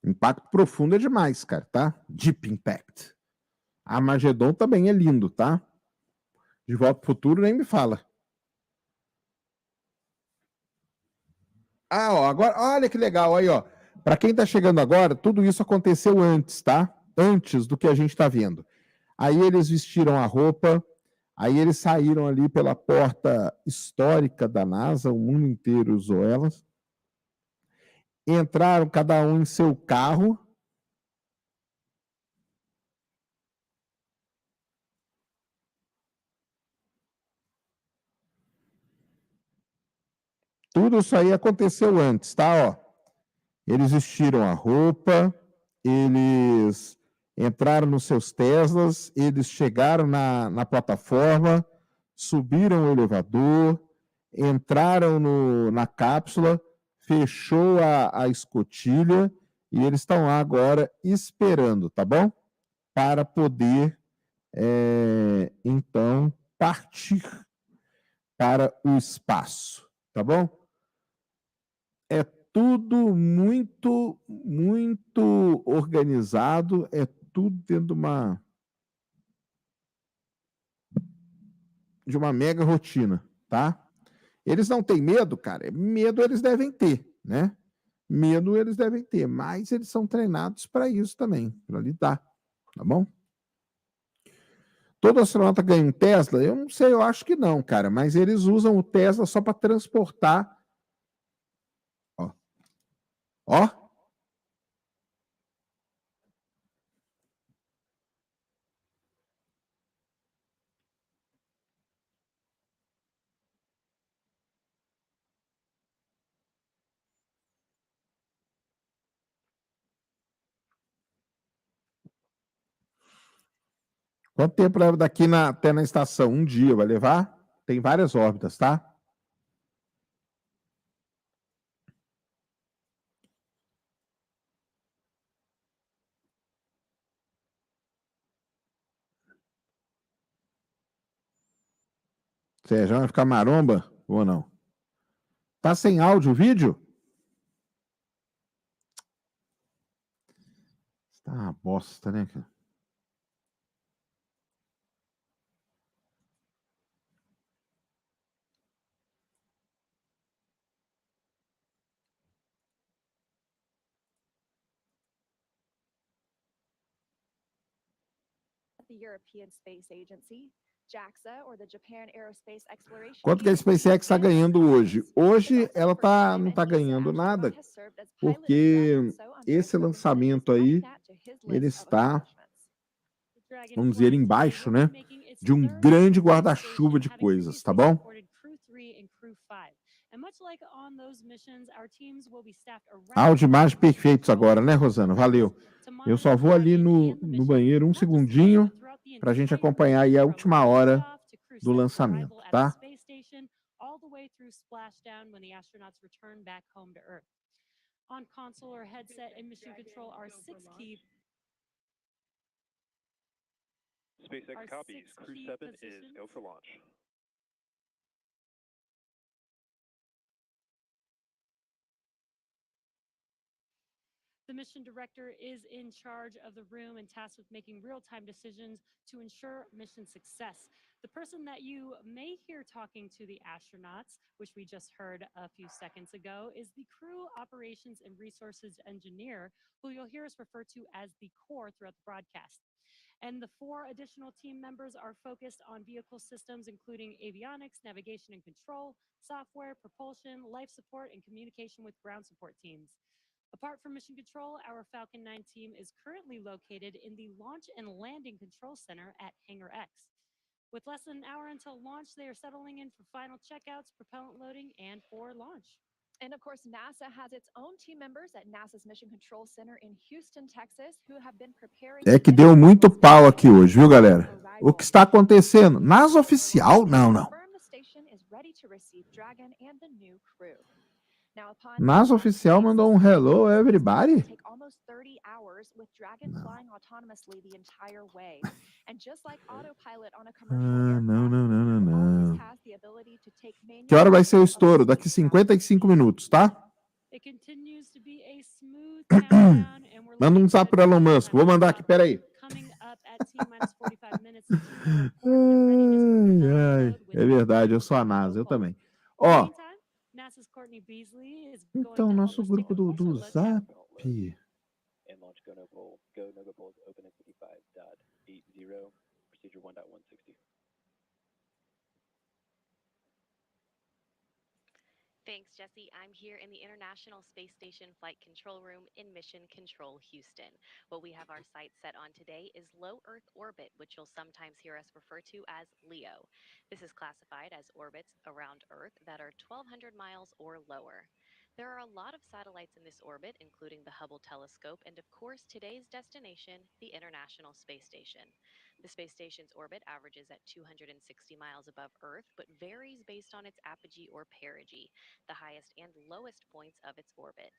A: Impacto Profundo é demais, cara, tá? Deep Impact. Armagedon também é lindo, tá? De Volta pro Futuro nem me fala. Ah, ó, agora, olha que legal aí, ó. Para quem tá chegando agora, tudo isso aconteceu antes, tá? Antes do que a gente tá vendo. Aí eles vestiram a roupa, aí eles saíram ali pela porta histórica da NASA, o mundo inteiro usou elas. Entraram cada um em seu carro. Tudo isso aí aconteceu antes, tá? Ó, eles vestiram a roupa, eles entraram nos seus Teslas, eles chegaram na plataforma, subiram o elevador, entraram na cápsula, fechou a escotilha e eles estão lá agora esperando, tá bom? Para poder, então, partir para o espaço, tá bom? É tudo muito, muito organizado, é tudo dentro de uma... de uma mega rotina, tá? Eles não têm medo, cara. Medo eles devem ter, né? Medo eles devem ter, mas eles são treinados para isso também, para lidar, tá bom? Todo astronauta ganha um Tesla? Eu não sei, eu acho que não, cara, mas eles usam o Tesla só para transportar. Ó. Ó. Quanto tempo leva daqui até na estação? Um dia vai levar? Tem várias órbitas, tá? Sérgio, vai ficar maromba ou não? Tá sem áudio o vídeo? Tá uma bosta, né, cara?
Q: The European Space Agency, JAXA, or the Japan Aerospace Exploration.
A: Quanto que a SpaceX está ganhando hoje? Hoje ela não está ganhando nada, porque esse lançamento aí, ele está, vamos dizer, embaixo, né, de um grande guarda-chuva de coisas, tá bom? Áudio e imagem perfeitos agora, né, Rosana? Valeu. Eu só vou ali no banheiro um segundinho para a gente acompanhar aí a última hora do lançamento, tá?
R: All the way through splashdown when the astronauts return back home to Earth. On console or headset and mission control are 6 key.
E: SpaceX copies. CREW-7 is go for launch.
R: The mission director is in charge of the room and tasked with making real-time decisions to ensure mission success. The person that you may hear talking to the astronauts, which we just heard a few seconds ago, is the crew operations and resources engineer, who you'll hear us refer to as the core throughout the broadcast. And the 4 additional team members are focused on vehicle systems, including avionics, navigation and control, software, propulsion, life support, and communication with ground support teams. Apart from mission control, our Falcon 9 team is currently located in the Launch and Landing Control Center at Hangar X. With less than an hour until launch, they are settling in for final checkouts, propellant loading, and for launch.
Q: And of course, NASA has its own team members at NASA's Mission Control Center in Houston, Texas, who have been preparing.
A: É que deu muito pau aqui hoje, viu, galera? O que está acontecendo? NASA oficial? Não, não.
Q: The station is ready to receive Dragon and the new crew.
A: NASA oficial mandou um hello everybody?
Q: Take almost 30 hours with Dragon flying autonomously the entire way. And just like autopilot on a commercial
A: Não.
Q: has the ability to take
A: Que hora vai ser o estouro? Daqui 55 minutos, tá?
R: It continues to be a smooth countdown and we're
A: Manda um zap para Elon Musk. Vou mandar aqui, peraí.
R: coming up at T-45 minutes.
A: Ai, é verdade, eu sou a NASA, eu também. Ó,
R: NASA's Courtney Beasley is
A: então, nosso grupo do Zap.
E: And launch go no goal is open at 55.80, procedure 1.160.
L: Thanks, Jesse. I'm here in the International Space Station Flight Control Room in Mission Control, Houston. What we have our sights set on today is low Earth orbit, which you'll sometimes hear us refer to as LEO. This is classified as orbits around Earth that are 1,200 miles or lower. There are a lot of satellites in this orbit, including the Hubble telescope, and of course, today's destination, the International Space Station. The space station's orbit averages at 260 miles above Earth, but varies based on its apogee or perigee, the highest and lowest points of its orbit.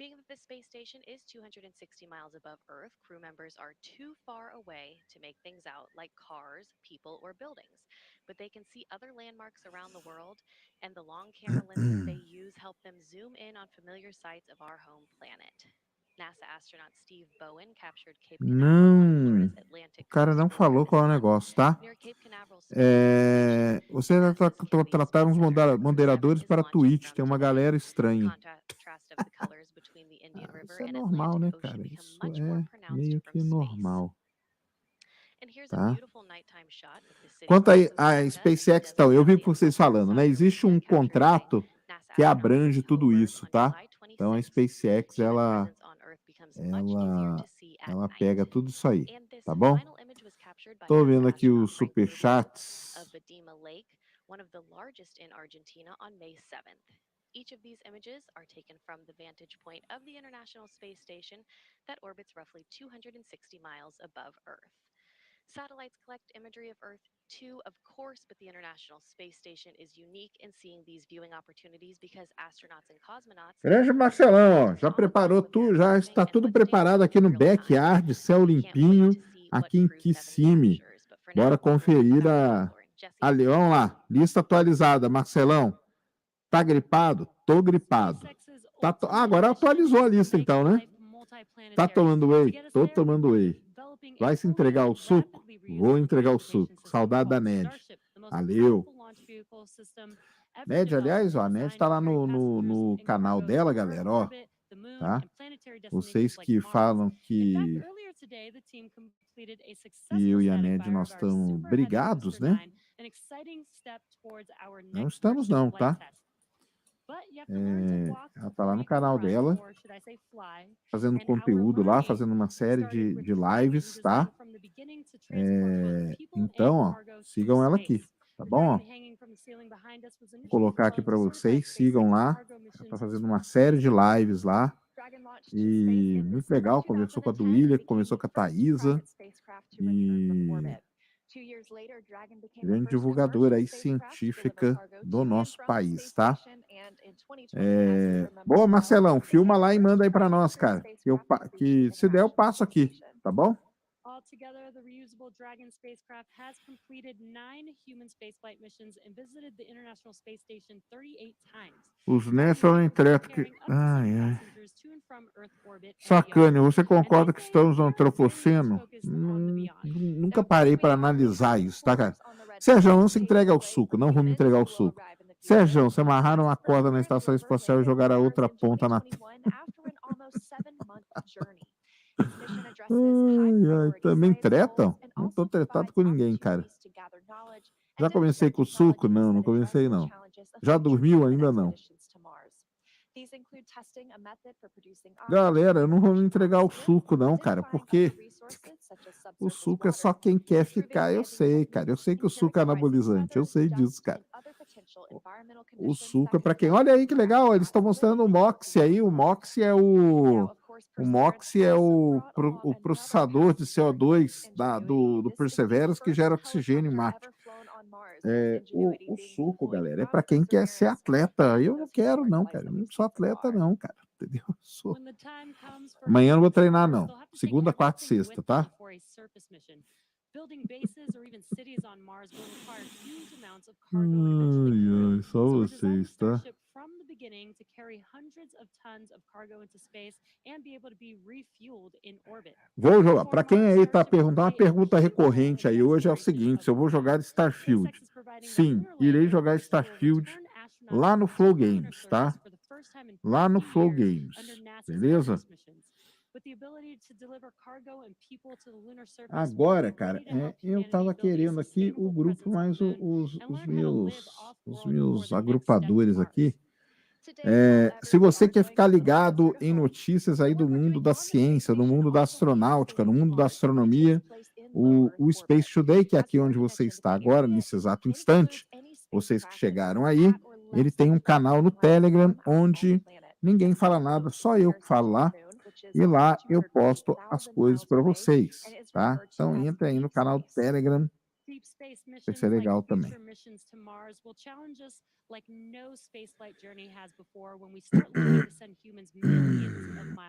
L: Being that the space station is 260 miles above Earth, crew members are too far away to make things out like cars, people, or buildings. But they can see other landmarks around the world, and the long camera lenses they use help them zoom in on familiar sights of our home planet. NASA astronaut Steve Bowen captured Cape Canaveral on
A: Não,
L: Florida's
A: o
L: Atlantic
A: cara
L: coast
A: não falou
L: earlier
A: qual é o
L: this month.
A: negócio, tá?
L: Near Cape Canaveral Space Station,
A: Você vai contratar uns moderadores para Twitch. Tem uma galera estranha. Isso é normal, né, cara? Isso é meio que normal. Tá? Quanto a SpaceX, então, eu vi vocês falando, né? Existe um contrato que abrange tudo isso, tá? Então a SpaceX, ela pega tudo isso aí, tá bom? Tô vendo aqui os superchats.
L: One of the largest in Argentina on May 7th. Each of these images are taken from the vantage point of the International Space Station that orbits roughly 260 miles above Earth. Satellites collect imagery of Earth too, of course, but the International Space Station is unique in seeing these viewing opportunities because astronauts and cosmonauts.
A: Grande Marcelão, ó, já preparou tudo, já está tudo preparado aqui no backyard, céu limpinho, aqui em Kissimmee. Bora conferir ali, vamos lá, lista atualizada, Marcelão. Tá gripado? Tô gripado. Agora atualizou a lista então, né? Tá tomando whey? Tô tomando whey. Vai se entregar o suco? Vou entregar o suco. Saudade da Ned. Valeu. Ned, aliás, ó, a Ned tá lá no canal dela, galera, ó. Tá? Vocês que falam que eu e a Ned nós estamos brigados, né? Não estamos não, tá? Ela tá lá no canal dela, fazendo conteúdo lá, fazendo uma série de lives, tá? Então, ó, sigam ela aqui, tá bom? Ó? Vou colocar aqui para vocês, sigam lá. Ela tá fazendo uma série de lives lá. E muito legal, conversou com a Duília, conversou com a Thaisa. E grande divulgadora aí científica do nosso país, tá? Boa, Marcelão, filma lá e manda aí para nós, cara. Que se der eu passo aqui, tá bom?
R: Altogether, the reusable Dragon spacecraft has completed 9 human spaceflight missions and visited the International Space Station 38 times.
A: Os NES são entretos que... Ai, ai. Sacane, você concorda que estamos no antropoceno? Nunca parei para analisar isso, tá, cara? Sérgio, não se entrega ao suco, não vamos entregar o suco. Sérgio, você amarraram uma corda na estação espacial e jogaram a outra ponta na... Ai, ai, também tretam? Não tô tretado com ninguém, cara. Já comecei com o suco? Não, não comecei não. Já dormiu? Ainda não. Galera, eu não vou me entregar o suco não, cara, porque o suco é só quem quer ficar, eu sei, cara. Eu sei que o suco é anabolizante, eu sei disso, cara. O suco é para quem... Olha aí que legal, eles estão mostrando o MOXIE aí. O MOXIE é o processador de CO2 do Perseverance que gera oxigênio em Marte. O suco, galera, é para quem quer ser atleta. Eu não quero, não, cara. Eu não sou atleta, não, cara. Entendeu? Amanhã eu não vou treinar, não. Segunda, quarta e sexta, tá? Ai, ai, só vocês, tá? Vou jogar. Para quem aí tá perguntando, uma pergunta recorrente aí hoje é o seguinte: se eu vou jogar Starfield. Sim, irei jogar Starfield lá no Flow Games, tá? Lá no Flow Games, beleza? Agora, cara, eu tava querendo aqui o grupo, mas os meus agrupadores aqui. Se você quer ficar ligado em notícias aí do mundo da ciência, do mundo da astronáutica, no mundo da astronomia, o Space Today, que é aqui onde você está agora, nesse exato instante, vocês que chegaram aí, ele tem um canal no Telegram onde ninguém fala nada, só eu que falo lá. E lá eu posto as coisas para vocês, tá? Então entra aí no canal do Telegram, vai ser legal também.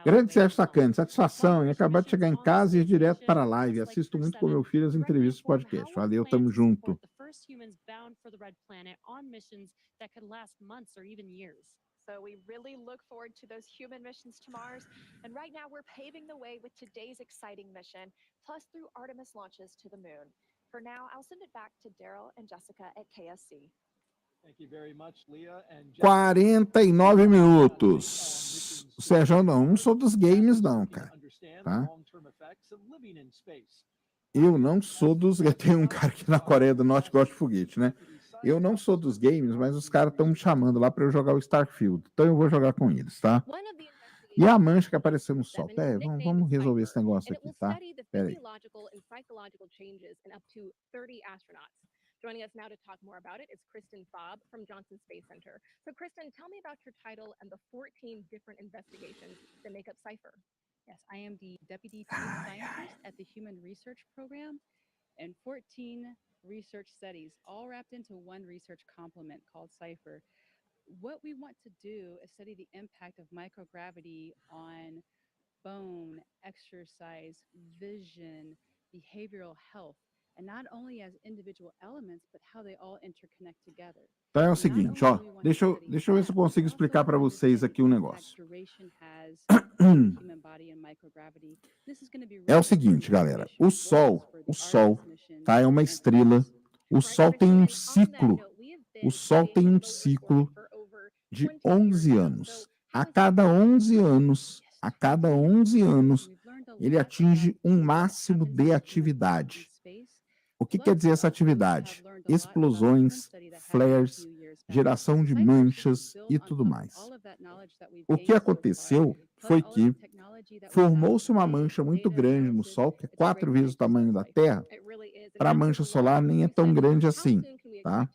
A: Grande Sérgio Sacani, satisfação em acabar de chegar em casa e ir direto para a live. Assisto muito com meu filho as entrevistas do podcast. Valeu, tamo junto.
Q: So we really look forward to those human missions to Mars. And right now we're paving the way with today's exciting mission, plus through Artemis launches to the moon. For now, I'll send it back to Daryl and Jessica at KSC.
B: Thank you very much, Leah and
A: 49 minutos. O Sérgio, não sou dos games, não, cara. Tá? Eu não sou dos... Tem um cara aqui na Coreia do Norte que gosta de foguete, né? Eu não sou dos games, mas os caras estão me chamando lá para eu jogar o Starfield. Então eu vou jogar com eles, tá? E a mancha que apareceu no sol. Pera, vamos resolver esse negócio aqui, tá? Pera aí.
L: Joining us now to talk more about it is Kristen Fobb from Johnson Space Center. So Kristen, tell me about your title and the 14 different investigations that make up CIPHER.
S: Yes, I am the Deputy Chief Scientist at the Human Research Program, and 14 research studies, all wrapped into one research complement called CIPHER. What we want to do is study the impact of microgravity on bone, exercise, vision, behavioral health, and not only as individual elements, but how they all interconnect together.
A: Então é o seguinte, ó, deixa eu ver se eu consigo explicar para vocês aqui um negócio. É o seguinte, galera, o Sol, tá, é uma estrela, o Sol tem um ciclo, de 11 anos. A cada 11 anos, ele atinge um máximo de atividade. O que quer dizer essa atividade? Explosões, flares, geração de manchas e tudo mais. O que aconteceu foi que formou-se uma mancha muito grande no Sol, que é 4 vezes o tamanho da Terra. Para a mancha solar nem é tão grande assim, tá?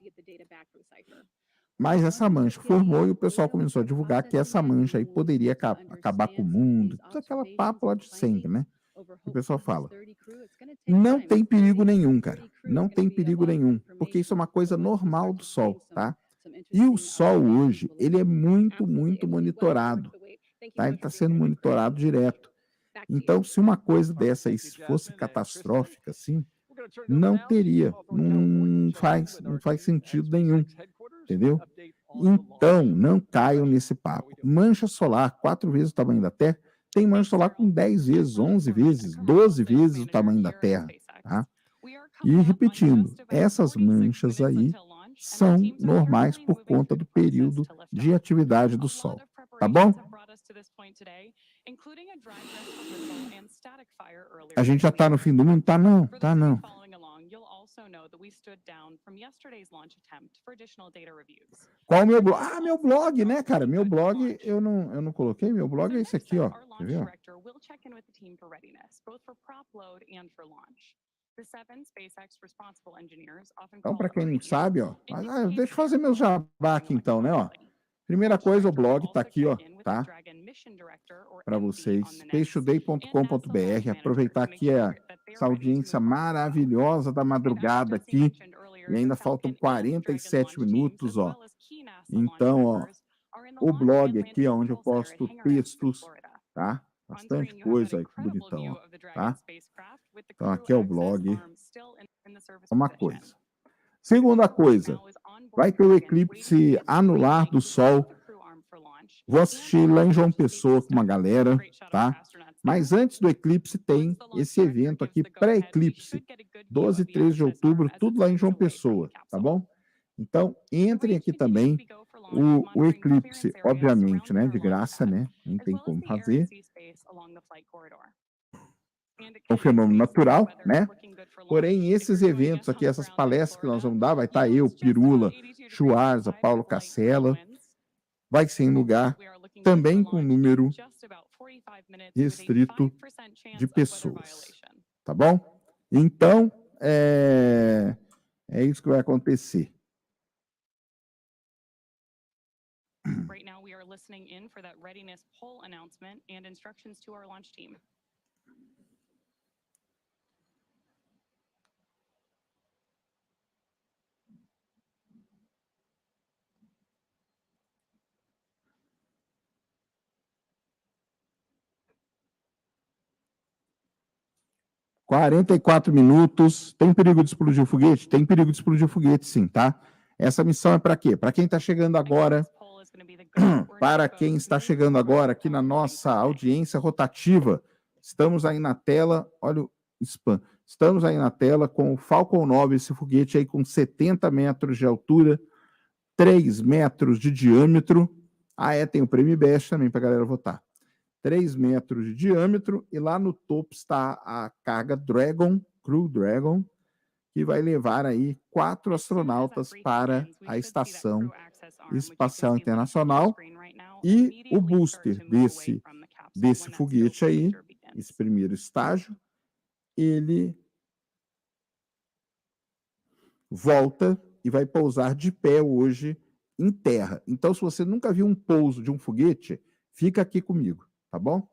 A: Mas essa mancha formou e o pessoal começou a divulgar que essa mancha aí poderia acabar com o mundo. Tudo aquela papo lá de sempre, né? O pessoal fala. Não tem perigo nenhum, cara. Não tem perigo nenhum. Porque isso é uma coisa normal do Sol, tá? E o Sol hoje, ele é muito, muito monitorado. Tá? Ele está sendo monitorado direto. Então, se uma coisa dessa aí fosse catastrófica, assim, não teria. Não faz sentido nenhum. Entendeu? Então, não caiam nesse papo. Mancha solar, 4 vezes o tamanho da Terra. Tem mancha solar com 10 vezes, 11 vezes, 12 vezes o tamanho da Terra, tá? E repetindo, essas manchas aí são normais por conta do período de atividade do Sol, tá bom? A gente já tá no fim do mundo? Tá não, tá não. Qual o meu blog? Ah, meu blog, né, cara? Meu blog, eu não coloquei. Meu blog é esse aqui, ó. Quer ver, ó? Então, para quem não sabe, ó. Deixa eu fazer meu jabá aqui, então, né, ó. Primeira coisa, o blog tá aqui, ó, tá? Para vocês, spacetoday.com.br. Aproveitar aqui essa audiência maravilhosa da madrugada aqui. E ainda faltam 47 minutos, ó. Então, ó, o blog aqui, ó, onde eu posto textos, tá? Bastante coisa aí, que bonitão, ó, tá? Então, aqui é o blog. Uma coisa. Segunda coisa, vai ter o eclipse anular do Sol. Vou assistir lá em João Pessoa com uma galera, tá? Mas antes do eclipse tem esse evento aqui, pré-eclipse, 12 e 13 de outubro, tudo lá em João Pessoa, tá bom? Então, entrem aqui também. O eclipse, obviamente, né? De graça, né? Não tem como fazer. É um fenômeno natural, né? Porém, esses eventos aqui, essas palestras que nós vamos dar, vai estar eu, Pirula, Schwarza, Paulo Cassela, vai ser em lugar também com número restrito de pessoas, tá bom? Então, é isso que vai acontecer.
L: Right now we are listening in for that readiness poll announcement and instructions to our launch team.
A: (44 minutos). Tem perigo de explodir o foguete? Tem perigo de explodir o foguete, sim, tá? Essa missão é para quê? Para quem está chegando agora, para quem está chegando agora aqui na nossa audiência rotativa, estamos aí na tela, olha o spam. Estamos aí na tela com o Falcon 9, esse foguete aí com 70 metros de altura, 3 metros de diâmetro. Tem o prêmio Best também para a galera votar. 3 metros de diâmetro, e lá no topo está a carga Dragon, CREW-7, que vai levar aí 4 astronautas para a Estação Espacial Internacional. E o booster desse foguete aí, esse primeiro estágio, ele volta e vai pousar de pé hoje em terra. Então, se você nunca viu um pouso de um foguete, fica aqui comigo, tá bom?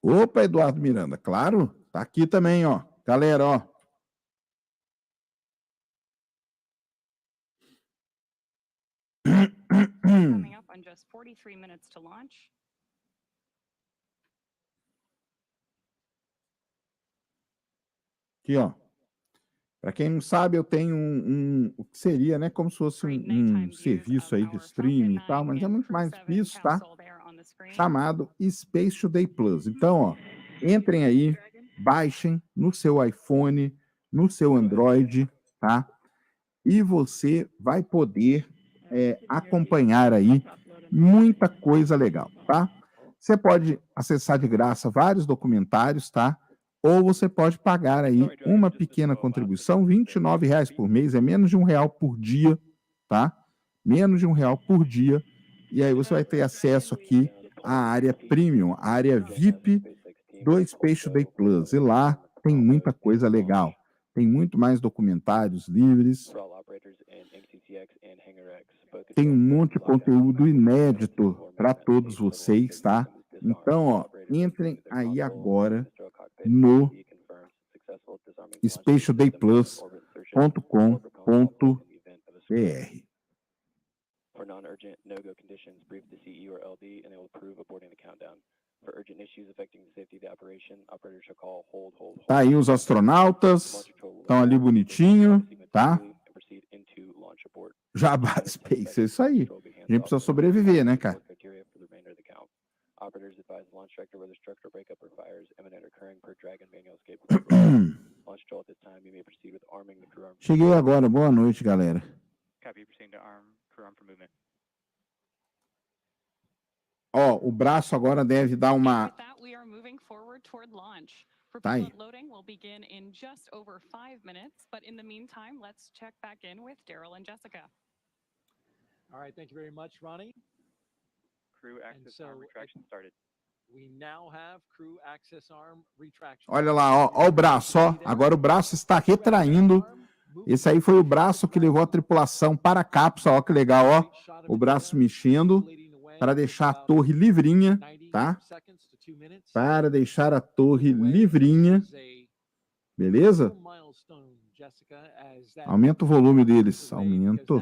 A: Opa, Eduardo Miranda, claro, tá aqui também, ó. Galera, ó.
T: Coming up on just 43 minutes to launch.
A: Aqui, ó. Para quem não sabe, eu tenho o que seria, né, como se fosse um serviço aí de streaming e tal, mas é muito mais que isso, tá? Chamado Space Today Plus. Então, ó, entrem aí, baixem no seu iPhone, no seu Android, tá? E você vai poder acompanhar aí muita coisa legal, tá? Você pode acessar de graça vários documentários, tá? Ou você pode pagar aí uma pequena contribuição, R$ 29 por mês, é menos de R$1 por dia, tá? Menos de R$1 por dia. E aí você vai ter acesso aqui à área Premium, a área VIP do Space Today Plus. E lá tem muita coisa legal. Tem muito mais documentários livres. Tem um monte de conteúdo inédito para todos vocês, tá? Então, ó, entrem aí agora no spatialdayplus.com.br.
E: For non-urgent no-go conditions, brief the CE or LD and they will approve aborting the countdown. For urgent issues affecting the safety of the operation, operators shall call hold.
A: Tá aí os astronautas, estão ali bonitinho, tá? Jabá Space, é isso aí. A gente precisa sobreviver, né, cara?
E: Operators advise launch director whether structural breakup or fires imminent occurring per Dragon manual escape. Launch control at this time, you may proceed with arming the crew arm.
A: Cheguei agora, boa noite, galera.
E: Copy, proceeding to arm crew arm for movement.
A: Ó, o braço agora deve dar uma... Tá aí.
T: Loading will begin in just over 5 minutes, but in the meantime, let's check back in with Daryl and Jessica.
B: All right, thank you very much, Ronnie.
E: Crew access arm retraction started.
B: We now have crew access arm retraction.
A: Olha lá, ó o braço, ó. Agora o braço está retraindo. Esse aí foi o braço que levou a tripulação para a cápsula, ó que legal, ó. O braço mexendo para deixar a torre livrinha, tá? Para deixar a torre livrinha. Beleza? Aumenta o volume deles. Aumento.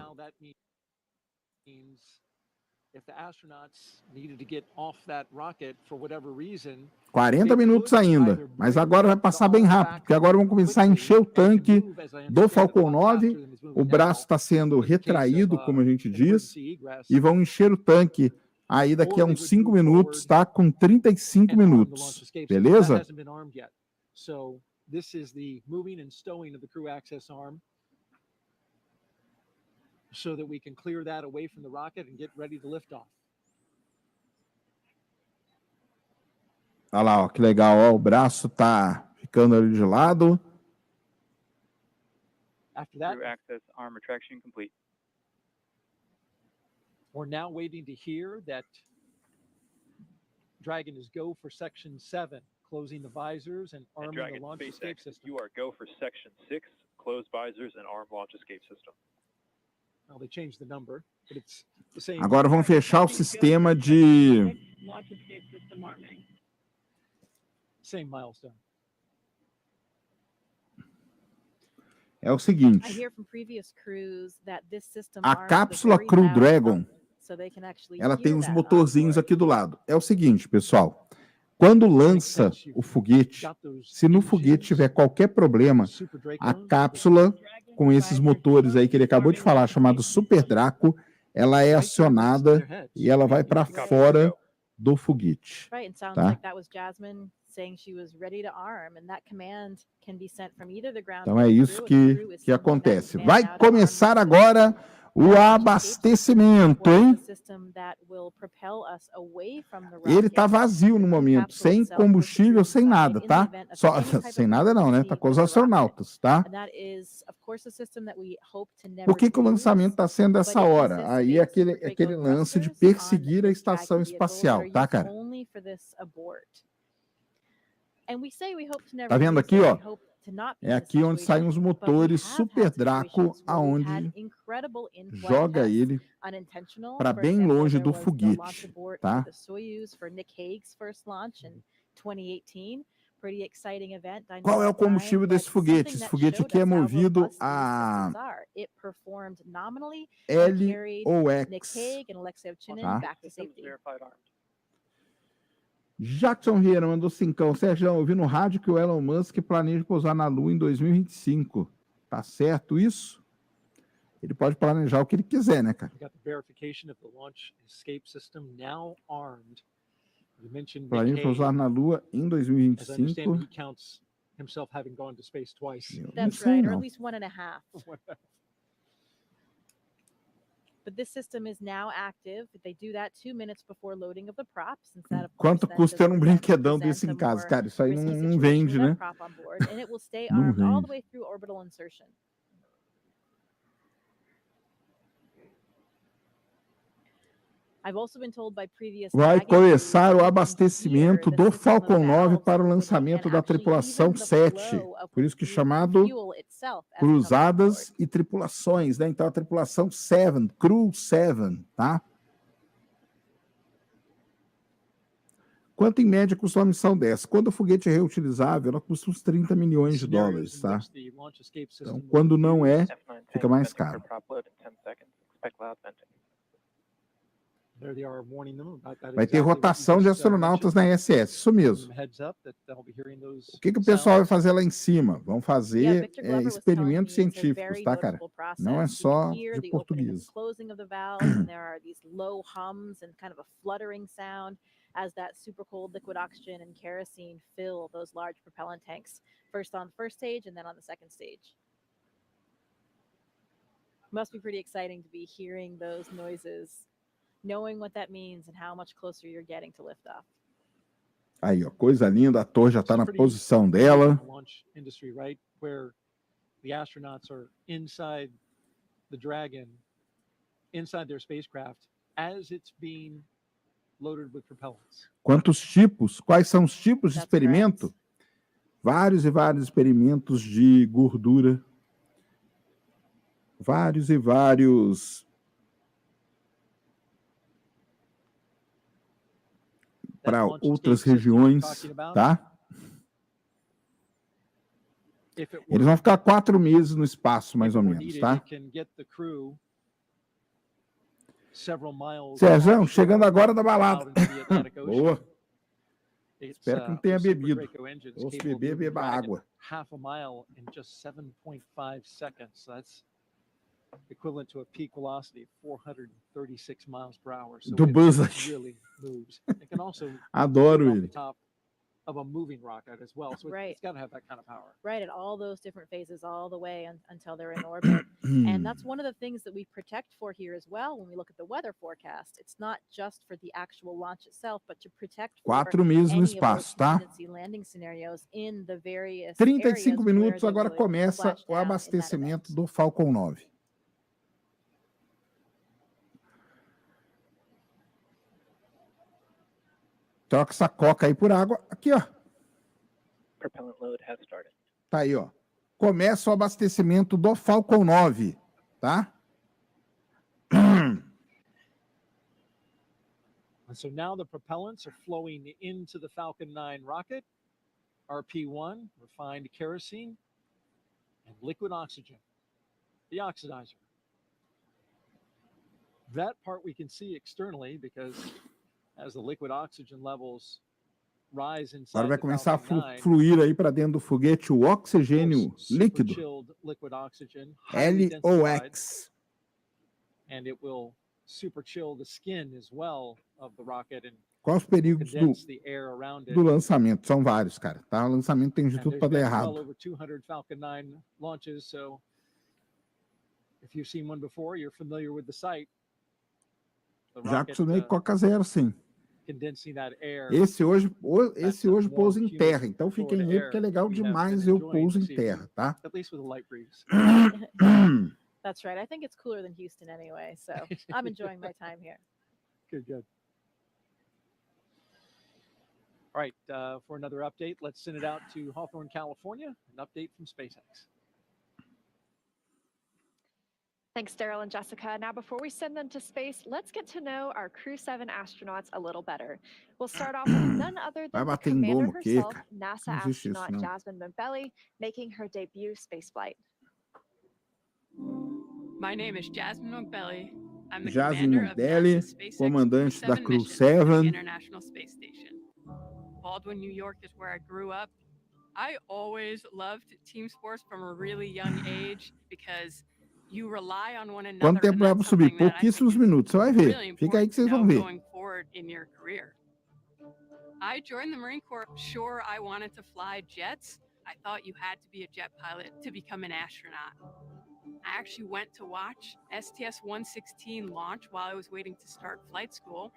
B: If the astronauts needed to get off that rocket for whatever reason,
A: 40 minutos ainda, mas agora vai passar bem rápido, porque agora vamos começar a encher o tanque do Falcon 9, o braço está sendo retraído, como a gente diz, e vão encher o tanque aí daqui a uns 5 minutos, tá? Com 35 minutos, beleza?
B: So this is the moving and stowing of the crew access arm, so that we can clear that away from the rocket and get ready to lift off.
A: Olha lá, ó, que legal, ó, o braço tá ficando ali de lado.
B: After that,
E: crew access arm retraction complete.
B: We're now waiting to hear that Dragon is go for section 7, closing the visors and arming
E: Dragon,
B: the launch escape system.
E: You are go for section 6, close visors and arm launch escape system.
B: Well, they changed the number, but it's the same.
A: Agora vamos fechar o sistema de...
B: Launch escape system arming. Same milestone.
A: É o seguinte, a cápsula CREW-7, ela tem os motorzinhos aqui do lado. É o seguinte, pessoal, quando lança o foguete, se no foguete tiver qualquer problema, a cápsula com esses motores aí que ele acabou de falar, chamado Super Draco, ela é acionada e ela vai para fora do foguete.
C: Right, and sounds
A: Tá?
C: like that was Jasmine saying she was ready to arm, and that command can be sent from either the ground
A: Então
C: or
A: é
C: the
A: isso
C: crew, and the crew is
A: que
C: sending that
A: acontece.
C: command
A: Vai
C: now to arm
A: começar
C: the
A: agora o abastecimento, hein?
C: system that will propel us away from the
A: Ele
C: rocket.
A: tá vazio no momento, sem combustível, sem nada, tá? Só sem nada não, né? Tá com os astronautas, tá?
C: And that is, of course, a system that we hope to never
A: Por que o
C: lose,
A: lançamento está sendo
C: but
A: essa
C: it
A: hora?
C: uses
A: Aí
C: space
A: aquele lance de
C: thrusters on
A: perseguir a
C: this
A: estação
C: Dragon vehicle that
A: espacial,
C: are
A: tá,
C: used
A: cara?
C: only for this abort. And we say we hope to never
A: Tá vendo
C: lose
A: aqui,
C: it,
A: ó?
C: we hope to not be
A: É
C: in this
A: aqui onde saem
C: situation,
A: os
C: but we
A: motores
C: have
A: Super
C: had
A: Draco,
C: situations where we've had
A: aonde
C: incredible in-flight
A: joga
C: tests,
A: ele
C: unintentional.
A: para
C: For
A: bem
C: example,
A: longe
C: there
A: do
C: was the launch
A: foguete,
C: abort
A: tá?
C: for the Soyuz for Nick Hague's first launch in 2018. Pretty exciting event.
A: Qual é o
C: dynamic
A: combustível
C: time,
A: desse
C: but
A: foguete?
C: something
A: Esse
C: that
A: foguete
C: showed
A: aqui é
C: us how
A: movido
C: robust these
A: a
C: systems are. It performed nominally and
A: L
C: carried
A: ou
C: Nick
A: X,
C: Hague and Alexei Ovchinin
A: tá?
C: back to safety.
A: Jackson Rieira mandou cincão. Sérgio, eu ouvi no rádio que o Elon Musk planeja pousar na Lua em 2025. Tá certo isso? Ele pode planejar o que ele quiser, né, cara?
B: We got the verification of the launch escape system now armed. You mentioned Nick
A: Planeja pousar
B: Hague.
A: na Lua em
B: As I understand,
A: 2025.
B: he counts himself having gone to space twice.
A: Eu não
C: That's
A: sei,
C: right, or
A: não.
C: at least 1.5. But this system is now active. They do that 2 minutes before loading of the props. Instead of
A: Quanto custa ter um brinquedão desse em casa? Cara, isso aí não vende, né?
C: prop on board, and it will stay
A: Não
C: armed all the
A: vende.
C: way through orbital insertion. I've also been told by previous
A: Vai
C: Dragon crews
A: começar
C: that
A: o
C: you can
A: abastecimento
C: hear the
A: do
C: system of
A: Falcon 9
C: valves
A: para o
C: clicking
A: lançamento
C: and
A: da
C: actually
A: tripulação
C: even the
A: 7.
C: flow of
A: Por isso que
C: the
A: chamado
C: fuel itself as it comes on board.
A: Cruzadas e Tripulações, né? Então a tripulação 7, CREW-7, tá? Quanto em média custa uma missão dessa? Quando o foguete é reutilizável, ela custa uns 30 milhões de dólares, tá? Então, quando não é, fica mais caro.
B: There they are warning them about that
A: Vai ter
B: exactly what you
A: rotação de
B: just,
A: astronautas na
B: mentioned.
A: ISS, isso mesmo.
B: Give them a heads up that they'll be hearing those
A: O que o pessoal vai
B: sounds.
A: fazer lá em cima? Vão fazer
C: Victor Glover was telling
A: experimentos
C: me it's a
A: científicos,
C: very
A: tá, cara?
C: notable process.
A: Não é
C: You
A: só
C: can hear
A: de
C: the opening and
A: português.
C: closing of the valves, and there are these low hums and kind of a fluttering sound as that super cold liquid oxygen and kerosene fill those large propellant tanks, first on the first stage and then on the second stage. Must be pretty exciting to be hearing those noises, knowing what that means and how much closer you're getting to liftoff.
A: Aí, ó, coisa linda, a torre já está na
B: Pretty
A: posição
B: unique
A: dela.
B: in the launch industry, right? Where the astronauts are inside the Dragon, inside their spacecraft, as it's being loaded with propellants.
A: Quantos tipos? Quais são os tipos de
C: That's
A: experimento? Vários e vários experimentos de gordura. Vários e vários para outras regiões, tá?
B: If it
A: Eles vão ficar 4 meses no espaço, mais ou menos, tá?
B: it can get the crew several miles
A: Sérgio,
B: offshore,
A: chegando agora da balada.
B: out into the Atlantic Ocean.
A: Boa.
B: It's,
A: Espero que não tenha
B: with super
A: bebido.
B: Draco engines
A: Ou se
B: capable of
A: beber,
B: moving
A: beba
B: Dragon
A: água.
B: half a mile in just 7.5 seconds. So that's equivalent to a peak velocity of 436 miles per hour. So
A: Do
B: it
A: Buzz Lightyear.
B: really moves. It can also
A: Adoro
B: move off
A: ele.
B: the top of a moving rocket as well. So
C: Right.
B: it's got to have that kind of power.
C: Right, at all those different phases, all the way until they're in orbit. And that's one of the things that we protect for here as well when we look at the weather forecast. It's not just for the actual launch itself, but to protect for
A: 4 meses no
C: any of those
A: espaço, tá?
C: contingency landing scenarios in the various
A: 35
C: areas where
A: minutos,
C: they
A: agora
C: would
A: começa
C: splash
A: o
C: down in that
A: abastecimento do Falcon 9. Troca essa coca aí por água. Aqui, ó.
E: Propellant load has started.
A: Tá aí, ó. Começa o abastecimento do Falcon 9, tá?
B: And so now the propellants are flowing into the Falcon 9 rocket, RP-1, refined kerosene, and liquid oxygen, the oxidizer. That part we can see externally because as the liquid oxygen levels rise inside
A: Agora vai
B: the
A: começar a
B: Falcon 9.
A: fluir aí para dentro do foguete o oxigênio líquido,
B: Chilled liquid oxygen, highly densified,
A: LOX.
B: and it will super chill the skin as well of the rocket and
A: Quais os perigos
B: condense the air around it.
A: do lançamento? São vários, cara. Tá? O lançamento tem de
B: And
A: tudo
B: there's
A: para dar
B: been
A: errado.
B: well over 200 Falcon 9 launches, so if you've seen one before, you're familiar with the sight. The
A: Já
B: rocket,
A: acostumei com Coca Zero, sim.
B: condensing that air.
A: Esse hoje pousa em terra, então fiquem aí porque é legal demais eu pouso em terra, tá?
B: At least with a light breeze.
C: That's right. I think it's cooler than Houston anyway, so I'm enjoying my time here.
B: Good. All right, for another update, let's send it out to Hawthorne, California, an update from SpaceX.
Q: Thanks, Daryl and Jessica. Now, before we send them to space, let's get to know our Crew-7 astronauts a little better. We'll start off with none other than the commander herself, NASA astronaut Jasmine Montbelli, making her debut spaceflight.
U: My name is Jasmine Montbelli. I'm the
A: Jasmine
U: commander of
A: Montbelli,
U: NASA's SpaceX
A: comandante da
U: CREW-7 mission to the
A: CREW-7.
U: International Space Station. Baldwin, New York is where I grew up. I always loved team sports from a really young age because you rely on one another.
A: Quanto tempo vai para subir? Pouquíssimos minutos, você vai ver. Fica aí que vocês vão ver.
U: Going forward in your career. I joined the Marine Corps. Sure, I wanted to fly jets. I thought you had to be a jet pilot to become an astronaut. I actually went to watch STS-116 launch while I was waiting to start flight school,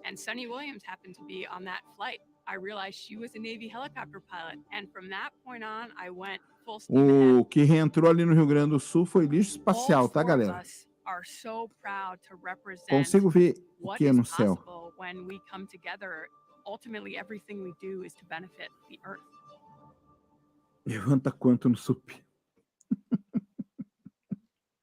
U: and Sunny Williams happened to be on that flight. I realized she was a Navy helicopter pilot, and from that point on, I went full steam ahead.
A: O que reentrou ali no Rio Grande do Sul foi lixo espacial, tá, galera?
U: Are so proud to represent
A: Consigo ver o
U: what
A: que é
U: is
A: no céu.
U: possible when we come together. Ultimately, everything we do is to benefit the Earth.
A: Levanta quanto no sup.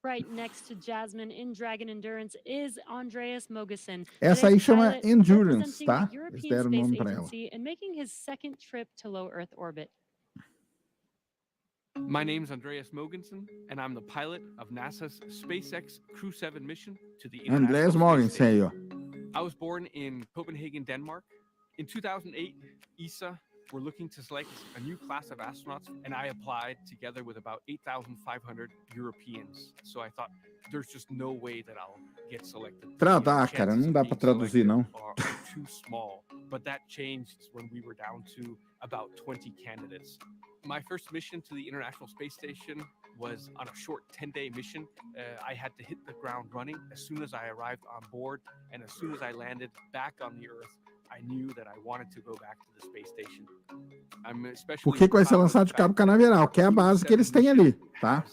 R: Right next to Jasmine in Dragon Endurance is Andreas Mogensen.
A: Essa aí chama
R: pilot
A: Endurance,
R: representing
A: tá?
R: the
A: Eles
R: European
A: deram o
R: Space
A: nome para ela.
R: Agency and making his second trip to low Earth orbit.
I: My name's Andreas Mogensen, and I'm the pilot of NASA's SpaceX CREW-7 mission to the
A: Andreas
I: International Space
A: Mogensen aí, ó.
I: Station. I was born in Copenhagen, Denmark. In 2008, ESA were looking to select a new class of astronauts, and I applied together with about 8,500 Europeans. So I thought, there's just no way that I'll get selected.
A: Cara, não dá para traduzir, não.
I: Are too small, but that changed when we were down to about 20 candidates. My first mission to the International Space Station was on a short 10-day mission. I had to hit the ground running as soon as I arrived on board, and as soon as I landed back on the Earth, I knew that I wanted to go back to the space station. I'm especially
A: Por que vai ser lançado de Cabo Canaveral? Que é a base que eles têm ali, tá?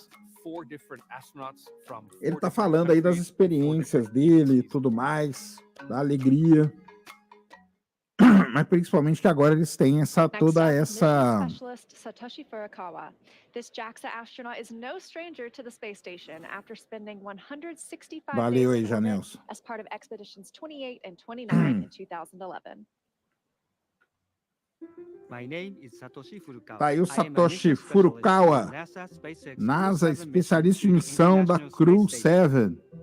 A: Ele tá falando aí das experiências dele e tudo mais, da alegria. Mas principalmente que agora eles têm toda essa
Q: Specialist Satoshi Furukawa. This JAXA astronaut is no stranger to the space station after spending 165
A: Valeu aí,
Q: days in orbit
A: Janelson.
Q: as part of expeditions 28 and 29 in 2011.
K: My name is Satoshi Furukawa.
A: Tá aí o
K: I am a
A: Satoshi
K: mission specialist
A: Furukawa,
K: in NASA SpaceX
A: NASA,
K: CREW-7
A: especialista em
K: mission to the
A: missão da
K: International Space Station.
A: CREW-7.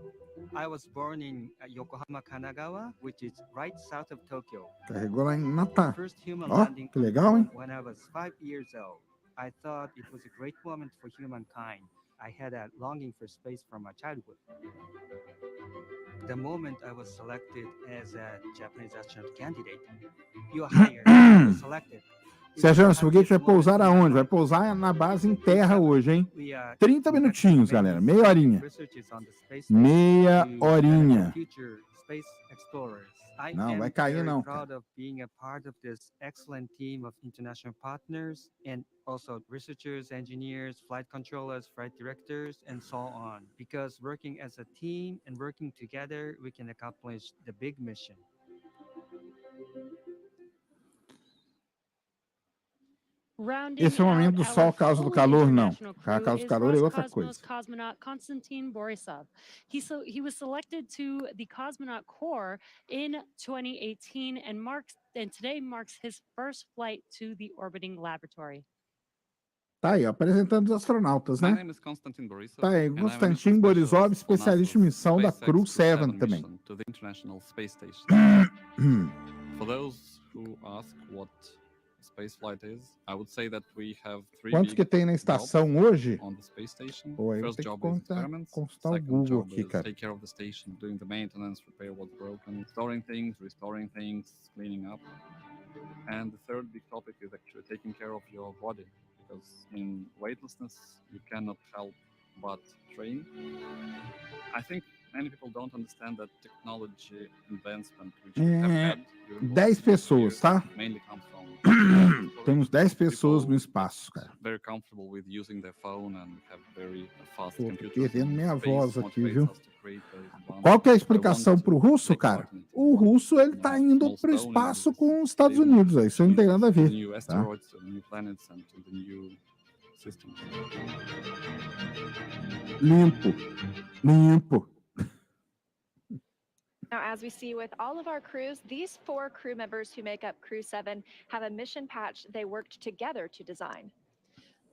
K: I was born in Yokohama, Kanagawa, which is right south of Tokyo.
A: Carregou lá em Natal.
K: First human
A: Ó,
K: landing
A: que legal, hein?
K: when I was 5 years old. I thought it was a great moment for humankind. I had a longing for space from my childhood. The moment I was selected as a Japanese astronaut candidate, you are hired, you were selected.
A: Sérgio, esse foguete vai pousar aonde? Vai pousar na base em terra hoje, hein? 30 minutinhos, galera. Meia horinha. Meia horinha. Não, vai cair não, cara.
K: Proud of being a part of this excellent team of international partners and also researchers, engineers, flight controllers, flight directors, and so on. Because working as a team and working together, we can accomplish the big mission.
A: Esse é o momento do sol, causa do calor, não. A causa do calor é outra coisa.
R: Cosmonaut Konstantin Borisov. He was selected to the Cosmonaut Corps in 2018 and today marks his first flight to the orbiting laboratory.
A: Tá aí, ó, apresentando os astronautas, né?
J: My name is Konstantin Borisov,
A: Tá aí,
J: and I'm a
A: Konstantin
J: mission
A: Borisov,
J: specialist for
A: especialista em
J: NASA's
A: missão da
J: SpaceX
A: CREW-7
J: CREW-7
A: também.
J: mission to the International Space Station. For those who ask what spaceflight is, I would say that we have three
A: Quantos que tem na estação hoje?
J: on the space station.
A: Pô, eu
J: First
A: tenho
J: job
A: que
J: is experiments.
A: constar o
J: Second
A: Google
J: job
A: aqui,
J: is
A: cara.
J: take care of the station, doing the maintenance, repair what's broken, storing things, restoring things, cleaning up. And the third big topic is actually taking care of your body, because in weightlessness you cannot help but train. I think many people don't understand that technology advancement which we have had during
A: 10 pessoas, tá?
J: mainly comes from
A: Temos 10 pessoas no espaço, cara.
J: very comfortable with using their phone and have very fast
A: Pô, tô
J: computers.
A: perdendo minha
J: Space
A: voz aqui,
J: motivates
A: viu?
J: us to create those bonds.
A: Qual que é a
J: I
A: explicação
J: want
A: pro
J: to
A: russo,
J: take
A: cara?
J: part in it.
A: O russo, ele tá indo pro espaço com os Estados Unidos, aí isso não tem nada a
J: To
A: ver,
J: new
A: tá?
J: asteroids, to new planets, and to the new systems.
A: Limpo. Limpo.
Q: Now, as we see with all of our crews, these 4 crew members who make up CREW-7 have a mission patch they worked together to design.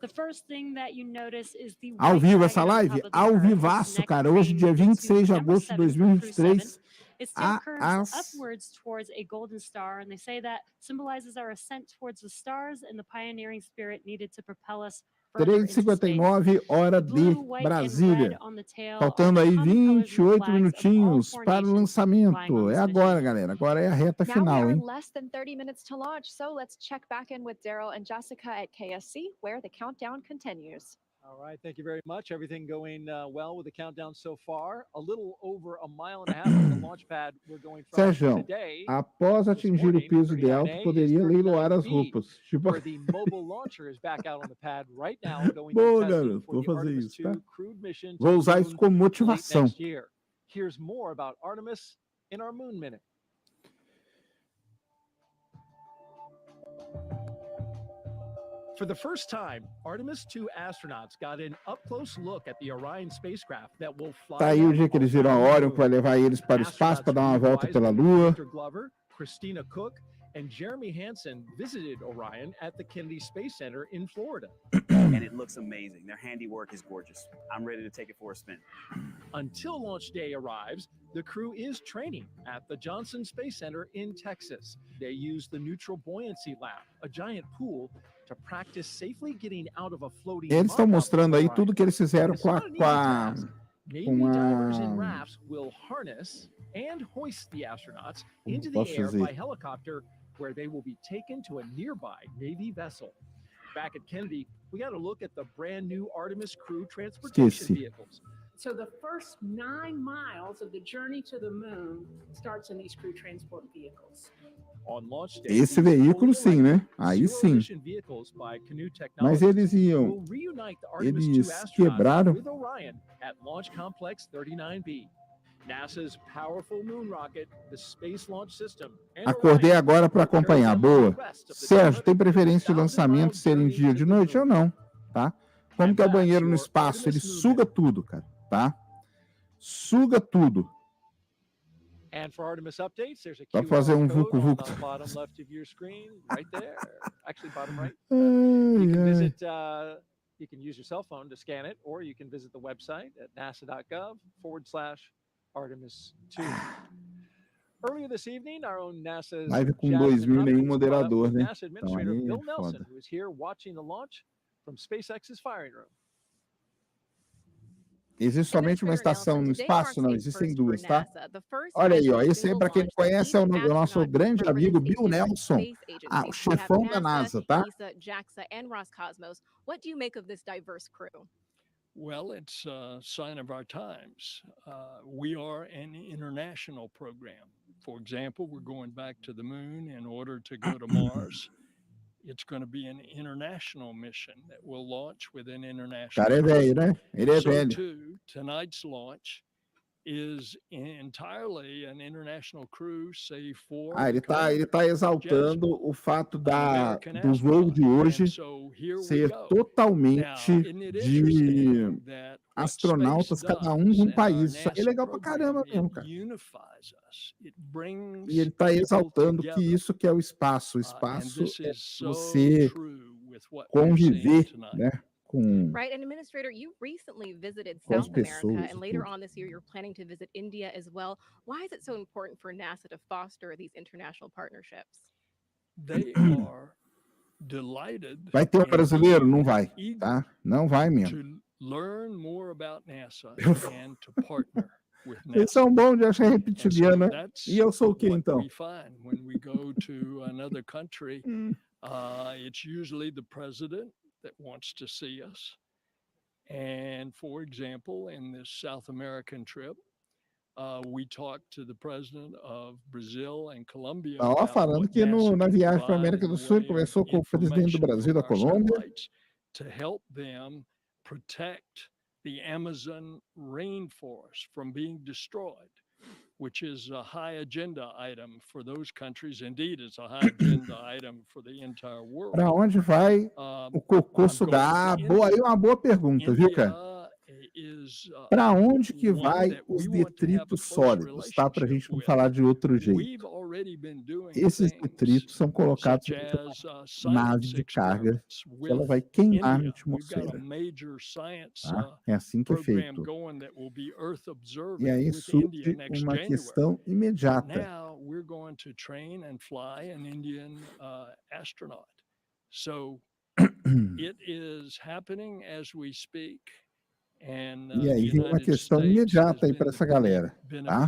R: The first thing that you notice is the
A: Ao
R: white
A: vivo essa
R: dragon on
A: live?
R: top of the
A: Ao
R: Earth. This
A: vivaço,
R: neck
A: cara. Hoje,
R: frame
A: dia
R: into
A: 26 de
R: number
A: agosto de
R: 7 for CREW-7.
A: 2023,
R: It still curves
A: às
R: upwards towards a golden star, and they say that symbolizes our ascent towards the stars and the pioneering spirit needed to propel us further into space.
A: 3h59, hora
R: The
A: de
R: blue, white, and
A: Brasília.
R: red on the tail
A: Faltando
R: are
A: aí
R: the common colors of the
A: 28
R: flags of all
A: minutinhos
R: 4
A: para o
R: nations
A: lançamento.
R: flying on
A: É
R: this
A: agora,
R: mission.
A: galera. Agora é a reta
Q: Now we
A: final,
Q: are
A: hein?
Q: less than 30 minutes to launch, so let's check back in with Daryl and Jessica at KSC, where the countdown continues.
B: All right, thank you very much. Everything going well with the countdown so far. A little over a mile and a half from the launch pad we're going from
A: Sérgio,
B: today.
A: após atingir o peso ideal, tu poderia leiloar as roupas. Tipo,
B: Where the mobile launcher is back out on the pad right now, going
A: boa,
B: through testing
A: garoto.
B: for
A: Vou
B: the
A: fazer
B: Artemis
A: isso, tá?
B: 2 crewed mission to
A: Vou
B: the
A: usar isso
B: moon
A: como
B: late
A: motivação.
B: next year. Here's more about Artemis in our Moon Minute. For the first time, Artemis 2 astronauts got an up-close look at the Orion spacecraft that will fly
A: Tá aí o dia que eles viram a Orion, que vai levar eles para o espaço para dar uma volta pela Lua.
B: Victor Glover, Christina Cook, and Jeremy Hansen visited Orion at the Kennedy Space Center in Florida.
F: And it looks amazing. Their handiwork is gorgeous. I'm ready to take it for a spin.
B: Until launch day arrives, the crew is training at the Johnson Space Center in Texas. They use the Neutral Buoyancy Lab, a giant pool, to practice safely getting out of a floating
A: Eles estão
B: mop-up
A: mostrando aí
B: Orion.
A: tudo que eles fizeram
B: It's not an easy task. Navy divers in
A: a...
B: rafts will harness and hoist the astronauts into the
A: posso
B: air
A: dizer?
B: by helicopter, where they will be taken to a nearby Navy vessel. Back at Kennedy, we got a look at the brand new Artemis crew transportation
A: Esqueci.
B: vehicles.
V: So the first 9 miles of the journey to the moon starts in these crew transport vehicles.
B: On launch day,
A: Esse
B: these
A: veículo sim, né? Aí sim.
B: zero-emission vehicles by CNU
A: Mas
B: Technologies
A: eles iam...
B: will reunite the Artemis 2
A: Eles
B: astronauts
A: quebraram...
B: with Orion at Launch Complex 39B. NASA's powerful moon rocket, the Space Launch System, and
A: Acordei
B: Orion
A: agora para
B: will carry
A: acompanhar.
B: them
A: Boa.
B: the rest of the
A: Sérgio, tem
B: 200,000
A: preferência de lançamento ser em dia de noite ou não, tá? Como que é o banheiro no espaço? Ele suga tudo, cara, tá? Suga tudo.
B: And for Artemis updates, there's a
A: Vai
B: QR
A: fazer
B: code
A: vucu
B: on
A: vucu.
B: the bottom left of your screen, right there. Actually, bottom right.
A: Ai,
B: You can
A: ai.
B: visit, you can use your cell phone to scan it, or you can visit the website at nasa.gov/Artemis2. Earlier this evening, our own NASA's
A: Live com
B: Jasmine
A: 2000 e nenhum
B: Humphreys caught up
A: moderador,
B: with
A: né?
B: NASA
A: Então
B: Administrator
A: aí
B: Bill
A: é
B: Nelson,
A: foda.
B: who is here watching the launch from SpaceX's firing room.
A: Existe somente uma estação no espaço? Não, existem duas, tá? Olha aí, ó. Esse aí, para quem não conhece, é o nosso grande amigo Bill Nelson. Ah, o chefão da NASA, tá?
W: ESA, JAXA, and Roscosmos. What do you make of this diverse crew?
X: Well, it's a sign of our times. We are an international program. For example, we're going back to the moon in order to go to Mars. It's going to be an international mission that will launch with an
A: O
X: international
A: cara é velho, né? Ele é
X: So
A: velho.
X: too, tonight's launch is entirely an international crew, save for
A: Ah, ele
X: the
A: tá
X: commander,
A: exaltando o fato
X: American
A: do voo de hoje
X: And so here we
A: ser
X: go.
A: totalmente
X: Now, isn't it
A: de
X: interesting that what
A: astronautas,
X: space
A: cada um
X: does
A: de um
X: and our
A: país. Isso aí é
X: NASA
A: legal pra caramba
X: program,
A: mesmo,
X: it
A: cara.
X: unifies us. It brings
A: E ele está
X: people
A: exaltando que
X: together.
A: isso que é o espaço. O
X: And
A: espaço
X: this
A: é
X: is so
A: você
X: true with what we're seeing
A: conviver,
X: tonight.
A: né, com
W: Right, and Administrator, you recently visited
A: com as
W: South America,
A: pessoas
W: and
A: e
W: later
A: tudo.
W: on this year, you're planning to visit India as well. Why is it so important for NASA to foster these international partnerships?
X: They are delighted
A: Vai ter um
X: and
A: brasileiro? Não vai,
X: eager
A: tá? Não vai mesmo.
X: to learn more about NASA and to partner with
A: Vocês
X: NASA.
A: são bons de achar
X: And so
A: reptiliano, né?
X: that's
A: E eu sou o quê,
X: what
A: então?
X: we find when we go to another country. It's usually the president that wants to see us. And for example, in this South American trip, we talked to the president of Brazil and Colombia
A: Ó,
X: about
A: falando
X: what
A: que
X: NASA
A: na
X: can
A: viagem para a
X: provide
A: América
X: in
A: do
X: the
A: Sul, ele
X: way of
A: conversou com o presidente do
X: information
A: Brasil e
X: from
A: da
X: our
A: Colômbia.
X: satellites to help them protect the Amazon rainforest from being destroyed, which is a high agenda item for those countries. Indeed, it's a high agenda item for the entire world.
A: Para onde vai o cocô sugar? Boa, aí uma boa pergunta, viu, cara? Para onde que vai os detritos sólidos, tá? Para a gente não falar de outro jeito. Esses detritos são colocados em nave de carga que ela vai queimar na atmosfera. Tá? É assim que é feito. E aí surge uma questão imediata.
X: Now we're going to train and fly an Indian astronaut. So it is happening as we speak. And
A: E aí vem uma questão imediata aí para essa galera, tá?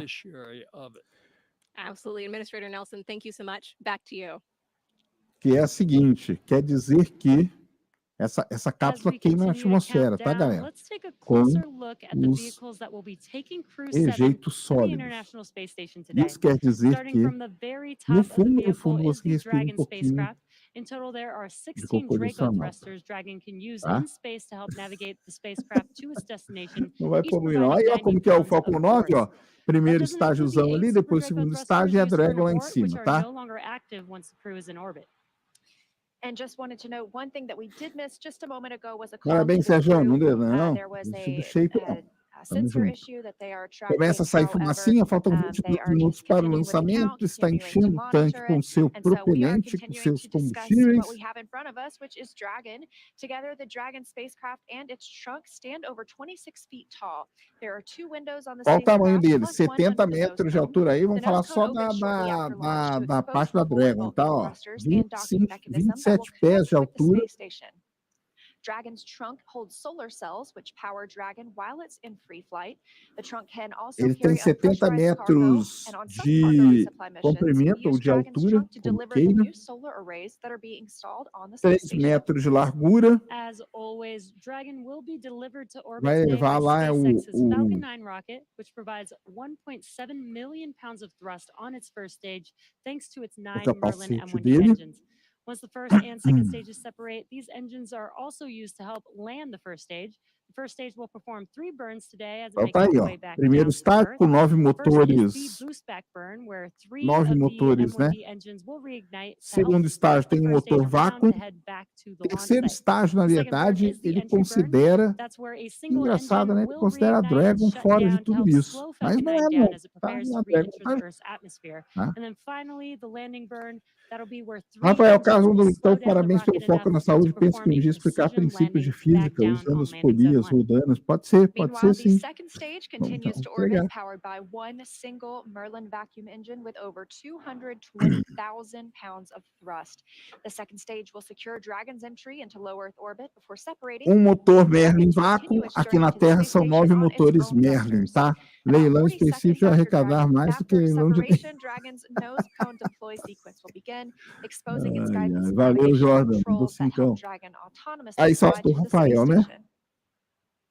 W: Absolutely. Administrator Nelson, thank you so much. Back to you.
A: Que é a seguinte, quer dizer que essa cápsula queima na atmosfera, tá, galera? Com os rejeitos sólidos. Isso quer dizer que, no fundo, você respira um pouquinho
M: In total, there are 16
A: de cocô de
M: Draco
A: astronauta.
M: thrusters Dragon can use
A: Tá?
M: in space to help navigate the spacecraft to its destination.
A: Não vai
M: each
A: poluir, não.
M: providing
A: Aí, ó,
M: 90
A: como que é o
M: pounds
A: Falcon
M: of
A: 9, ó.
M: force.
A: Primeiro
M: That doesn't include the
A: estágiozão
M: 8
A: ali,
M: Super
A: depois o
M: Draco
A: segundo
M: thrusters
A: estágio e a
M: used for an
A: Dragon lá em
M: abort, which
A: cima,
M: are
A: tá?
M: no longer active once the crew is in orbit.
Q: And just wanted to note one thing that we did miss just a moment ago was a call
A: Parabéns,
Q: to the
A: Sérgio. Não
Q: crew.
A: deu, não.
Q: There was
A: Vestido shape, não. Tamo
Q: sensor
A: junto.
Q: issue that they are tracking.
A: Começa a sair
Q: However,
A: fumacinha, faltam
Q: they
A: 22
Q: are
A: minutos
Q: just
A: para o
Q: continuing with the
A: lançamento,
Q: count,
A: está
Q: continuing to
A: enchendo o tanque
Q: monitor
A: com
Q: it.
A: seu
Q: And so we are
A: propelente, com
Q: continuing
A: seus
Q: to discuss what
A: combustíveis.
Q: we have in front of us, which is Dragon. Together, the Dragon spacecraft and its trunk stand over 26 feet tall. There are 2 windows on the
A: Qual o tamanho
Q: spacecraft,
A: dele?
Q: plus one
A: 70
Q: under the nose
A: metros de
Q: cone.
A: altura aí.
Q: The
A: Vamos
Q: nose
A: falar
Q: cone
A: só
Q: opens shortly after launch to
A: da
Q: expose
A: parte
Q: the
A: da
Q: full
A: Dragon, tá?
Q: Vulcan
A: Ó,
Q: thrusters and docking
A: 25,
Q: mechanism that will
A: 27 pés
Q: connect
A: de
Q: with the
A: altura.
Q: space station. Dragon's trunk holds solar cells, which power Dragon while it's in free flight. The trunk can also
A: Ele
Q: carry
A: tem
Q: a
A: 70
Q: pressurized cargo,
A: metros
Q: and on some cargo
A: de
Q: resupply missions, we
A: comprimento ou
Q: use
A: de
Q: Dragon's
A: altura,
Q: trunk to
A: como
Q: deliver the
A: queira.
Q: new solar arrays that are being installed on the
A: 3
Q: space station.
A: metros de largura.
M: As always, Dragon will be delivered to orbit
A: Vai
M: today
A: levar
M: by
A: lá
M: SpaceX's
A: o
M: Falcon 9 rocket, which provides 1.7 million pounds of thrust on its first stage, thanks to its 9 Merlin
A: capacete
M: M1U
A: dele.
M: engines. Once the first and second stages separate, these engines are also used to help land the first stage. The first stage will perform 3 burns today as it
A: Então
M: makes
A: tá aí,
M: its
A: ó.
M: way back
A: Primeiro
M: down to
A: estágio
M: Earth.
A: com 9
M: First is
A: motores,
M: the boost back burn, where 3
A: 9
M: of the
A: motores, né?
M: M1D engines will reignite to help
A: Segundo estágio tem
M: the
A: um
M: first stage
A: motor
M: around
A: vácuo.
M: to head back to the launch
A: Terceiro
M: site.
A: estágio, na
M: The second burn
A: verdade,
M: is the
A: ele
M: entry burn.
A: considera,
M: That's where a single
A: engraçado,
M: engine
A: né? Ele
M: will
A: considera a
M: reignite and
A: Dragon
M: shut
A: fora de
M: down to
A: tudo
M: help
A: isso.
M: slow
A: Mas
M: Falcon
A: não
M: 9
A: é,
M: down
A: não.
M: as it
A: Tá?
M: prepares
A: A
M: to
A: Dragon
M: re-enter
A: tá.
M: the Earth's atmosphere.
A: Tá?
M: And then finally, the landing burn, that'll be where 3
A: Rafael
M: engines
A: Carlos,
M: will slow
A: então,
M: down the
A: parabéns pelo
M: rocket
A: foco
M: enough
A: na
M: to
A: saúde. Penso que
M: perform
A: um
M: a
A: dia explicar
M: precision
A: princípios de
M: landing back
A: física
M: down
A: usando
M: on
A: as
M: landing zone
A: polias
M: 1.
A: rodanas. Pode ser
Q: Meanwhile, the
A: sim.
Q: second stage
A: Vamos
Q: continues to
A: pegar.
Q: orbit, powered by one single Merlin vacuum engine with over 220,000 pounds of thrust. The second stage will secure Dragon's entry into low Earth orbit before separating.
A: Motor Merlin vácuo. Aqui na Terra são 9 motores Merlin, tá? Leilão específico vai arrecadar mais do que leilão de...
Q: Dragon's nose cone deploy sequence will begin, exposing its
A: Ai,
Q: guidance,
A: ai, valeu,
Q: navigation,
A: Jordan.
Q: and controls that
A: Então.
Q: help Dragon autonomously
A: Aí só
Q: fly
A: do
Q: to the space
A: Rafael, né?
Q: station.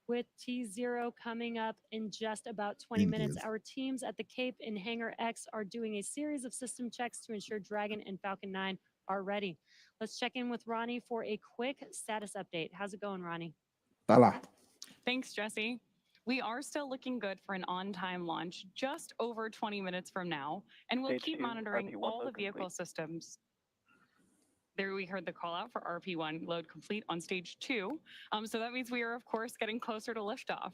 M: With T0 coming up in just about 20 minutes,
A: Beleza.
M: our teams at the Cape and Hangar X are doing a series of system checks to ensure Dragon and Falcon 9 are ready. Let's check in with Ronnie for a quick status update. How's it going, Ronnie?
A: Tá lá.
T: Thanks, Jesse. We are still looking good for an on-time launch just over 20 minutes from now, and we'll
E: Stage
T: keep
E: 2,
T: monitoring
E: RP1
T: all the
E: load
T: vehicle
E: complete.
T: systems. There we heard the call out for RP1 load complete on stage 2. So that means we are, of course, getting closer to liftoff.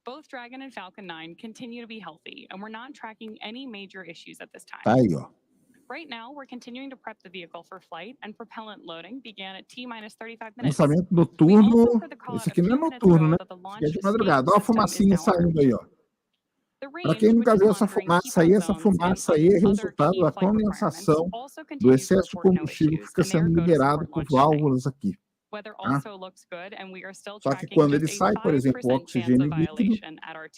T: Both Dragon and Falcon 9 continue to be healthy, and we're not tracking any major issues at this time.
A: Tá aí, ó.
T: Right now, we're continuing to prep the vehicle for flight, and propellant loading began at T-minus 35 minutes.
A: Lançamento noturno. Esse aqui não é noturno, né? Esse aqui é de madrugada. Olha a fumacinha saindo aí, ó. Para quem nunca viu essa fumaça aí é resultado da condensação do excesso de combustível que fica sendo liberado por válvulas aqui. Tá? Só que quando ele sai, por exemplo, o oxigênio líquido,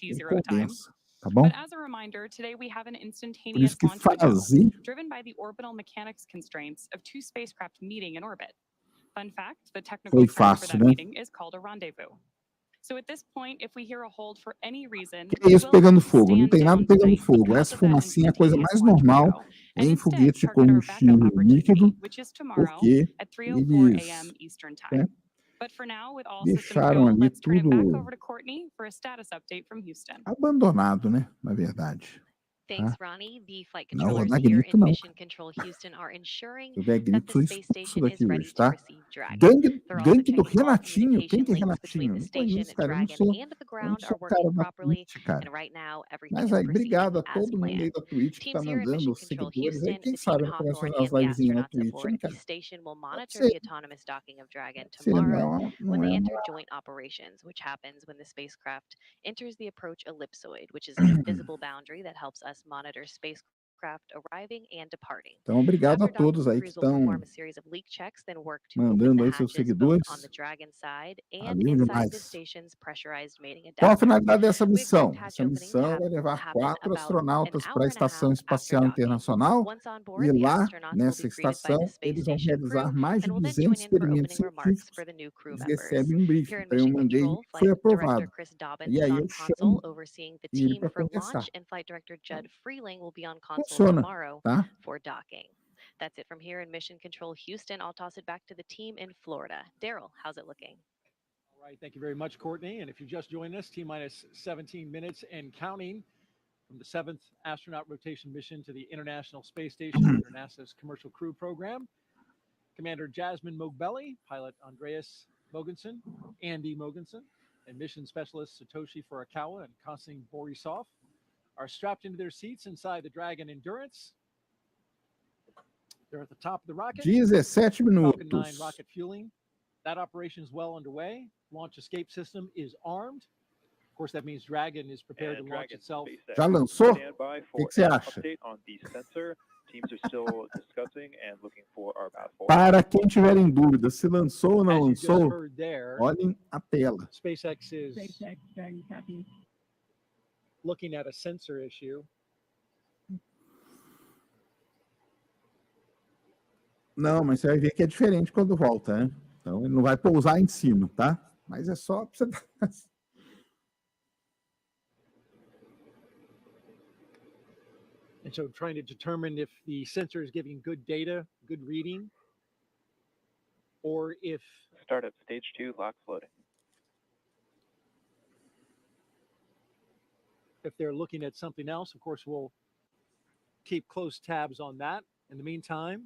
A: ele condensa. Tá bom? Por isso que fazer
T: driven by the orbital mechanics constraints of two spacecraft meeting in orbit. Fun fact, the technical
A: foi
T: term for
A: fácil,
T: that
A: né?
T: meeting is called a rendezvous. So at this point, if we hear a hold for any reason,
A: Que é isso pegando fogo? Não tem nada pegando fogo. Essa fumacinha é a coisa mais normal em foguete de combustível líquido, porque eles deixaram ali tudo abandonado, né? Na verdade.
L: Thanks, Ronnie. The flight
A: Não vou
L: controllers
A: dar
L: here
A: grito,
L: in
A: não.
L: Mission Control Houston are ensuring
A: Se eu der
L: that
A: grito,
L: the
A: sou
L: space
A: expulso
L: station is
A: daqui
L: ready
A: hoje,
L: to
A: tá?
L: receive Dragon. They're also
A: Gangue do
L: checking all
A: Renatinho. Quem que é
L: communication links between
A: Renatinho?
L: the
A: Não
L: station,
A: conheço, cara. Eu não
L: Dragon,
A: sou,
L: and the
A: eu não
L: ground
A: sou
L: are
A: o cara
L: working
A: da
L: properly.
A: Twitch, cara.
L: And right now, everything
A: Mas
L: is
A: aí,
L: proceeding
A: obrigado a
L: as
A: todo mundo aí
L: planned.
A: da Twitch que tá
L: Teams here at
A: mandando
L: Mission
A: os
L: Control
A: seguidores aí.
L: Houston,
A: Quem
L: the
A: sabe
L: team
A: eu
L: in
A: começo a
L: Hawthorne,
A: fazer as
L: and the
A: livezinhas no
L: astronauts
A: Twitch, hein,
L: aboard the
A: cara?
L: station will
A: Pode
L: monitor
A: ser.
L: the autonomous docking of Dragon
A: Pode ser,
L: tomorrow
A: não
L: when they
A: é
L: enter
A: uma...
L: joint operations, which happens when the spacecraft enters the approach ellipsoid, which is an invisible boundary that helps us monitor spacecraft arriving and departing.
A: Então, obrigado a
L: After docking,
A: todos aí que
L: crews will
A: estão
L: perform a series of leak checks, then work to open
A: mandando
L: the
A: aí seus
L: hatches both on
A: seguidores.
L: the Dragon side and
A: Valeu
L: inside the
A: demais.
L: station's pressurized mating
A: Qual a
L: adapter.
A: finalidade dessa
L: We
A: missão?
L: expect hatch
A: Essa
L: opening to
A: missão vai levar
L: happen
A: 4
L: about an
A: astronautas para a
L: hour and a
A: Estação
L: half after
A: Espacial
L: docking.
A: Internacional
L: Once on
A: e
L: board, the
A: lá,
L: astronauts will
A: nessa
L: be greeted by the
A: estação,
L: space
A: eles vão
L: station crew
A: realizar mais de
L: and will then
A: 200
L: join in for
A: experimentos
L: opening remarks
A: científicos.
L: for the new crew
A: Eles
L: members.
A: recebem um briefing.
L: Here in
A: Então, eu
L: Mission
A: mandei
L: Control,
A: e foi
L: Flight Director
A: aprovado.
L: Chris Dobbins
A: E
L: is
A: aí
L: on
A: eu
L: console
A: chamo
L: overseeing the
A: ele
L: team
A: para
L: for
A: conversar.
L: launch, and Flight Director Judd Freeling will be on console
A: Funciona,
L: tomorrow
A: tá?
L: for docking. That's it from here in Mission Control Houston. I'll toss it back to the team in Florida. Daryl, how's it looking?
B: All right, thank you very much, Courtney. And if you just joined us, T-minus 17 minutes and counting from the 7th astronaut rotation mission to the International Space Station under NASA's Commercial Crew Program. Commander Jasmine Mogbelli, pilot Andreas Mogensen, Andy Mogensen, and mission specialist Satoshi Furukawa and Konstantin Borisov are strapped into their seats inside the Dragon Endurance. They're at the top of the rocket.
A: 17
B: Falcon 9
A: minutos.
B: rocket fueling. That operation is well underway. Launch escape system is armed. Of course, that means Dragon is prepared to launch itself.
A: Já lançou?
E: Standby
A: O
E: for
A: que você
E: an
A: acha?
E: update on the sensor. Teams are still discussing and looking for our path forward.
A: Para quem tiver em dúvida se lançou ou não
B: As you just
A: lançou,
B: heard there,
A: olhem a tela.
B: SpaceX is looking at a sensor issue.
A: Não, mas você vai ver que é diferente quando volta, né? Então ele não vai pousar em cima, tá? Mas é só para você...
B: And so trying to determine if the sensor is giving good data, good reading, or if
E: Startup stage 2, lock floating.
B: if they're looking at something else. Of course, we'll keep close tabs on that. In the meantime,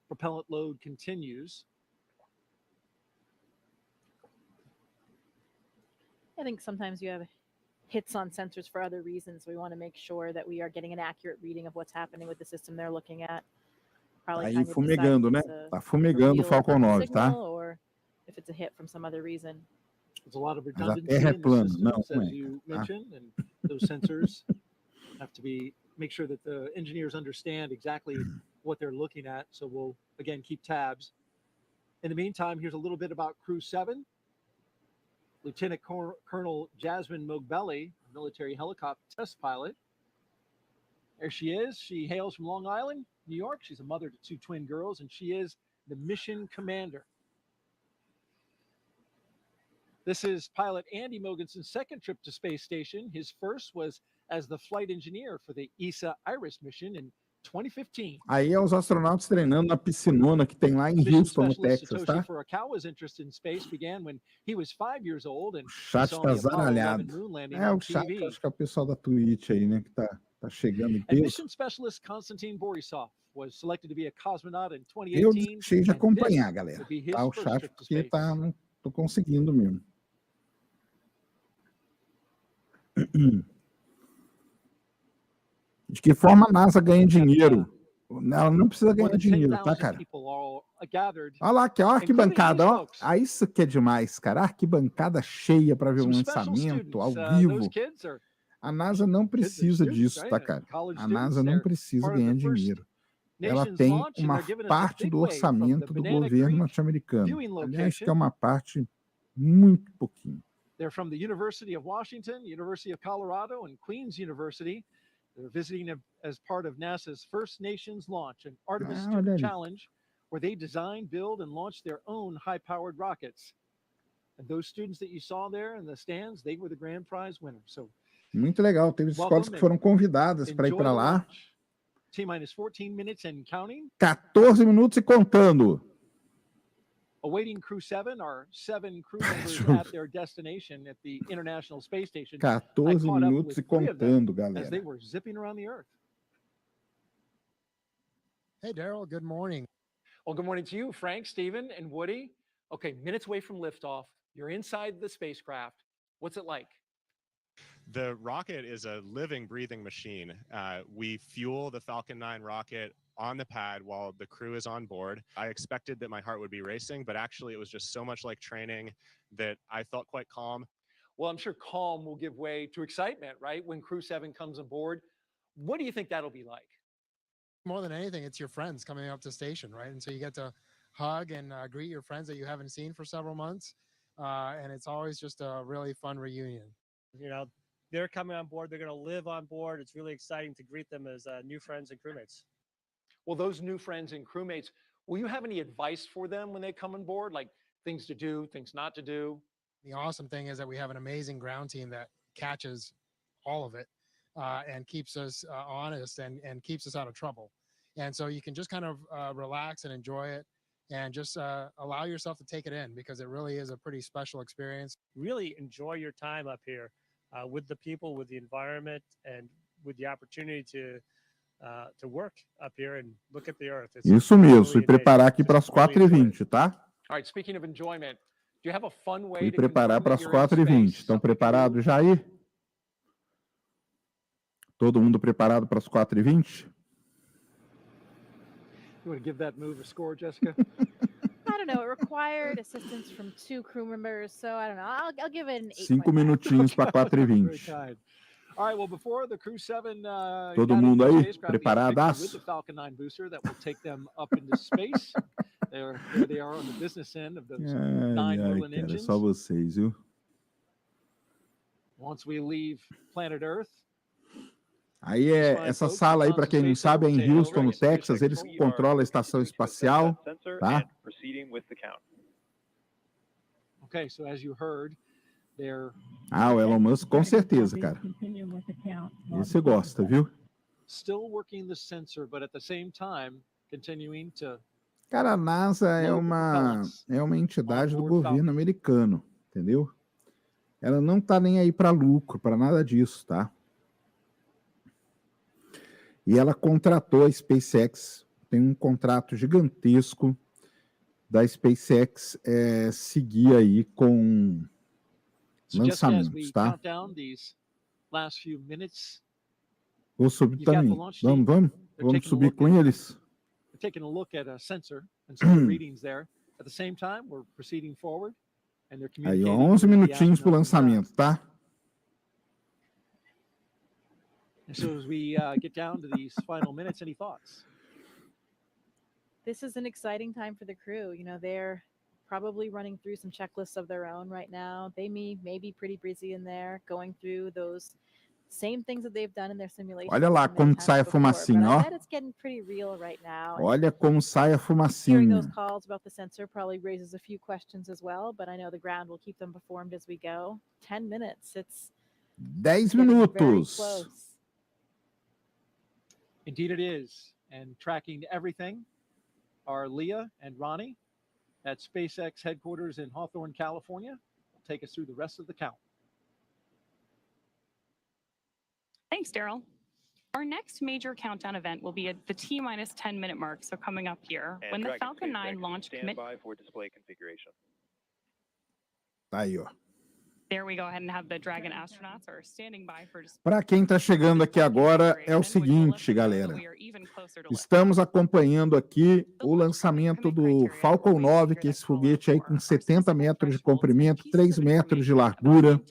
B: propellant load continues.
C: I think sometimes you have hits on sensors for other reasons. We want to make sure that we are getting an accurate reading of what's happening with the system they're looking at. Probably
A: Tá aí
C: kind of
A: fumegando, né?
C: decide if it's
A: Tá fumegando o
C: real
A: Falcon 9, tá?
C: signal or if it's a hit from some other reason.
B: There's a lot of
A: Mas a
B: redundancy
A: Terra é
B: in the
A: plana.
B: systems,
A: Não,
B: as
A: não é.
B: you
A: Tá?
B: mentioned, and those sensors have to make sure that the engineers understand exactly what they're looking at. So we'll, again, keep tabs. In the meantime, here's a little bit about CREW-7. Lieutenant Colonel Jasmine Mogbelli, military helicopter test pilot. There she is. She hails from Long Island, New York. She's a mother to 2 twin girls, and she is the mission commander. This is pilot Andy Mogensen's second trip to space station. His first was as the flight engineer for the ESA IRIS mission in 2015.
A: Aí é os astronautas treinando na piscinona que tem lá em
B: Mission
A: Houston, no
B: specialist
A: Texas,
B: Satoshi
A: tá?
B: Furukawa's interest in space began when he was 5 years old and
A: O
B: he
A: chat
B: saw
A: tá
B: the Apollo 11
A: zaralhado.
B: moon landing
A: É,
B: on
A: o chat,
B: TV.
A: acho que é o pessoal da Twitch aí, né? Que tá chegando em
B: And
A: peso.
B: mission specialist Konstantin Borisov was selected to be a cosmonaut in
A: Eu
B: 2018.
A: deixei de
B: and
A: acompanhar,
B: this
A: galera.
B: will be his
A: Tá? O
B: first
A: chat,
B: trip to
A: porque
B: space.
A: tá, não tô conseguindo mesmo. De que forma a NASA ganha dinheiro? Ela não precisa ganhar dinheiro, tá, cara? Olha lá, aqui, ó, a arquibancada, ó. Ah, isso que é demais, cara. Arquibancada cheia para ver um lançamento ao vivo. A NASA não precisa disso, tá, cara? A NASA não precisa ganhar dinheiro. Ela tem uma parte do orçamento do governo norte-americano. Aliás, que é uma parte muito pouquinho.
B: They're from the University of Washington, University of Colorado, and Queen's University. They're visiting as part of NASA's First Nations launch, an Artemis Student Challenge, where they design, build, and launch their own high-powered rockets. And those students that you saw there in the stands, they were the grand prize winners. So,
A: muito legal. Teve escolas que foram convidadas para ir para lá.
B: T-minus 14 minutes and counting.
A: 14 minutos e contando.
B: Awaiting CREW-7 are 7 crew members at their destination at the International Space Station.
A: 14 minutos e contando, galera.
B: As they were zipping around the Earth.
D: Hey, Daryl. Good morning.
B: Well, good morning to you, Frank, Stephen, and Woody. Okay, minutes away from liftoff. You're inside the spacecraft. What's it like?
G: The rocket is a living, breathing machine. We fuel the Falcon 9 rocket on the pad while the crew is on board. I expected that my heart would be racing, but actually it was just so much like training that I felt quite calm.
B: Well, I'm sure calm will give way to excitement, right? When CREW-7 comes aboard. What do you think that'll be like?
D: More than anything, it's your friends coming up to station, right? And so you get to hug and greet your friends that you haven't seen for several months. And it's always just a really fun reunion.
N: You know, they're coming on board. They're going to live on board. It's really exciting to greet them as new friends and crewmates.
B: Well, those new friends and crewmates, will you have any advice for them when they come on board, like things to do, things not to do?
D: The awesome thing is that we have an amazing ground team that catches all of it and keeps us honest and keeps us out of trouble. And so you can just kind of relax and enjoy it and just allow yourself to take it in because it really is a pretty special experience.
N: Really enjoy your time up here with the people, with the environment, and with the opportunity to work up here and look at the Earth.
A: Isso mesmo, fui preparar aqui para as 4h20, tá?
B: All right, speaking of enjoyment, do you have a fun way
A: Fui
B: to
A: preparar para as 4h20. Estão preparados já aí? Todo mundo preparado para as 4h20?
B: You want to give that move a score, Jessica?
C: I don't know. It required assistance from 2 crew members, so I don't know. I'll give it an 8.
A: 5 minutinhos para 4h20.
B: All right, well, before the CREW-7
A: Todo mundo aí preparadaço?
B: with the Falcon 9 booster that will take them up into space. There they are on the business end of those 9 Merlin
A: cara,
B: engines.
A: só vocês, viu?
B: Once we leave planet Earth.
A: Aí essa sala aí, para quem não sabe, é em Houston, no Texas. Eles que controlam a estação espacial, tá?
B: Okay, so as you heard, they're
A: o Elon Musk com certeza, cara. Esse gosta, viu?
B: Still working the sensor, but at the same time continuing to.
A: Cara, a NASA é uma entidade do governo americano, entendeu? Ela não tá nem aí para lucro, para nada disso, tá? E ela contratou a SpaceX, tem um contrato gigantesco da SpaceX seguir aí com lançamentos, tá? Vou subir também. Vamos subir com eles.
B: Taking a look at a sensor and some readings there. At the same time, we're proceeding forward and they're communicating.
A: Aí, 11 minutinhos para o lançamento, tá?
B: And so as we get down to these final minutes, any thoughts?
C: This is an exciting time for the crew. You know, they're probably running through some checklists of their own right now. They may be pretty busy in there, going through those same things that they've done in their simulations.
A: Olha lá como sai a fumacinha, ó.
C: It's getting pretty real right now.
A: Olha como sai a fumacinha.
C: Hearing those calls about the sensor probably raises a few questions as well, but I know the ground will keep them informed as we go. 10 minutes. It's
A: 10 minutos.
B: Indeed it is. And tracking everything are Leah and Ronnie at SpaceX headquarters in Hawthorne, California. Will take us through the rest of the count.
T: Thanks, Daryl. Our next major countdown event will be at the T-minus 10-minute mark, so coming up here, when the Falcon 9 launch commit.
E: Stand by for display configuration.
A: Tá aí, ó. Para quem está chegando aqui agora, é o seguinte, galera. Estamos acompanhando aqui o lançamento do Falcon 9, que é esse foguete aí com 70 metros de comprimento, 3 metros de largura.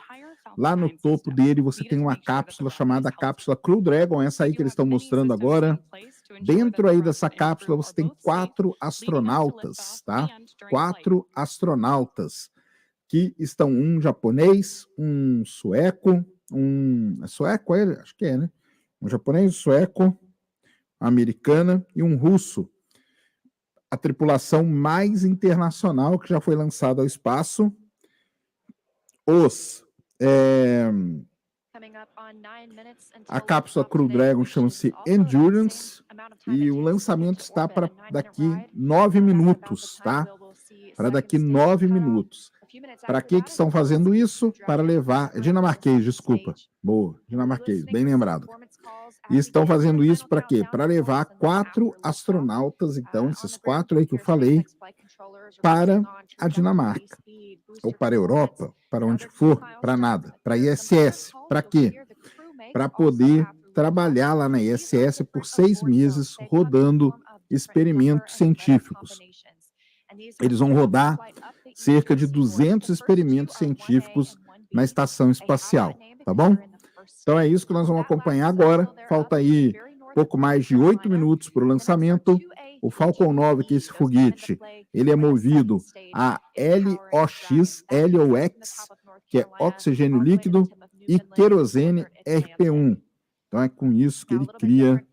A: Lá no topo dele você tem uma cápsula chamada cápsula CREW-7, essa aí que eles estão mostrando agora. Dentro aí dessa cápsula você tem 4 astronautas, tá? 4 astronautas, que estão um japonês, um sueco, é sueco ele? Acho que é, né? Um japonês, um sueco, americana e um russo. A tripulação mais internacional que já foi lançada ao espaço. A cápsula CREW-7 chama-se Endurance e o lançamento está para daqui 9 minutos, tá? Para daqui 9 minutos. Para que estão fazendo isso? Para levar... É dinamarquês, desculpa. Boa, dinamarquês, bem lembrado. E estão fazendo isso para quê? Para levar 4 astronautas, então, esses 4 aí que eu falei, para a Dinamarca. Ou para a Europa, para onde for, para nada. Para a ISS. Para quê? Para poder trabalhar lá na ISS por 6 meses, rodando experimentos científicos. Eles vão rodar cerca de 200 experimentos científicos na estação espacial, tá bom? Então é isso que nós vamos acompanhar agora. Falta aí pouco mais de 8 minutos para o lançamento. O Falcon 9, que é esse foguete, ele é movido a LOX, que é oxigênio líquido, e querosene RP1. Então é com isso que ele cria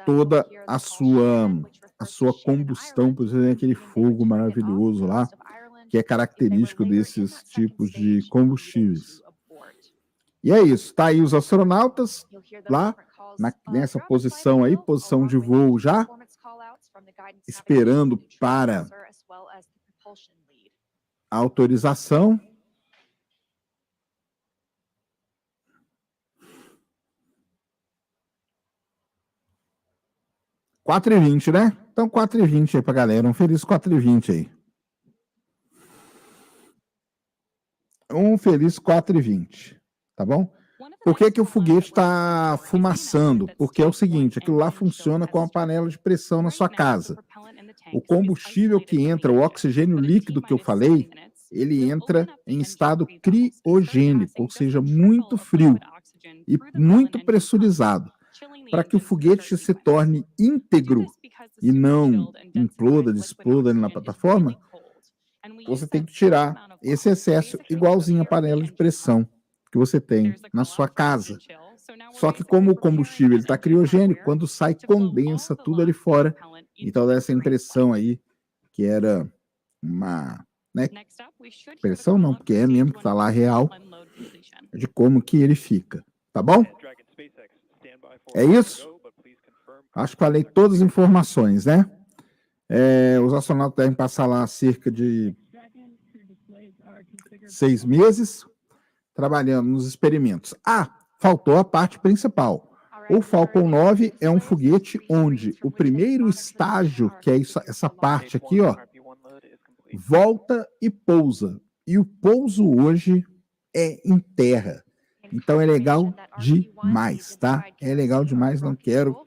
A: toda a sua combustão, por exemplo, aquele fogo maravilhoso lá, que é característico desses tipos de combustíveis. E é isso, tá aí os astronautas lá, nessa posição aí, posição de voo já, esperando para a autorização. — 4h20, né? Então 4h20 aí pra galera, um feliz 4h20 aí. Um feliz 4h20, tá bom? Por que o foguete está fumaçando? Porque é o seguinte, aquilo lá funciona com a panela de pressão na sua casa. O combustível que entra, o oxigênio líquido que eu falei, ele entra em estado criogênico, ou seja, muito frio e muito pressurizado. Para que o foguete se torne íntegro e não imploda, desploda na plataforma, você tem que tirar esse excesso igualzinho a panela de pressão que você tem na sua casa. Só que como o combustível está criogênico, quando sai, condensa tudo ali fora. Então dá essa impressão aí que era uma... né? Impressão não, porque é mesmo que está lá real, de como que ele fica. Tá bom? É isso? Acho que falei todas as informações, né? Os astronautas devem passar lá cerca de 6 meses trabalhando nos experimentos. Faltou a parte principal. O Falcon 9 é um foguete onde o primeiro estágio, que é essa parte aqui, ó, volta e pousa. E o pouso hoje é em terra. Então é legal demais, tá? É legal demais, não quero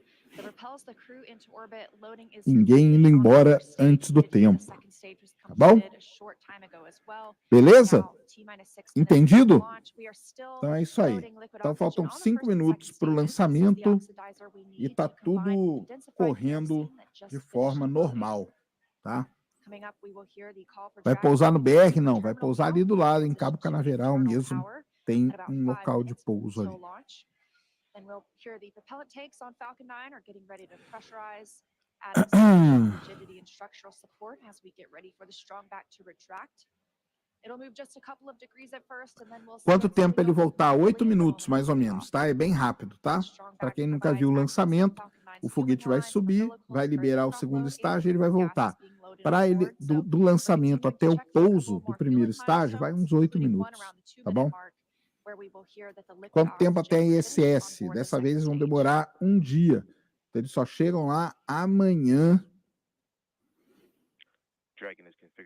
A: ninguém indo embora antes do tempo. Tá bom? Beleza? Entendido? Então é isso aí. Então faltam 5 minutos para o lançamento e tá tudo correndo de forma normal, tá? Vai pousar no BR? Não, vai pousar ali do lado, em Cabo Canaveral mesmo. Tem um local de pouso ali.
Q: Then we'll hear the propellant tanks on Falcon 9 are getting ready to pressurize, adding some rigidity and structural support as we get ready for the strong back to retract. It'll move just a couple of degrees at first, and then we'll...
A: Quanto tempo ele voltar? 8 minutos, mais ou menos, tá? É bem rápido, tá? Para quem nunca viu o lançamento, o foguete vai subir, vai liberar o segundo estágio e ele vai voltar. Para ele, do lançamento até o pouso do primeiro estágio, vai uns 8 minutos, tá bom? Quanto tempo até a ISS? Dessa vez eles vão demorar um dia. Então, eles só chegam lá amanhã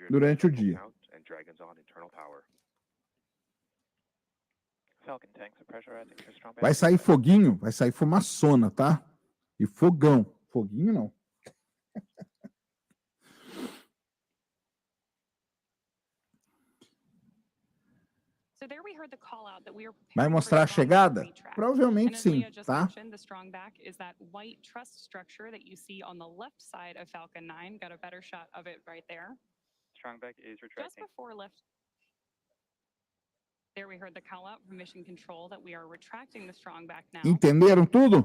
A: durante o dia. Vai sair foguinho, vai sair fumaçona, tá? E fogão. Foguinho não. Vai mostrar a chegada? Provavelmente sim, tá?
T: The strongback is that white truss structure that you see on the left side of Falcon 9. Got a better shot of it right there.
E: Strongback is retracting.
T: Just before lift. There we heard the call out from mission control that we are retracting the strongback now.
A: Entenderam tudo?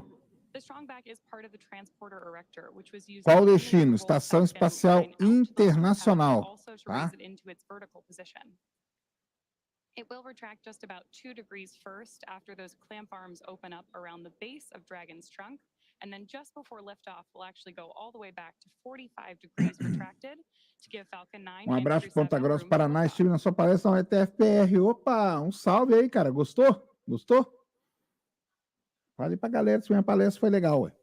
T: The strongback is part of the transporter erector, which was used
A: Qual o destino? Estação Espacial Internacional,
T: also to
A: tá?
T: raise it into its vertical position. It will retract just about 2 degrees first after those clamp arms open up around the base of Dragon's trunk. And then just before liftoff, we'll actually go all the way back to 45 degrees retracted to give Falcon 9
A: Um
T: and
A: abraço
T: Crew
A: para Ponta
T: 7
A: Grossa,
T: room to
A: Paraná.
T: lift off.
A: Estive na sua palestra na ETFPR. Opa, um salve aí, cara. Gostou? Gostou? Fale pra galera se minha palestra foi legal, ué.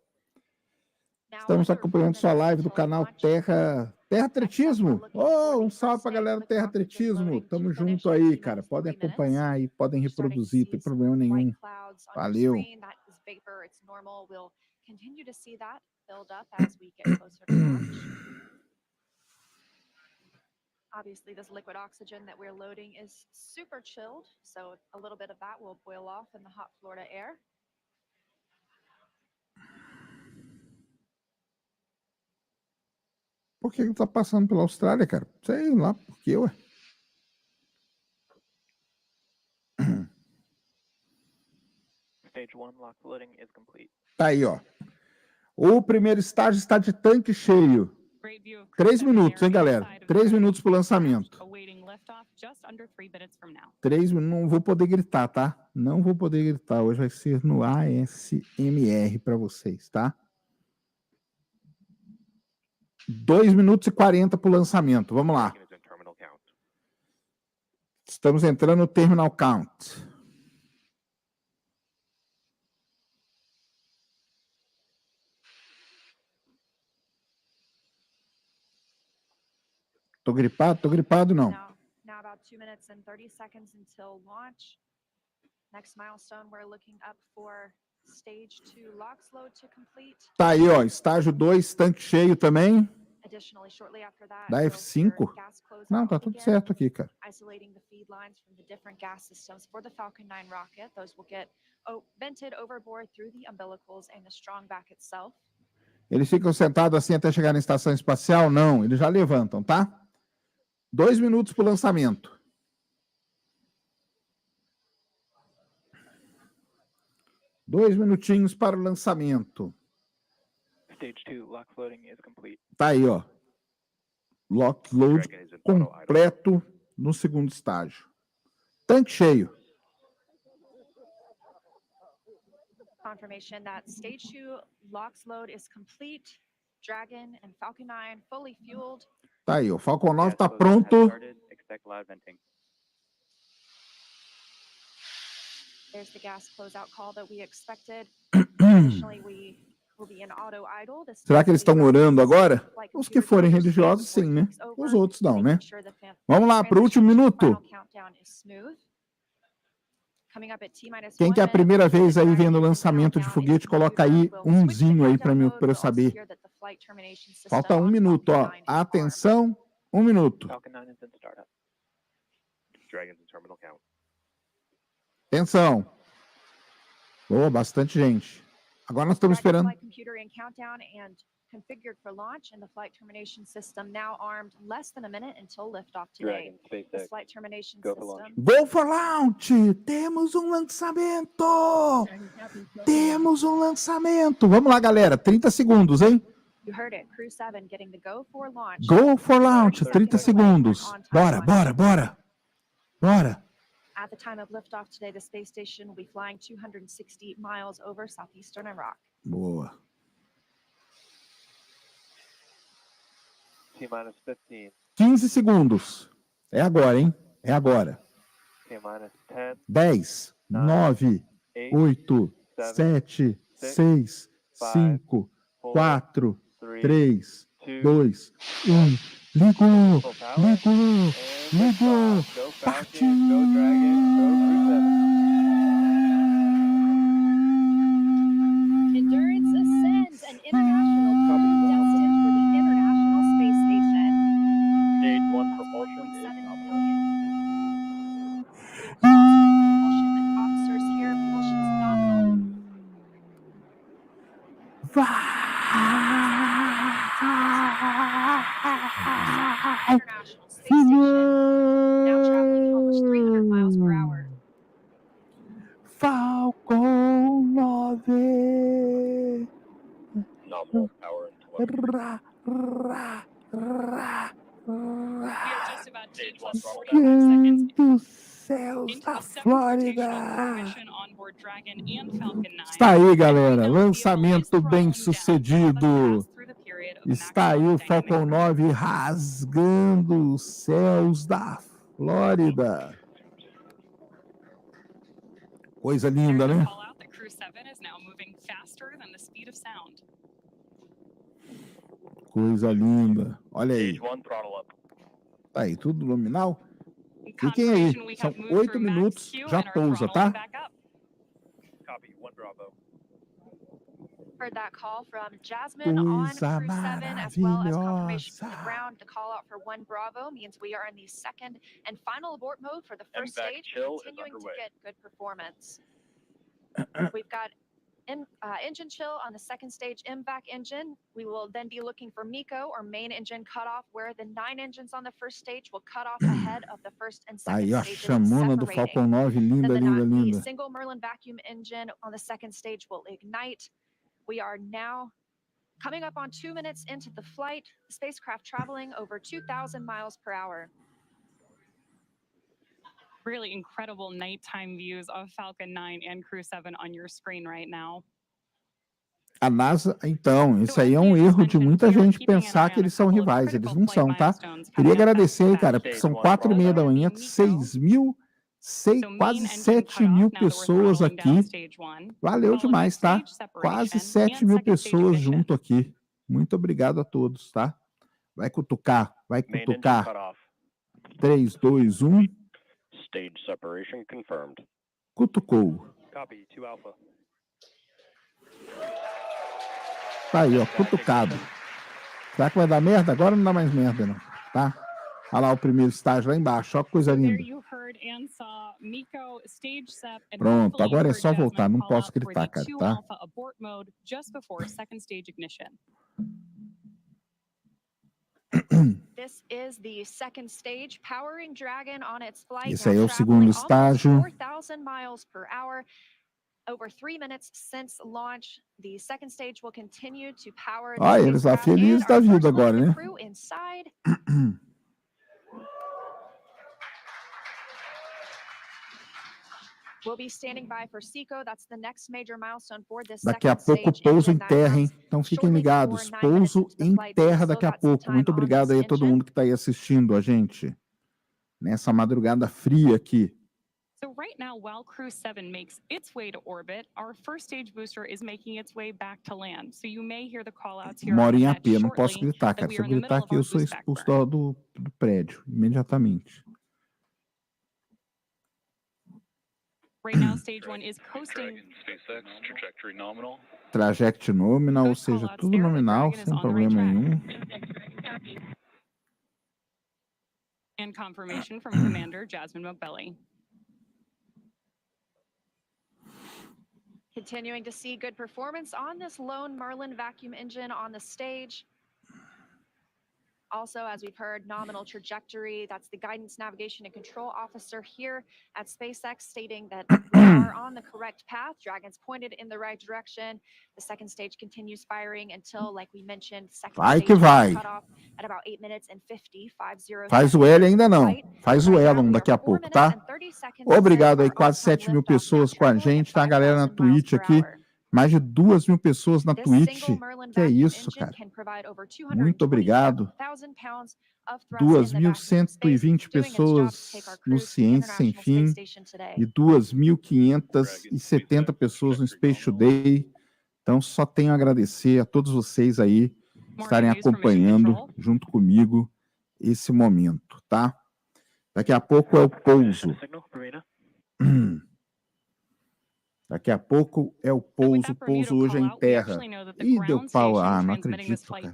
A: Estamos acompanhando sua live do canal Terra Atletismo. Oh, um salve pra galera do Terra Atletismo. Tamo junto aí, cara. Podem acompanhar e podem reproduzir, não tem problema nenhum. Valeu.
Q: Continue to see that build up as we get closer to launch. Obviously, this liquid oxygen that we're loading is super chilled, so a little bit of that will boil off in the hot Florida air.
A: Por que tá passando pela Austrália, cara? Sei lá, por quê, ué?
E: Stage 1 lock loading is complete.
A: Tá aí, ó. O primeiro estágio está de tanque cheio. 3 minutos, hein, galera? 3 minutos pro lançamento. 3 minutos, não vou poder gritar, tá? Não vou poder gritar. Hoje vai ser no ASMR para vocês, tá? 2 minutos e 40 pro lançamento. Vamos lá. Estamos entrando no Terminal Count. Tô gripado não.
Q: Now about 2 minutes and 30 seconds until launch. Next milestone, we're looking up for stage 2 LOX load to complete.
A: Tá aí, ó, estágio 2, tanque cheio também.
Q: Additionally, shortly after that,
A: Da F5. Não, tá tudo certo aqui, cara.
Q: Isolating the feed lines from the different gas systems for the Falcon 9 rocket. Those will get vented overboard through the umbilicals and the strongback itself.
A: Eles ficam sentados assim até chegar na estação espacial? Não, eles já levantam, tá? 2 minutos para o lançamento. Dois minutinhos para o lançamento.
E: Stage 2 lock loading is complete.
A: Tá aí, ó. Lock load completo no segundo estágio. Tanque cheio.
Q: Confirmation that stage 2 LOX load is complete. Dragon and Falcon 9 fully fueled.
A: Tá aí, o Falcon 9 tá pronto.
Q: There's the gas closeout call that we expected. Additionally, we will be in auto idle.
A: Será que eles estão orando agora? Os que forem religiosos, sim, né? Os outros não, né? Vamos lá, pro último minuto. Quem que é a primeira vez aí vendo o lançamento de foguete, coloca aí umzinho aí para mim, para eu saber. Falta 1 minuto, ó. Atenção, 1 minuto. Atenção. Boa, bastante gente. Agora nós estamos esperando.
Q: Configured for launch and the flight termination system now armed less than a minute until liftoff today. The flight termination system.
A: Go for launch! Temos um lançamento! Temos um lançamento! Vamos lá, galera. 30 segundos, hein?
Q: You heard it. CREW-7 getting the go for launch.
A: Go for launch. 30 segundos. Bora, bora, bora. Bora.
Q: At the time of liftoff today, the space station will be flying 260 miles over southeastern Iraq.
A: Boa.
E: T-minus 15.
A: 15 segundos. É agora, hein? É agora.
E: T-minus 10.
A: 10, 9, 8, 7, 6, 5, 4, 3, 2, 1. Ligou! Ligou! Ligou! Partiu!
Q: International Space Station, now traveling almost 300 miles per hour.
A: Falcon 9.
E: Nominal power and
A: Ra, ra, ra,
T: We
A: ra.
T: are just about to plus 45
A: Esquenta
T: seconds
A: os céus
T: into
A: da
T: the seventh rotational
A: Flórida.
T: mission on board Dragon and Falcon 9.
A: Está aí, galera. Lançamento bem sucedido. Está aí o Falcon 9 rasgando os céus da Flórida. Coisa linda, né?
T: Call out that CREW-7 is now moving faster than the speed of sound.
A: Coisa linda. Olha aí. Tá aí, tudo nominal? Fiquem aí. São 8 minutos. Já pousa, tá?
E: Copy, 1 Bravo.
Q: Heard that call from Jasmine on
A: Coisa
Q: CREW-7, as well as confirmation from the
A: maravilhosa.
Q: ground. The call out for 1 Bravo means we are in the second and final abort mode for the first
E: MVAC
Q: stage,
E: chill is
Q: continuing to
E: underway.
Q: get good performance. We've got engine chill on the second stage MVAC engine. We will then be looking for MECO, or main engine cutoff, where the 9 engines on the first stage will cut off ahead of the first and
A: Tá aí
Q: second
A: a
Q: stages,
A: chamona do
Q: separating.
A: Falcon 9. Linda,
Q: Then
A: linda,
Q: the
A: linda.
Q: single Merlin vacuum engine on the second stage will ignite. We are now coming up on 2 minutes into the flight, the spacecraft traveling over 2,000 miles per hour.
T: Really incredible nighttime views of Falcon 9 and CREW-7 on your screen right now.
A: A NASA, então, isso aí é um erro de muita gente pensar que eles são rivais. Eles não são, tá? Queria agradecer aí, cara, porque são 4h30 da manhã, 6.000, quase 7.000 pessoas aqui. Valeu demais, tá? Quase 7.000 pessoas junto aqui. Muito obrigado a todos, tá? Vai cutucar, vai cutucar. 3, 2, 1.
E: Stage separation confirmed.
A: Cutucou.
E: Copy, 2 Alpha.
A: Tá aí, ó, cutucado. Será que vai dar merda? Agora não dá mais merda, não. Tá? Olha lá o primeiro estágio lá embaixo. Ó, que coisa linda. Pronto, agora é só voltar. Não posso gritar, cara, tá?
Q: This is the second stage, powering Dragon on its flight.
A: Esse aí é o segundo estágio.
Q: 4,000 miles per hour. Over 3 minutes since launch, the second stage will continue to power.
A: Ah, eles lá felizes da vida agora, né?
Q: We'll be standing by for CECO. That's the next major milestone for this
A: Daqui a pouco pouso em terra, hein? Então fiquem ligados. Pouso em terra daqui a pouco. Muito obrigado aí a todo mundo que está aí assistindo a gente nessa madrugada fria aqui.
T: So right now, while CREW-7 makes its way to orbit, our first stage booster is making its way back to land. So you may hear the call-outs here.
A: Moro em AP, não posso gritar, cara. Se eu gritar aqui, eu sou expulso do prédio imediatamente.
T: Right now, stage 1 is coasting.
A: Traject nominal, ou seja, tudo nominal, sem problema nenhum.
T: And confirmation from Commander Jasmine McBelly.
Q: Continuing to see good performance on this lone Merlin vacuum engine on the stage. Also, as we've heard, nominal trajectory. That's the guidance, navigation, and control officer here at SpaceX stating that we are on the correct path. Dragon's pointed in the right direction. The second stage continues firing until, like we mentioned, second
A: vai
Q: stage
A: que vai.
Q: cut off at about 8 minutes and 50
A: Faz o L ainda não. Faz o Elon daqui a pouco, tá? Obrigado aí, quase 7.000 pessoas com a gente. Tá a galera na Twitch aqui. Mais de 2.000 pessoas na Twitch. Que é isso, cara. Muito obrigado. 2.120 pessoas no Ciência Sem Fim e 2.570 pessoas no Space Today. Então, só tenho a agradecer a todos vocês aí estarem acompanhando junto comigo esse momento, tá? Daqui a pouco é o pouso. Daqui a pouco é o pouso. O pouso hoje é em terra. Ih, deu pau. Ah, não acredito, cara.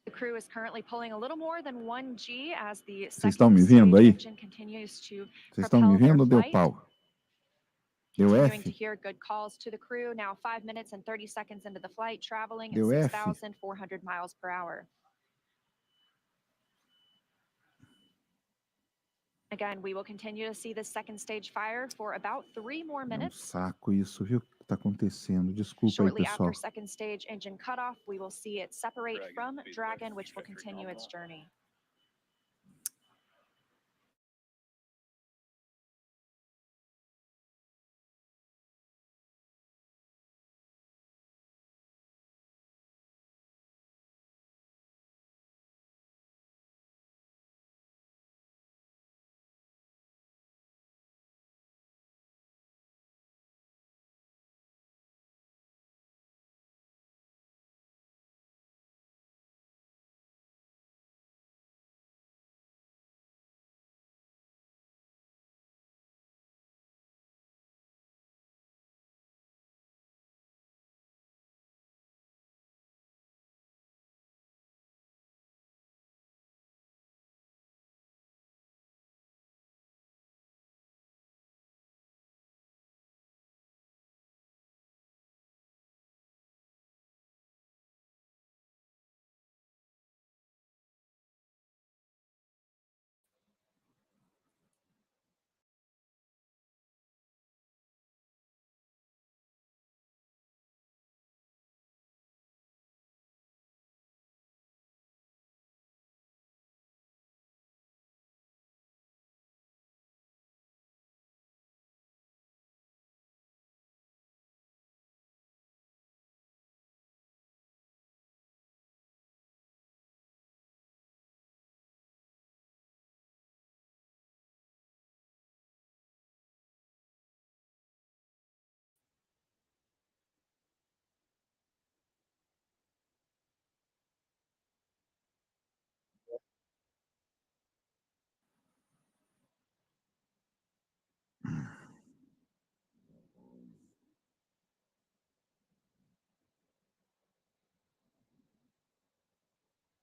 Q: The crew is currently pulling a little more than 1G as the
A: Vocês estão me vendo aí? Vocês estão me vendo ou deu pau?
Q: Continuing to hear good calls to the crew. Now 5 minutes and 30 seconds into the flight, traveling at 6,400 miles per hour. Again, we will continue to see the second stage fire for about 3 more
A: É um
Q: minutes.
A: saco isso, viu? O que está acontecendo? Desculpa aí,
Q: Shortly
A: pessoal.
Q: after second stage engine cutoff, we will see it separate from Dragon, which will continue its journey.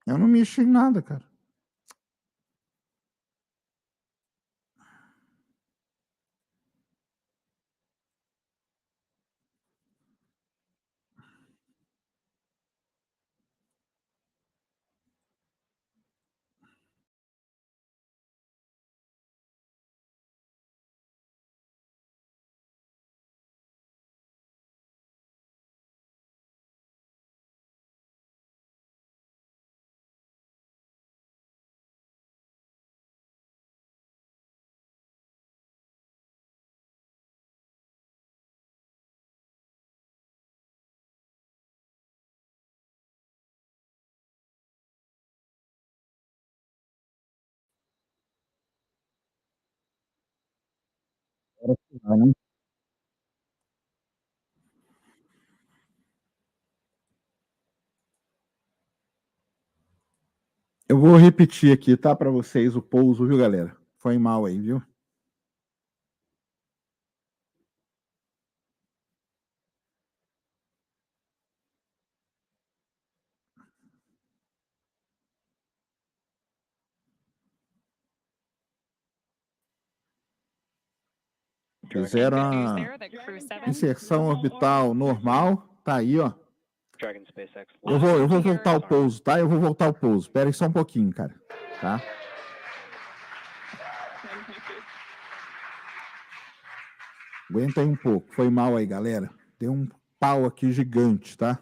A: Eu não mexi em nada, cara. Agora que vai, né? Eu vou repetir aqui, tá, para vocês o pouso, viu, galera? Foi mal aí, viu? Fizeram a inserção orbital normal, tá aí, ó. Eu vou voltar ao pouso, tá? Eu vou voltar ao pouso. Espera aí só um pouquinho, cara, tá? Aguenta aí um pouco. Foi mal aí, galera. Deu um pau aqui gigante, tá?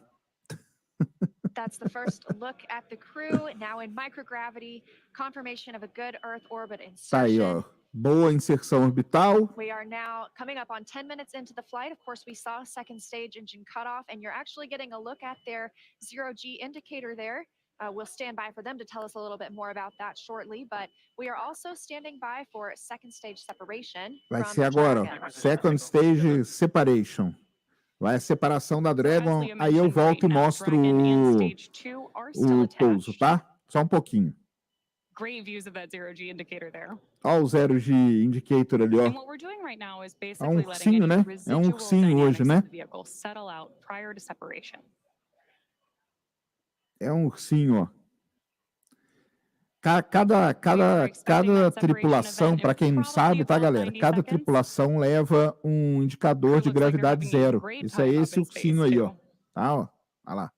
Q: That's the first look at the crew, now in microgravity, confirmation of a good Earth orbit
A: Tá aí,
Q: insertion.
A: ó. Boa inserção orbital.
Q: We are now coming up on 10 minutes into the flight. Of course, we saw second stage engine cutoff, and you're actually getting a look at their zero-G indicator there. We'll stand by for them to tell us a little bit more about that shortly, but we are also standing by for second stage separation.
A: Vai ser agora, ó. Second stage separation. Vai a separação da Dragon, aí eu volto e mostro o pouso, tá? Só um pouquinho.
T: Great views of that zero G indicator there.
A: Ó o zero G indicator ali, ó.
T: And what we're doing right now is
A: É
T: basically
A: um ursinho, né? É um ursinho hoje, né?
T: vehicle settle out prior to separation.
A: É um ursinho, ó. Cada tripulação, para quem não sabe, tá, galera? Cada tripulação leva um indicador de gravidade zero. Isso é esse ursinho aí, ó. Tá, ó. Olha lá.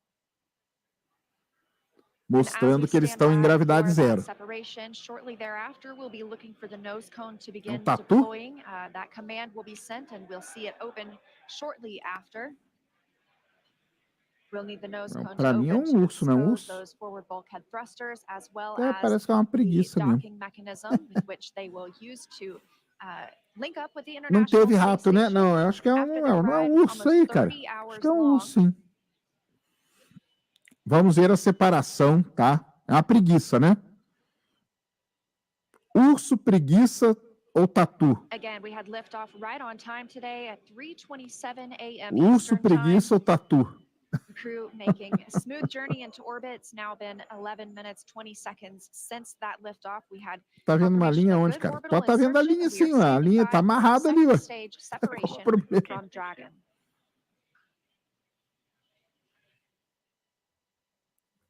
A: Mostrando que eles estão em gravidade zero. É um tatu? Para mim é um urso, não é um urso? É, parece que é uma preguiça mesmo. Não teve rato, né? Não, eu acho que é um urso aí, cara. Acho que é um urso, sim. Vamos ver a separação, tá? É uma preguiça, né? Urso, preguiça ou tatu? Urso, preguiça ou tatu?
Q: Crew making a smooth journey into orbit. It's now been 11 minutes 20 seconds since that liftoff. We had
A: Tá vendo uma linha onde, cara? Tá vendo a linha sim, ó. A linha tá amarrada ali, ó. Qual o problema?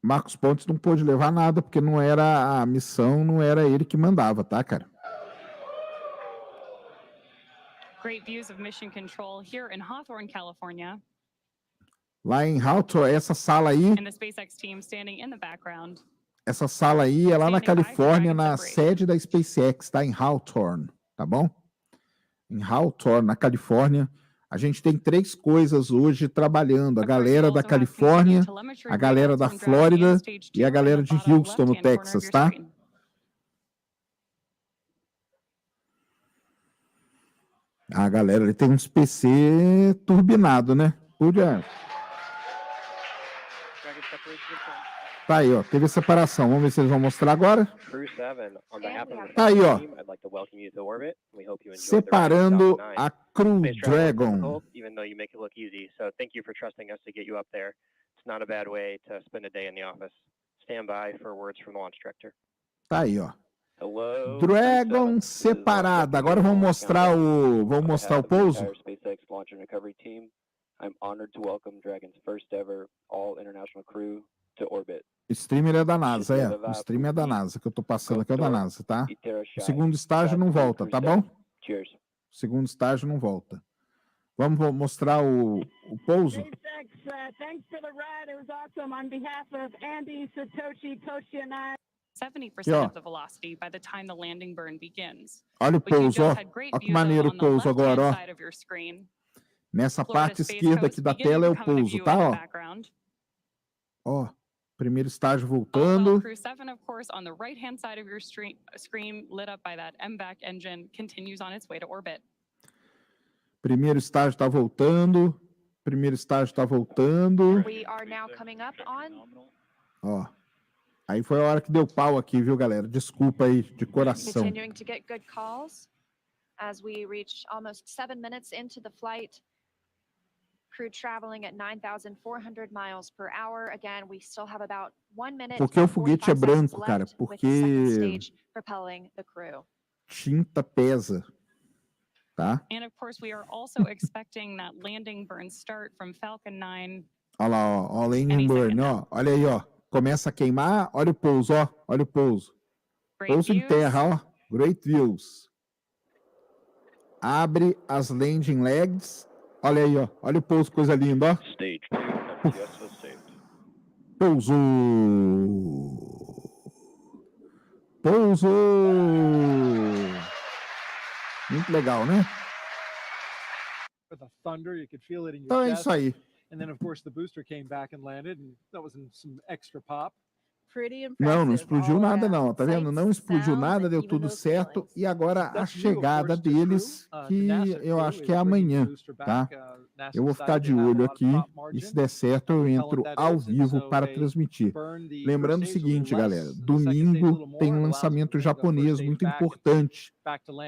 A: Marcos Pontes não pôde levar nada, porque não era a missão, não era ele que mandava, tá, cara?
T: Great views of mission control here in Hawthorne, California.
A: Lá em Hawthorne, essa sala aí,
T: And the SpaceX team standing in the background.
A: essa sala aí é lá na Califórnia, na sede da SpaceX, tá? Em Hawthorne, tá bom? Em Hawthorne, na Califórnia. A gente tem 3 coisas hoje trabalhando. A galera da Califórnia, a galera da Flórida e a galera de Houston, no Texas, tá? A galera ali tem uns PC turbinado, né? Podia... Tá aí, ó. Teve a separação. Vamos ver se eles vão mostrar agora. Tá aí, ó. Separando a Crew-7. Tá aí, ó. Dragon separada. Agora vamos mostrar o pouso.
H: I'm honored to welcome Dragon's first ever all-international crew to orbit.
A: O streamer é da NASA, é. O streamer é da NASA, que eu tô passando aqui é o da NASA, tá? O segundo estágio não volta, tá bom?
H: Cheers.
A: O segundo estágio não volta. Vamos mostrar o pouso?
O: Thanks for the ride. It was awesome. On behalf of Andy, Satoshi, Toshi and I.
T: 70% of the velocity by the time the landing burn begins.
A: Olha o pouso, ó. Olha que maneiro o pouso agora, ó. Nessa parte esquerda aqui da tela é o pouso, tá? Ó, primeiro estágio voltando.
T: CREW-7, of course, on the right-hand side of your screen, lit up by that MVAC engine, continues on its way to orbit.
A: Primeiro estágio está voltando. Primeiro estágio está voltando.
Q: We are now coming up on.
A: Ó, aí foi a hora que deu pau aqui, viu, galera? Desculpa aí, de coração.
Q: Continuing to get good calls as we reach almost 7 minutes into the flight. Crew traveling at 9,400 miles per hour. Again, we still have about 1 minute.
A: Porque o foguete é branco, cara? Porque tinta pesa, tá?
T: And of course, we are also expecting that landing burn start from Falcon 9.
A: Olha lá, ó, landing burn, ó. Olha aí, ó. Começa a queimar. Olha o pouso, ó. Olha o pouso. Pouso em terra, ó. Great views. Abre as landing legs. Olha aí, ó. Olha o pouso, coisa linda, ó. Pousou. Pousou. Muito legal, né? Então é isso aí.
B: And then, of course, the booster came back and landed, and that was some extra pop.
A: Não, não explodiu nada não, tá vendo? Não explodiu nada, deu tudo certo. E agora a chegada deles, que eu acho que é amanhã, tá? Eu vou ficar de olho aqui e se der certo eu entro ao vivo para transmitir. Lembrando o seguinte, galera, domingo tem um lançamento japonês muito importante.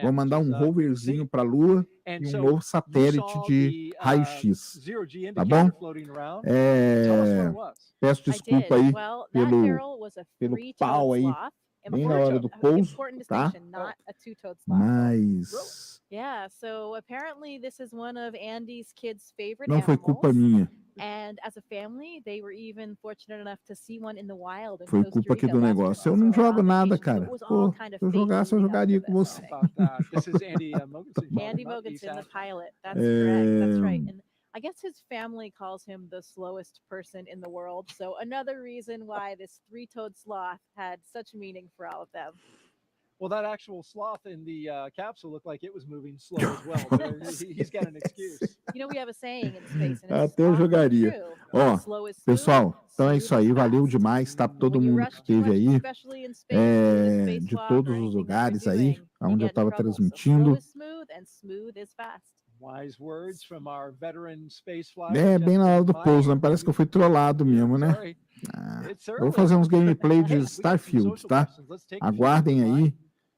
A: Vou mandar um roverzinho para a Lua e um novo satélite de raio-x, tá bom? Peço desculpa aí pelo pau aí, bem na hora do pouso, tá? Mas
C: Yeah, so apparently this is one of Andy's kids' favorite
A: não foi
C: animals.
A: culpa minha.
C: And as a family, they were even fortunate enough to see one in the wild in
A: Foi
C: Costa
A: culpa aqui
C: Rica
A: do
C: last
A: negócio. Eu
C: Christmas
A: não
C: when we were
A: jogo
C: on
A: nada,
C: vacation. So it
A: cara.
C: was
A: Pô,
C: all kind of
A: se eu
C: fate
A: jogasse, eu
C: leading up to
A: jogaria com
C: this.
A: você.
B: About that. This is Andy Mogensen.
C: Andy
B: talking about
C: Mogensen, the
B: ESAP.
C: pilot. That's correct. That's right.
A: É...
C: And I guess his family calls him the slowest person in the world. So another reason why this three-toed sloth had such meaning for all of them.
B: Well, that actual sloth in the capsule looked like it was moving slow as well. But he's got an excuse.
C: You know, we have a saying in space, and it's
A: Até eu
C: often
A: jogaria.
C: true.
A: Ó,
C: Slow is smooth,
A: pessoal, então é
C: smooth
A: isso
C: is
A: aí. Valeu
C: fast.
A: demais, tá? Pra todo
C: When you
A: mundo
C: rush
A: que
C: too
A: esteve
C: much,
A: aí,
C: especially in space, doing a space
A: de
C: walk or
A: todos os
C: anything that you're
A: lugares aí,
C: doing, you
A: onde eu
C: get in
A: estava
C: trouble. So slow
A: transmitindo.
C: is smooth and smooth is fast.
B: Wise words from our veteran space flyer.
A: É, bem na hora do
B: Jessica
A: pouso,
B: Meyer.
A: né? Parece que eu fui trollado mesmo, né?
B: Sorry.
A: Ah,
B: It's
A: eu vou
B: early.
A: fazer uns gameplay de
B: Hey, we got some
A: Starfield,
B: social
A: tá?
B: questions. Let's take a few.
A: Aguardem aí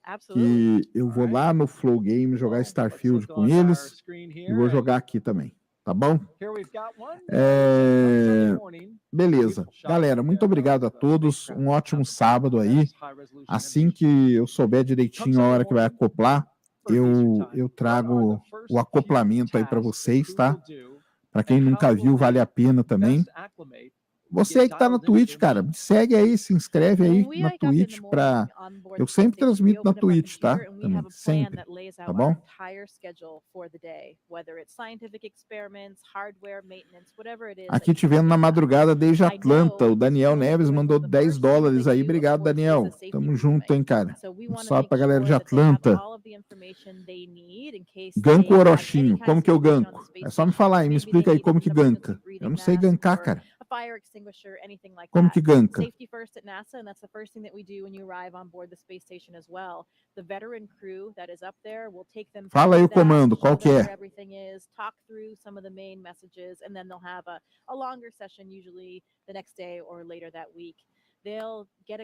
C: Absolutely.
A: que eu vou lá no Flow Game jogar Starfield com
B: on our
A: eles
B: screen
A: e
B: here.
A: vou
B: And
A: jogar aqui também, tá bom?
B: here we've got one.
A: É,
B: Sunday morning.
A: beleza.
B: Beautiful shot
A: Galera,
B: right
A: muito
B: there
A: obrigado a
B: of,
A: todos.
B: spacecraft.
A: Um ótimo sábado aí.
B: Tremendous high resolution
A: Assim
B: image.
A: que eu souber direitinho a hora que vai acoplar,
B: for Eastern
A: eu
B: time. What are
A: trago
B: the first
A: o
B: few
A: acoplamento aí para
B: tasks the
A: vocês,
B: crew
A: tá?
B: will do,
A: Para quem
B: and
A: nunca
B: how
A: viu,
B: will
A: vale
B: they
A: a pena também.
B: best acclimate
A: Você aí que tá na Twitch, cara, me segue aí, se inscreve aí
C: When we
A: na
C: wake up in the
A: Twitch
C: morning
A: pra...
C: on board
A: Eu
C: the space
A: sempre
C: station, we
A: transmito na
C: open up our
A: Twitch, tá?
C: computer and we
A: Também,
C: have a plan
A: sempre.
C: that lays
A: Tá
C: out
A: bom?
C: our entire schedule for the day, whether it's scientific experiments, hardware maintenance, whatever it is.
A: Aqui te vendo na madrugada desde Atlanta. O Daniel Neves mandou $10 aí. Obrigado, Daniel. Tamo junto, hein, cara.
C: So we
A: Um
C: want to
A: salve
C: make
A: pra galera de
C: sure that they have
A: Atlanta.
C: all of the information they need in case
A: Ganco
C: they have any
A: Orochinho.
C: kind
A: Como
C: of
A: que eu
C: situation on the
A: ganco?
C: space
A: É só me
C: station.
A: falar aí, me
C: Maybe they
A: explica aí
C: need
A: como
C: an
A: que
C: emergency
A: ganca. Eu
C: breathing
A: não sei
C: mask
A: gankar,
C: or
A: cara.
C: a fire extinguisher, anything like
A: Como
C: that.
A: que ganca?
C: Safety first at NASA, and that's the first thing that we do when you arrive on board the space station as well. The veteran crew that is up there will take them
A: Fala aí
C: through
A: o
C: that,
A: comando,
C: show
A: qual que
C: them where
A: é?
C: everything is, talk through some of the main messages, and then they'll have a longer session usually the next day or later that week. They'll get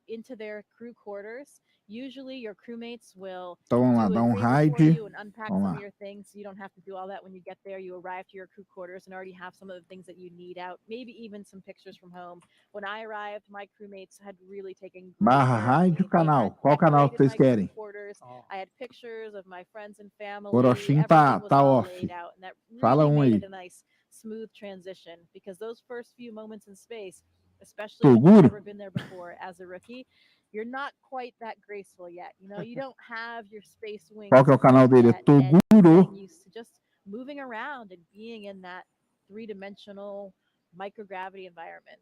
C: into their crew quarters. Usually your crewmates will
A: Então vamos lá,
C: do
A: dá
C: a
A: um
C: favor for
A: raid.
C: you and unpack
A: Vamos
C: some
A: lá.
C: of your things. You don't have to do all that when you get there. You arrive to your crew quarters and already have some of the things that you need out, maybe even some pictures from home. When I arrived, my crewmates had really taken great
A: Barra
C: care of
A: raid
C: me.
A: o canal. Qual canal que vocês querem?
C: Quarters. I had pictures of my friends and family.
A: Orochinho
C: Everything was
A: tá
C: all
A: off.
C: laid out, and that
A: Fala
C: really made
A: aí.
C: it a nice, smooth transition. Because those first few moments in space, especially if you've
A: Toguro?
C: never been there before as a rookie, you're not quite that graceful yet. You know, you don't have your space wings.
A: Qual que é o canal dele? É
C: yet, and you're
A: Toguro.
C: getting used to just moving around and being in that three-dimensional microgravity environment.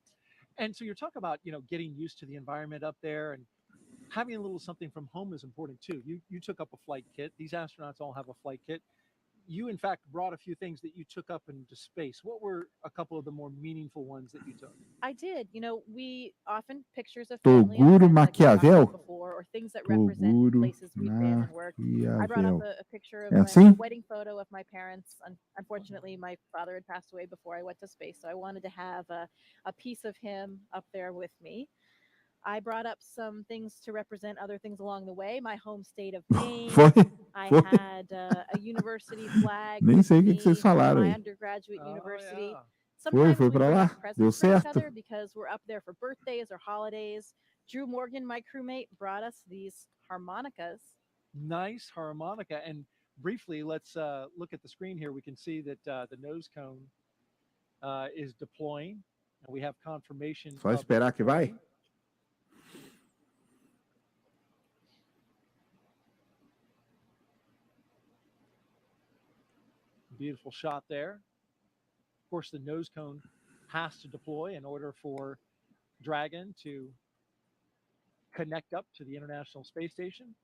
B: And so you're talking about, getting used to the environment up there and having a little something from home is important too. You took up a flight kit. These astronauts all have a flight kit. You, in fact, brought a few things that you took up into space. What were a couple of the more meaningful ones that you took?
C: I did. We often pictures of family and
A: Toguro
C: friends, like we talked
A: Maquiavel.
C: about before, or things that represent
A: Toguro
C: places we've been and worked. I brought up
A: Maquiavel.
C: a picture of
A: É
C: a
A: assim?
C: wedding photo of my parents. Unfortunately, my father had passed away before I went to space, so I wanted to have a piece of him up there with me. I brought up some things to represent other things along the way. My home state of Maine. I had a university flag.
A: Nem
C: with
A: sei o que
C: me
A: vocês
C: from
A: falaram
C: my
A: aí.
C: undergraduate university.
B: Yeah.
C: Sometimes
A: Foi
C: we
A: pra
C: bring
A: lá?
C: up presents
A: Deu
C: for each
A: certo?
C: other because we're up there for birthdays or holidays. Drew Morgan, my crewmate, brought us these harmonicas.
B: Nice harmonica. And briefly, let's look at the screen here. We can see that the nose cone is deploying. And we have confirmation.
A: Só
B: of
A: esperar que vai?
B: deploying. Beautiful shot there. Of course, the nose cone has to deploy in order for Dragon to connect up to the International Space Station.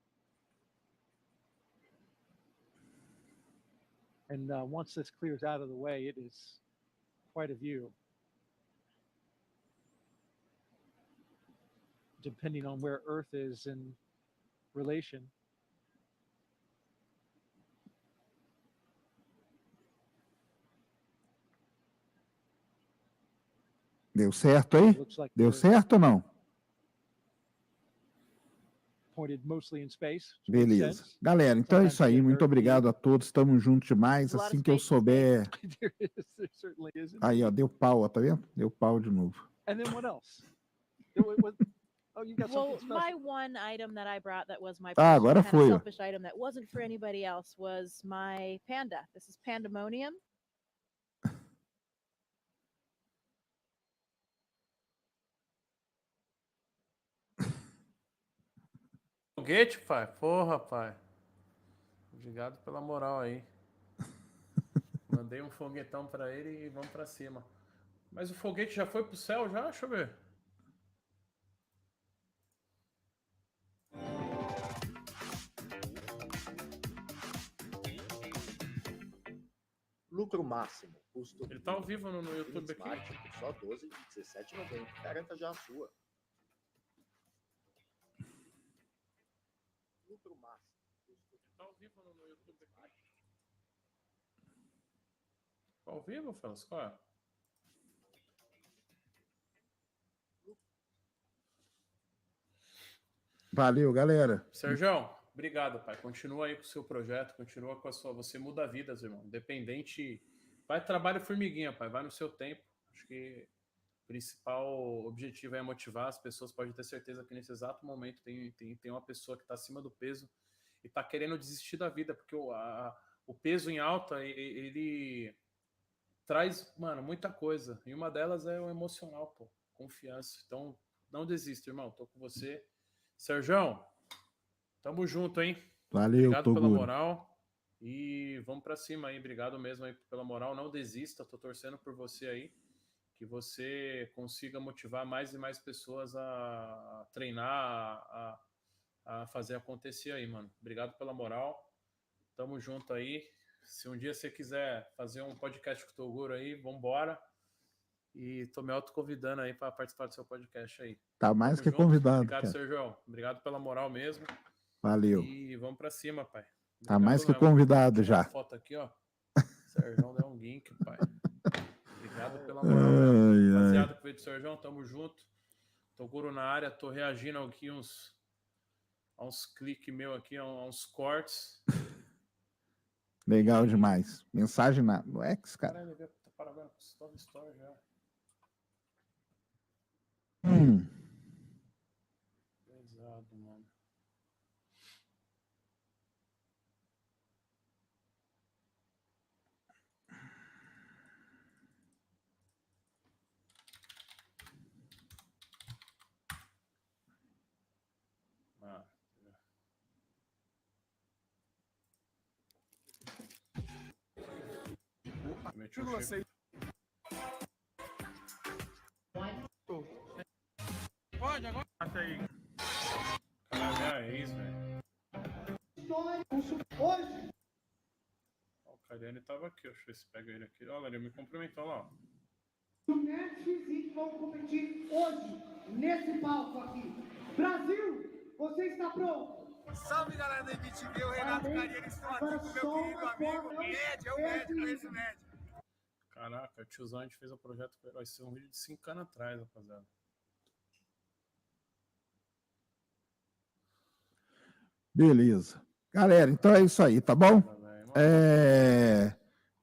B: And once this clears out of the way, it is quite a view. Depending on where Earth is in relation.
A: Deu certo aí?
B: Looks like
A: Deu
B: we're
A: certo ou não?
B: pointed mostly in space. which makes
A: Beleza.
B: sense.
A: Galera, então é
B: Sometimes
A: isso
B: you
A: aí.
B: get
A: Muito
B: very
A: obrigado a todos. Estamos juntos demais.
C: There's a lot of
A: Assim que eu
C: space in
A: souber.
B: There is, there certainly is.
A: Aí, ó, deu pau, ó, tá vendo? Deu pau de novo.
B: And then what else? Oh, you got
C: Well,
B: something
C: my
B: special.
C: one item that I brought that was my
A: Ah,
C: personal
A: agora
C: kind of
A: foi, ó.
C: selfish item that wasn't for anybody else was my panda. This is Pandemonium.
I: Foguete, pai? Porra, pai. Obrigado pela moral aí. Mandei um foguetão pra ele e vamos pra cima. Mas o foguete já foi pro céu já? Deixa eu ver.
P: Lucro máximo. Custo
I: Ele tá ao vivo no YouTube aqui.
P: Smart, só 12 de 17,90. Garanta já a sua. Lucro máximo.
I: Ele tá ao vivo no YouTube aqui. Tá ao vivo, Felix? Qual é?
A: Valeu, galera.
I: Serjão, obrigado, pai. Continua aí com o seu projeto, continua com a sua... Você muda vidas, irmão. Independente... Vai trabalho formiguinha, pai. Vai no seu tempo. Acho que o principal objetivo é motivar as pessoas. Pode ter certeza que nesse exato momento tem uma pessoa que está acima do peso e está querendo desistir da vida, porque o peso em alta, ele traz, mano, muita coisa. E uma delas é o emocional, pô. Confiança. Então, não desista, irmão. Tô com você. Serjão, tamo junto, hein?
A: Valeu,
I: obrigado
A: Toguro.
I: pela moral. E vamos pra cima aí. Obrigado mesmo aí pela moral. Não desista. Tô torcendo por você aí. Que você consiga motivar mais e mais pessoas a treinar, a fazer acontecer aí, mano. Obrigado pela moral. Tamo junto aí. Se um dia você quiser fazer um podcast com o Toguro aí, vambora. E tô me autoconvidando aí para participar do seu podcast aí.
A: Tá mais
I: Tamo
A: que
I: junto.
A: convidado,
I: Obrigado,
A: cara.
I: Serjão. Obrigado pela moral mesmo.
A: Valeu.
I: E vamos pra cima, pai.
A: Tá
I: Obrigado
A: mais que
I: mesmo.
A: convidado
I: Vou tirar
A: já.
I: a foto aqui, ó. Serjão deu um guinque, pai. Obrigado pela moral mesmo. Rapaziada que veio do Serjão, tamo junto. Toguro na área, tô reagindo aqui a uns cliques meu aqui, a uns cortes.
A: Legal demais. Mensagem no X, cara.
I: Caralho, tá parando com story já. Pesado, mano. Ah.
S: Pode agora? Aí.
I: Caralho, é isso, velho.
S: Hoje.
I: O Cariani tava aqui, deixa eu ver se pega ele aqui. Olha, ele me cumprimentou lá, ó.
S: O NetX vão competir hoje, nesse palco aqui. Brasil, você está pronto? Salve, galera da MTV, o Renato Cariani, estou aqui com meu querido amigo Ned, é o Ned, conheço o Ned.
I: Caraca, o tiozão, a gente fez um projeto com ele. Vai ser um vídeo de 5 anos atrás, rapaziada.
A: Beleza. Galera, então é isso aí, tá bom?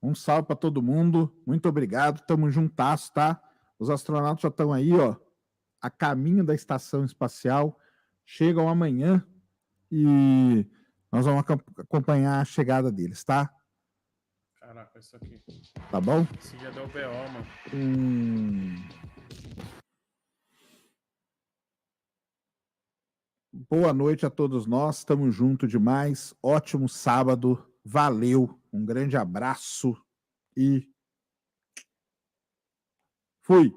A: Um salve para todo mundo. Muito obrigado. Tamo juntasso, tá? Os astronautas já estão aí, ó, a caminho da estação espacial. Chegam amanhã e nós vamos acompanhar a chegada deles, tá?
I: Caraca, isso aqui.
A: Tá bom?
I: Esse dia deu BO, mano.
A: Boa noite a todos nós. Tamo junto demais. Ótimo sábado. Valeu. Um grande abraço e fui.